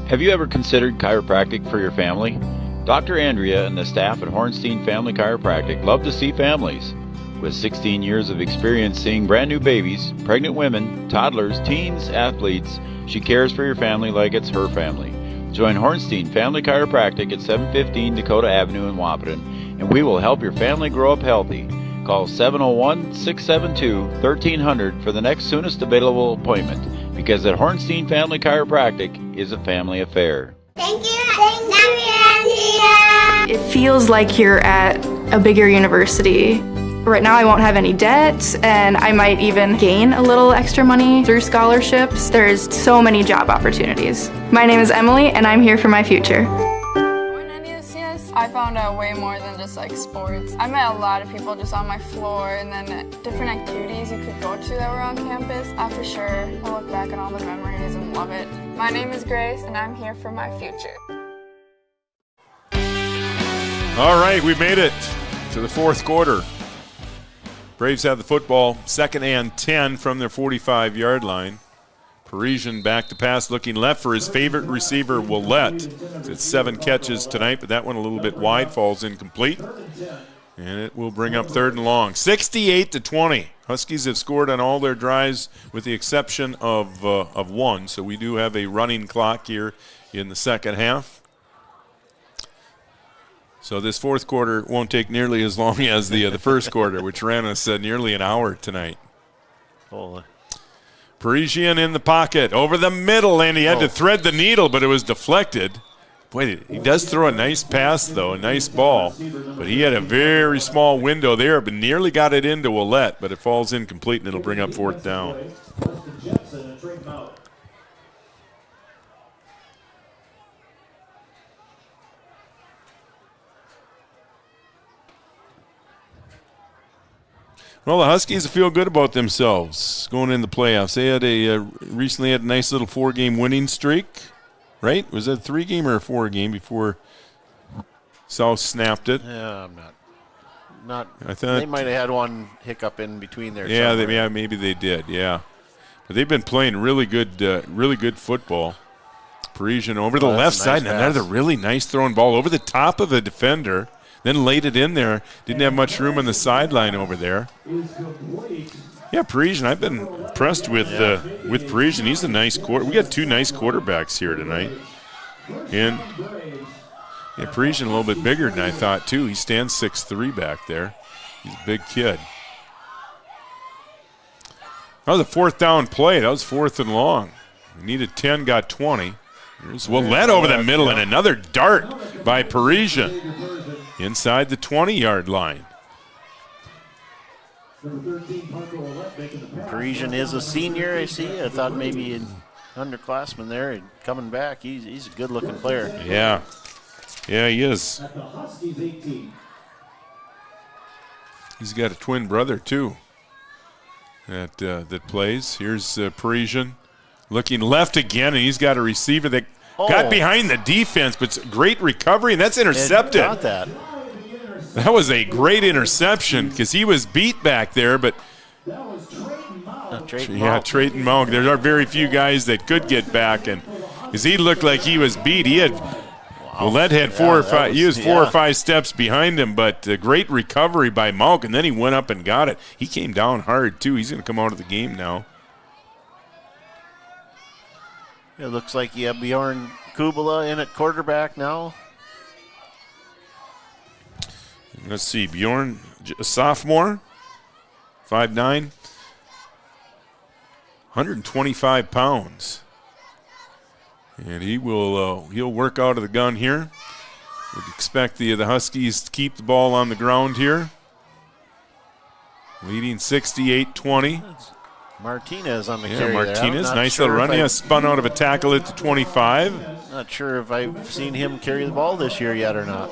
Have you ever considered chiropractic for your family? Dr. Andrea and the staff at Hornstein Family Chiropractic love to see families. With 16 years of experience seeing brand new babies, pregnant women, toddlers, teens, athletes, she cares for your family like it's her family. Join Hornstein Family Chiropractic at 715 Dakota Avenue in Wahpeton, and we will help your family grow up healthy. Call 701-672-1300 for the next soonest available appointment, because at Hornstein Family Chiropractic is a family affair. Thank you. It feels like you're at a bigger university. Right now I won't have any debt, and I might even gain a little extra money through scholarships. There's so many job opportunities. My name is Emily, and I'm here for my future. I found out way more than just like sports. I met a lot of people just on my floor, and then different activities you could go to that were on campus. I for sure will look back on all the memories and love it. My name is Grace, and I'm here for my future. All right, we made it to the fourth quarter. Braves have the football, 2nd and 10 from their 45-yard line. Parisian back to pass, looking left for his favorite receiver, Willette. It's 7 catches tonight, but that one a little bit wide, falls incomplete. And it will bring up 3rd and long. 68-20. Huskies have scored on all their drives with the exception of one, so we do have a running clock here in the second half. So this fourth quarter won't take nearly as long as the first quarter, which ran us nearly an hour tonight. Holy. Parisian in the pocket, over the middle, and he had to thread the needle, but it was deflected. Boy, he does throw a nice pass, though, a nice ball. But he had a very small window there, but nearly got it into Willette, but it falls incomplete, and it'll bring up 4th down. Well, the Huskies feel good about themselves going in the playoffs. They had recently had a nice little 4-game winning streak, right? Was that a 3-game or a 4-game before South snapped it? Yeah, I'm not. I thought they might have had one hiccup in between there. Yeah, maybe they did. Yeah, but they've been playing really good football. Parisian over the left side, and another really nice throwing ball over the top of a defender. Then laid it in there. Didn't have much room on the sideline over there. Yeah, Parisian. I've been impressed with Parisian. He's a nice quarter. We got two nice quarterbacks here tonight. And yeah, Parisian a little bit bigger than I thought too. He stands 6'3" back there. He's a big kid. That was a 4th down play. That was 4th and long. We needed 10, got 20. Here's Willett over the middle, and another dart by Parisian inside the 20-yard line. Parisian is a senior, I see. I thought maybe an underclassman there and coming back. He's a good-looking player. Yeah. Yeah, he is. He's got a twin brother, too, that plays. Here's Parisian looking left again, and he's got a receiver that got behind the defense, but great recovery, and that's intercepted. Got that. That was a great interception because he was beat back there, but Trayton Monk. There are very few guys that could get back, and because he looked like he was beat. He had Willett had 4 or 5. He was 4 or 5 steps behind him, but a great recovery by Monk, and then he went up and got it. He came down hard too. He's going to come out of the game now. It looks like you have Bjorn Kubala in at quarterback now. Let's see, Bjorn, a sophomore, 5'9", 125 pounds. And he'll work out of the gun here. Would expect the Huskies to keep the ball on the ground here. Leading 68-20. Martinez on the carry. Martinez, nice little run. He has spun out of a tackle at the 25. Not sure if I've seen him carry the ball this year yet or not.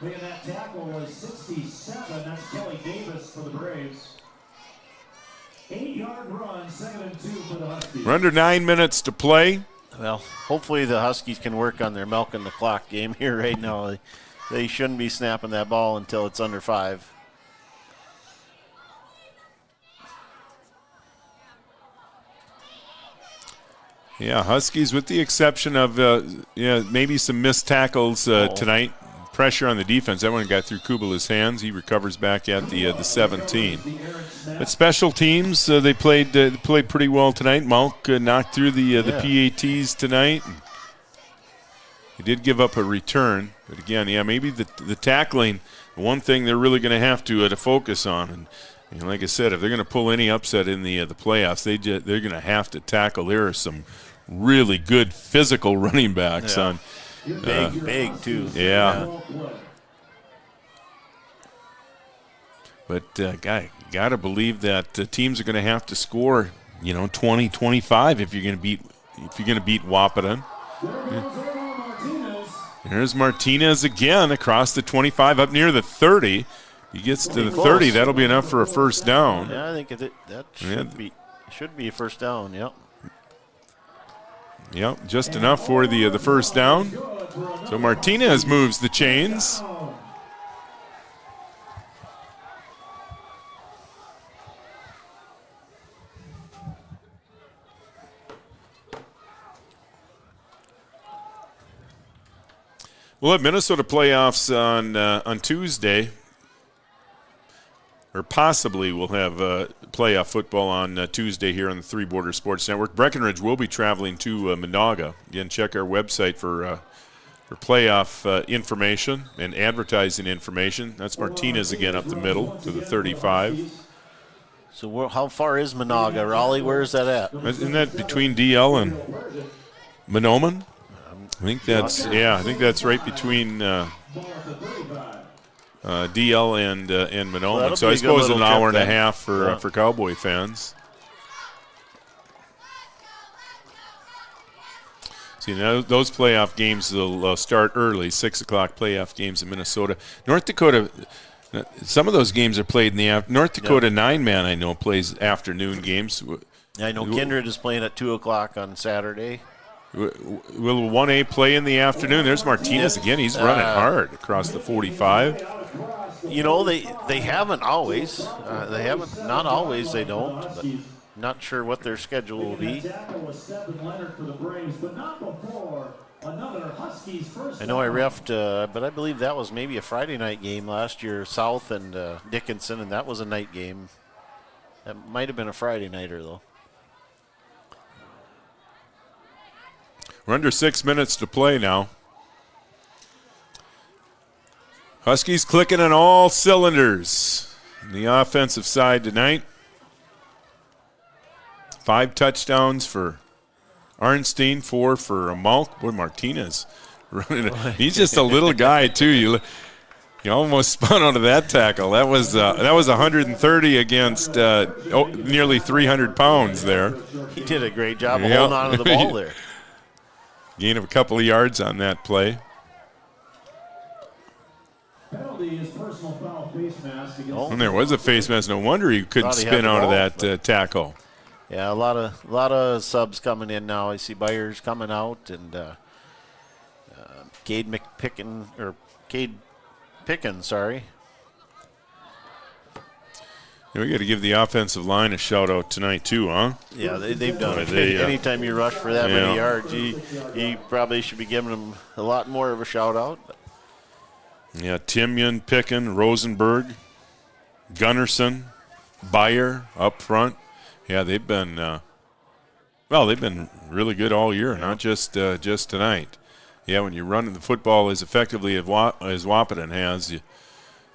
That tackle was 67. That's Kelly Davis for the Braves. 8-yard run, 2nd and 2 for the Huskies. We're under 9 minutes to play. Well, hopefully the Huskies can work on their milking the clock game here right now. They shouldn't be snapping that ball until it's under 5. Yeah, Huskies, with the exception of maybe some missed tackles tonight. Pressure on the defense. That one got through Kubala's hands. He recovers back at the 17. But special teams, they played pretty well tonight. Monk knocked through the PATs tonight. He did give up a return, but again, maybe the tackling. One thing they're really going to have to focus on, and like I said, if they're going to pull any upset in the playoffs, they're going to have to tackle. There are some really good physical running backs on. Big too. Yeah. But got to believe that teams are going to have to score, 20, 25 if you're going to beat Wahpeton. There's Martinez again across the 25 up near the 30. He gets to the 30. That'll be enough for a first down. Yeah, I think that should be a first down. Yep. Yep, just enough for the first down. So Martinez moves the chains. We'll have Minnesota playoffs on Tuesday. Or possibly we'll have playoff football on Tuesday here on the Three Border Sports Network. Breckenridge will be traveling to Monaga. Again, check our website for playoff information and advertising information. That's Martinez again up the middle to the 35. So how far is Monaga, Raleigh? Where is that at? Isn't that between DL and Monoman? I think that's right between DL and Monoman. So I suppose an hour and a half for Cowboy fans. See, now those playoff games will start early, 6 o'clock playoff games in Minnesota. North Dakota, some of those games are played in the afternoon. North Dakota 9-man, I know, plays afternoon games. I know Kindred is playing at 2 o'clock on Saturday. Will 1A play in the afternoon? There's Martinez again. He's running hard across the 45. They haven't always. Not always, they don't. But Not sure what their schedule will be. I know I reffed, but I believe that was maybe a Friday night game last year, South and Dickinson, and that was a night game. That might have been a Friday nighter, though. We're under 6 minutes to play now. Huskies clicking on all cylinders on the offensive side tonight. 5 touchdowns for Arnstein, 4 for Malk. Boy, Martinez running. He's just a little guy too. You almost spun out of that tackle. That was 130 against nearly 300 pounds there. He did a great job of holding on to the ball there. Gain of a couple of yards on that play. Penalty is personal foul face mask against And there was a face mask. No wonder he couldn't spin out of that tackle. Yeah, a lot of subs coming in now. I see Byers coming out, and Cade Pickens, sorry. Yeah, we got to give the offensive line a shout out tonight too, huh? Yeah, they've done it. Anytime you rush for that many yards, you probably should be giving them a lot more of a shout out. Yeah, Timian, Picken, Rosenberg, Gunnarsson, Byer up front. Yeah, they've been really good all year, not just tonight. Yeah, when you're running the football as effectively as Wahpeton has,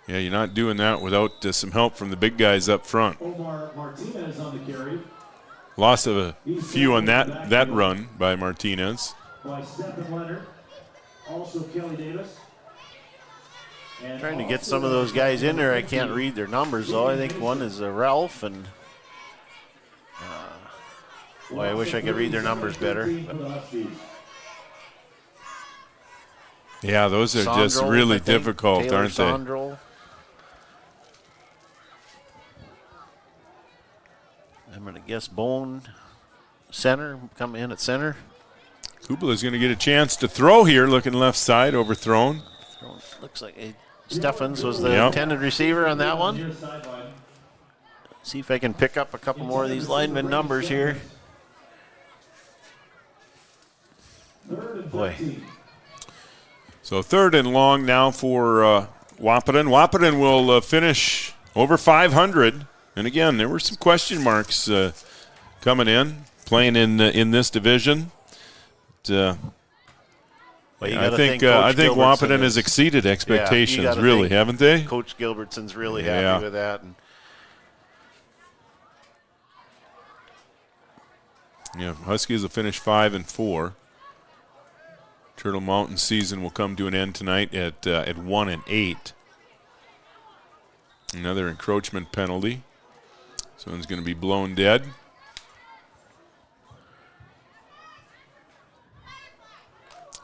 you're not doing that without some help from the big guys up front. Omar Martinez on the carry. Loss of a few on that run by Martinez. By Stephen Leonard. Also Kelly Davis. Trying to get some of those guys in there. I can't read their numbers, though. I think one is Ralph, and I wish I could read their numbers better. Yeah, those are just really difficult, Taylor aren't they? Sondrel. I'm going to guess Bone, center, come in at center. Kubela's going to get a chance to throw here, looking left side, overthrown. Looks like Steffens was the intended receiver on that one. See if I can pick up a couple more of these lineman numbers here. Boy. So 3rd and long now for Wahpeton. Wahpeton will finish over 500. And again, there were some question marks coming in, playing in this division. But, I think Wahpeton has exceeded expectations, really, haven't they? Coach Gilbertson's really happy with that. And Huskies will finish 5-4. Turtle Mountain season will come to an end tonight at 1-8. Another encroachment penalty. Someone's going to be blown dead.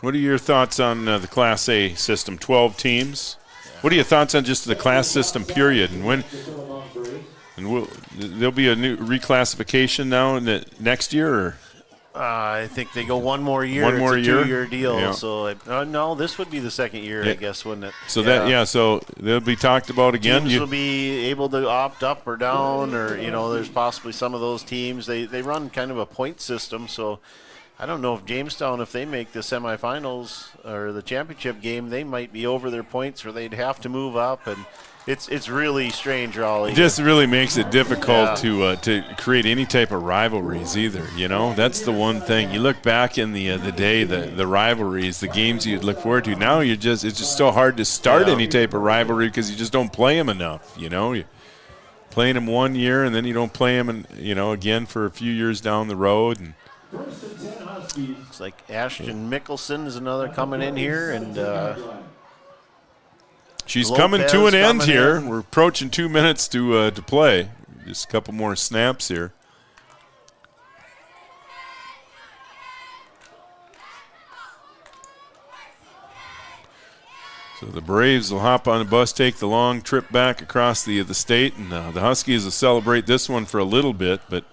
What are your thoughts on the Class A system? 12 teams. What are your thoughts on just the class system period? And there'll be a new reclassification now in the next year? Or? I think they go one more year. One more year? 2-year deal. Yeah. So no, this would be the second year, I guess, wouldn't it? So so they'll be talked about again. Teams will be able to opt up or down, or there's possibly some of those teams. They run kind of a point system, so I don't know if Jamestown, if they make the semifinals or the championship game, they might be over their points, or they'd have to move up, and it's really strange, Raleigh. It just really makes it difficult to create any type of rivalries either. That's the one thing. You look back in the day, the rivalries, the games you'd look forward to. Now it's just so hard to start any type of rivalry because you just don't play them enough. You're playing them one year and then you don't play them, again for a few years down the road. And looks like Ashton Mickelson is another coming in here, and she's Lopez coming to an end here. in. We're approaching 2 minutes to play. Just a couple more snaps here. So the Braves will hop on the bus, take the long trip back across the state, and the Huskies will celebrate this one for a little bit, but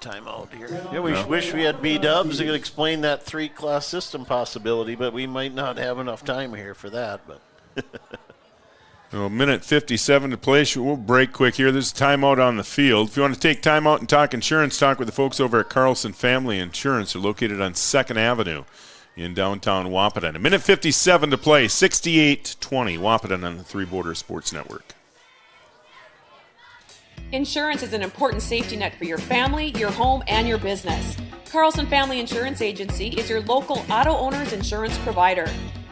timeout here. Yeah, we wish we had B-dubs that could explain that 3-class system possibility, but we might not have enough time here for that. But A minute 57 to play. We'll break quick here. There's a timeout on the field. If you want to take time out and talk insurance, talk with the folks over at Carlson Family Insurance. They're located on 2nd Avenue in downtown Wahpeton. A minute 57 to play. 68-20. Wahpeton on the Three Borders Sports Network. Insurance is an important safety net for your family, your home, and your business. Carlson Family Insurance Agency is your local auto owner's insurance provider.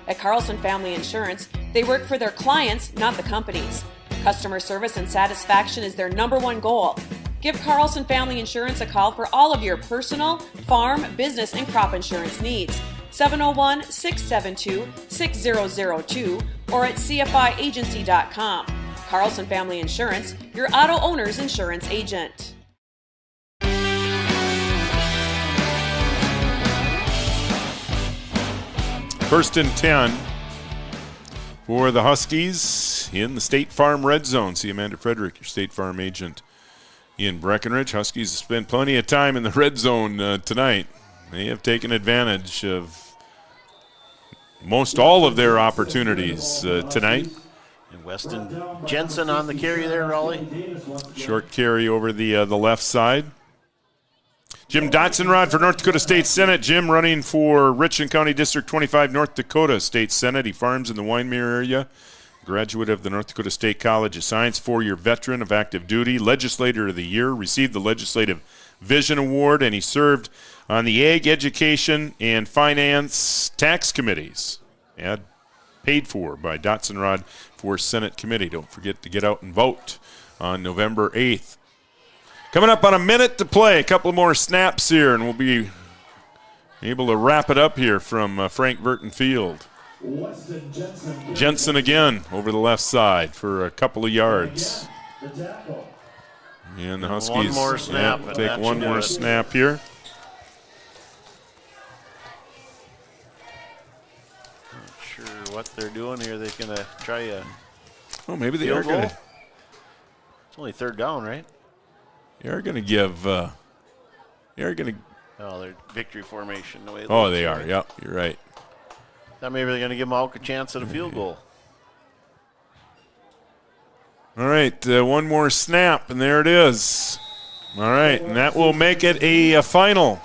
At Carlson Family Insurance, they work for their clients, not the companies. Customer service and satisfaction is their #1 goal. Give Carlson Family Insurance a call for all of your personal, farm, business, and crop insurance needs. 701-672-6002 or at cfiagency.com. Carlson Family Insurance, your auto owner's insurance agent. First and 10 for the Huskies in the State Farm Red Zone. See Amanda Frederick, your State Farm agent in Breckenridge. Huskies have spent plenty of time in the red zone tonight. They have taken advantage of most all of their opportunities tonight. And Weston Jensen on the carry there, Raleigh. Short carry over the left side. Jim Dotzenrod for North Dakota State Senate. Jim running for Richland County District 25, North Dakota State Senate. He farms in the Wyndmere area. Graduate of the North Dakota State College of Science, 4-year veteran of active duty, Legislator of the Year, received the Legislative Vision Award, and he served on the Ag, Education, and Finance Tax Committees. Paid for by Dotzenrod for Senate Committee. Don't forget to get out and vote on November 8th. Coming up on a minute to play, a couple more snaps here, and we'll be able to wrap it up here from Frank Burton Field. Jensen again over the left side for a couple of yards. And the Huskies one more snap, take one more snap here. Not sure what they're doing here. They're going to try a Oh, maybe they field are going to. It's only 3rd down, right? They are going to give. They are going to. Oh, they're victory formation. The way They are. Yep, you're right. Now maybe they're going to give Malk a chance at a field goal. All right, one more snap, and there it is. All right, and that will make it a final.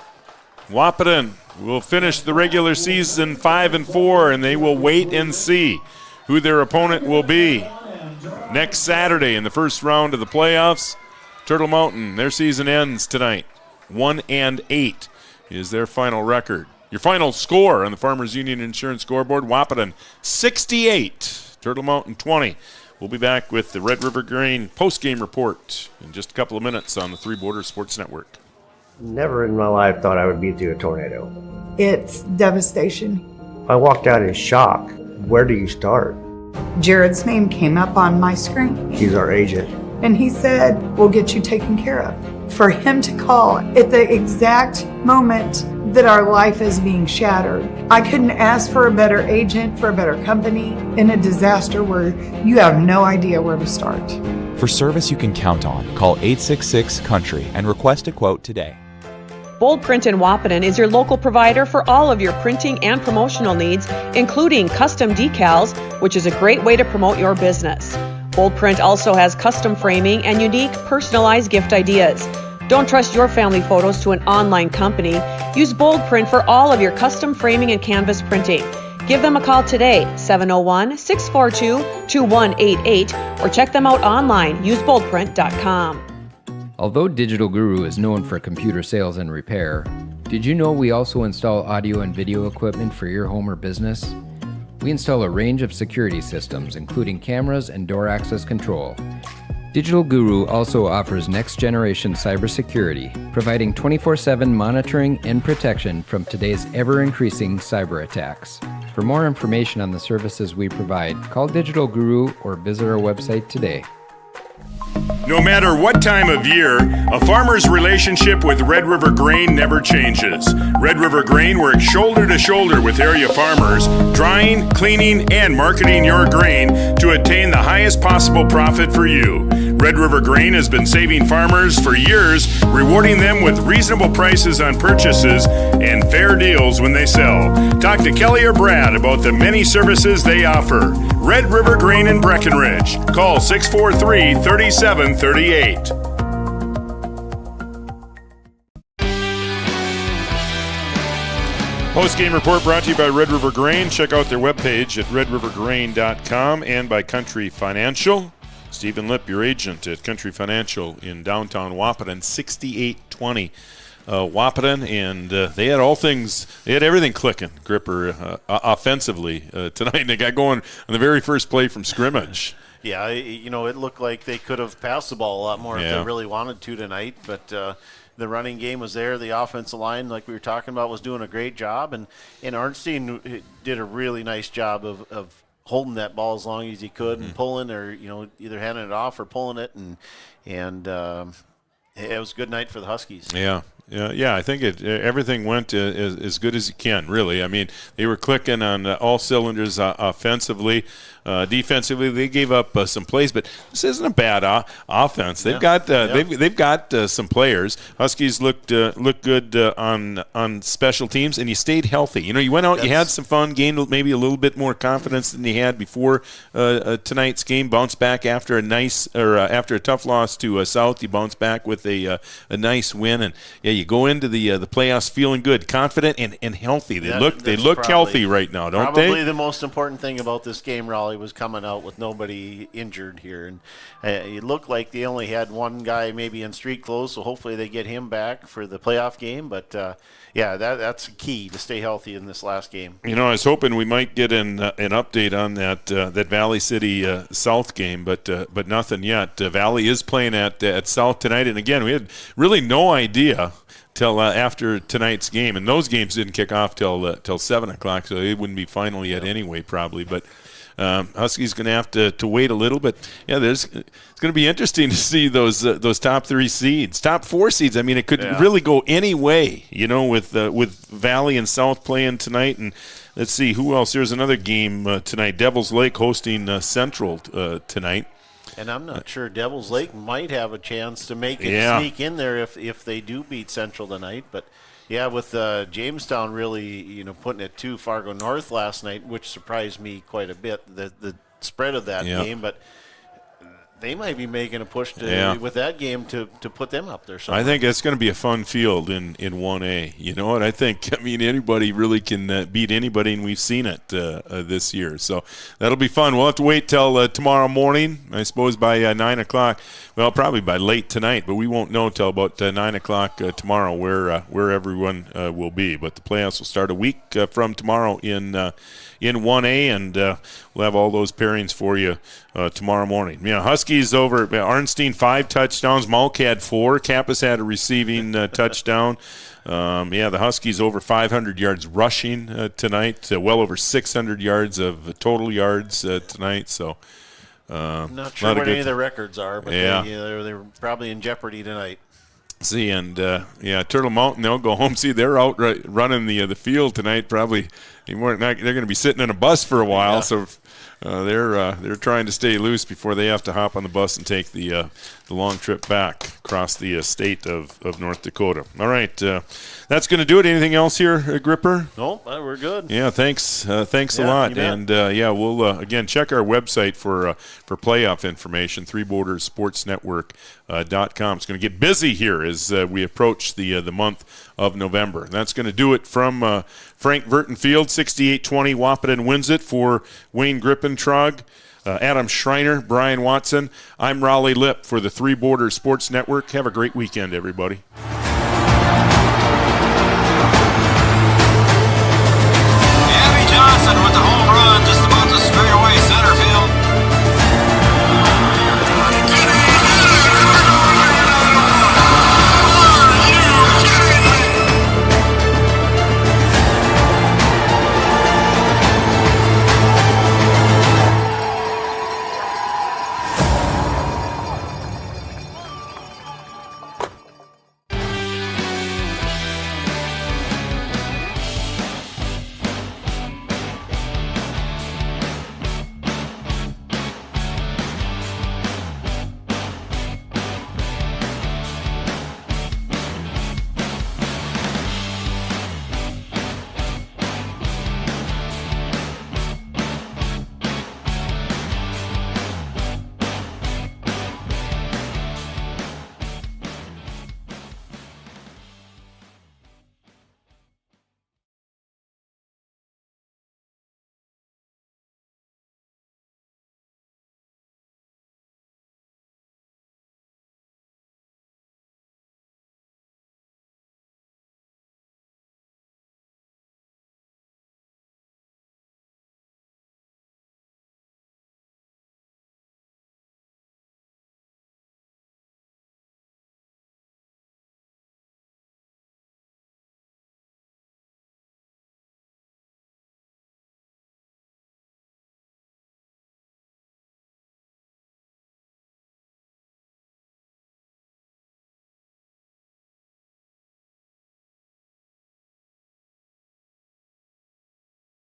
Wahpeton will finish the regular season 5-4, and they will wait and see who their opponent will be next Saturday in the first round of the playoffs. Turtle Mountain, their season ends tonight. 1-8 is their final record. Your final score on the Farmers Union Insurance scoreboard, Wahpeton 68, Turtle Mountain 20. We'll be back with the Red River Grain post-game report in just a couple of minutes on the Three Borders Sports Network. Never in my life thought I would be through a tornado. It's devastation. I walked out in shock. Where do you start? Jared's name came up on my screen. He's our agent. And he said, we'll get you taken care of. For him to call at the exact moment that our life is being shattered, I couldn't ask for a better agent, for a better company in a disaster where you have no idea where to start. For service you can count on, call 866-COUNTRY and request a quote today. Bold Print in Wahpeton is your local provider for all of your printing and promotional needs, including custom decals, which is a great way to promote your business. Bold Print also has custom framing and unique personalized gift ideas. Don't trust your family photos to an online company. Use Bold Print for all of your custom framing and canvas printing. Give them a call today, 701-642-2188, or check them out online, useboldprint.com. Although Digital Guru is known for computer sales and repair, did you know we also install audio and video equipment for your home or business? We install a range of security systems, including cameras and door access control. Digital Guru also offers next-generation cybersecurity, providing 24/7 monitoring and protection from today's ever-increasing cyber attacks. For more information on the services we provide, call Digital Guru or visit our website today. No matter what time of year, a farmer's relationship with Red River Grain never changes. Red River Grain works shoulder to shoulder with area farmers, drying, cleaning, and marketing your grain to attain the highest possible profit for you. Red River Grain has been saving farmers for years, rewarding them with reasonable prices on purchases and fair deals when they sell. Talk to Kelly or Brad about the many services they offer. Red River Grain in Breckenridge. Call 643-3738. Post-game report brought to you by Red River Grain. Check out their webpage at redrivergrain.com and by Country Financial. Stephen Lipp, your agent at Country Financial in downtown Wahpeton, 6820 Wahpeton, and they had everything clicking, Gripper, offensively tonight. And they got going on the very first play from scrimmage. Yeah, it looked like they could have passed the ball a lot more if they really wanted to tonight, but the running game was there. The offensive line, like we were talking about, was doing a great job, and Arnstein did a really nice job of holding that ball as long as he could and pulling, or either handing it off or pulling it, and it was a good night for the Huskies. Yeah. I think everything went as good as it can, really. I mean, they were clicking on all cylinders offensively. Defensively, they gave up some plays, but this isn't a bad offense. They've got they've got some players. Huskies looked good on special teams, and you stayed healthy. You went out, you had some fun, gained maybe a little bit more confidence than you had before tonight's game. Bounced back after after a tough loss to South. You bounced back with a nice win, and you go into the playoffs feeling good, confident, and healthy. They look healthy right now, don't they? Probably the most important thing about this game, Raleigh, was coming out with nobody injured here, and it looked like they only had one guy maybe in street clothes, so hopefully they get him back for the playoff game. But that's key to stay healthy in this last game. I was hoping we might get an update on that Valley City South game, but nothing yet. Valley is playing at South tonight, and again, we had really no idea till after tonight's game, and those games didn't kick off till 7 o'clock, so they wouldn't be final yet anyway, probably. But Huskies going to have to wait a little, but it's going to be interesting to see those top 3 seeds, top 4 seeds. I mean, it could really go any way, with Valley and South playing tonight. And let's see who else. There's another game tonight. Devils Lake hosting Central tonight. And I'm not sure Devils Lake might have a chance to make it sneak in there if they do beat Central tonight. But with Jamestown really putting it to Fargo North last night, which surprised me quite a bit, the spread of that game. But they might be making a push with that game to put them up there somewhere. I think it's going to be a fun field in 1A. You know what? I think, anybody really can beat anybody, and we've seen it this year. So that'll be fun. We'll have to wait till tomorrow morning, I suppose by 9 o'clock. Well, probably by late tonight, but we won't know till about 9 o'clock tomorrow where everyone will be. But the playoffs will start a week from tomorrow in 1A, and we'll have all those pairings for you tomorrow morning. Huskies over Arnstein 5 touchdowns. Malk had 4. Kappas had a receiving touchdown. The Huskies over 500 yards rushing tonight. Well over 600 yards of total yards tonight. So not sure what any of the records are, but they're probably in jeopardy tonight. See, and Turtle Mountain, they'll go home. See, they're out running the field tonight. Probably they're going to be sitting in a bus for a while, so they're trying to stay loose before they have to hop on the bus and take the long trip back across the state of North Dakota. All right, that's going to do it. Anything else here, Gripper? Nope, we're good. Yeah, thanks a lot. And we'll again check our website for playoff information. ThreeBordersSportsNetwork.com. It's going to get busy here as we approach the month of November. And that's going to do it from Frank Vertenfield. 68-20, Wahpeton wins it for Wayne Grippentrog, Adam Schreiner, Brian Watson. I'm Raleigh Lipp for the Three Borders Sports Network. Have a great weekend, everybody.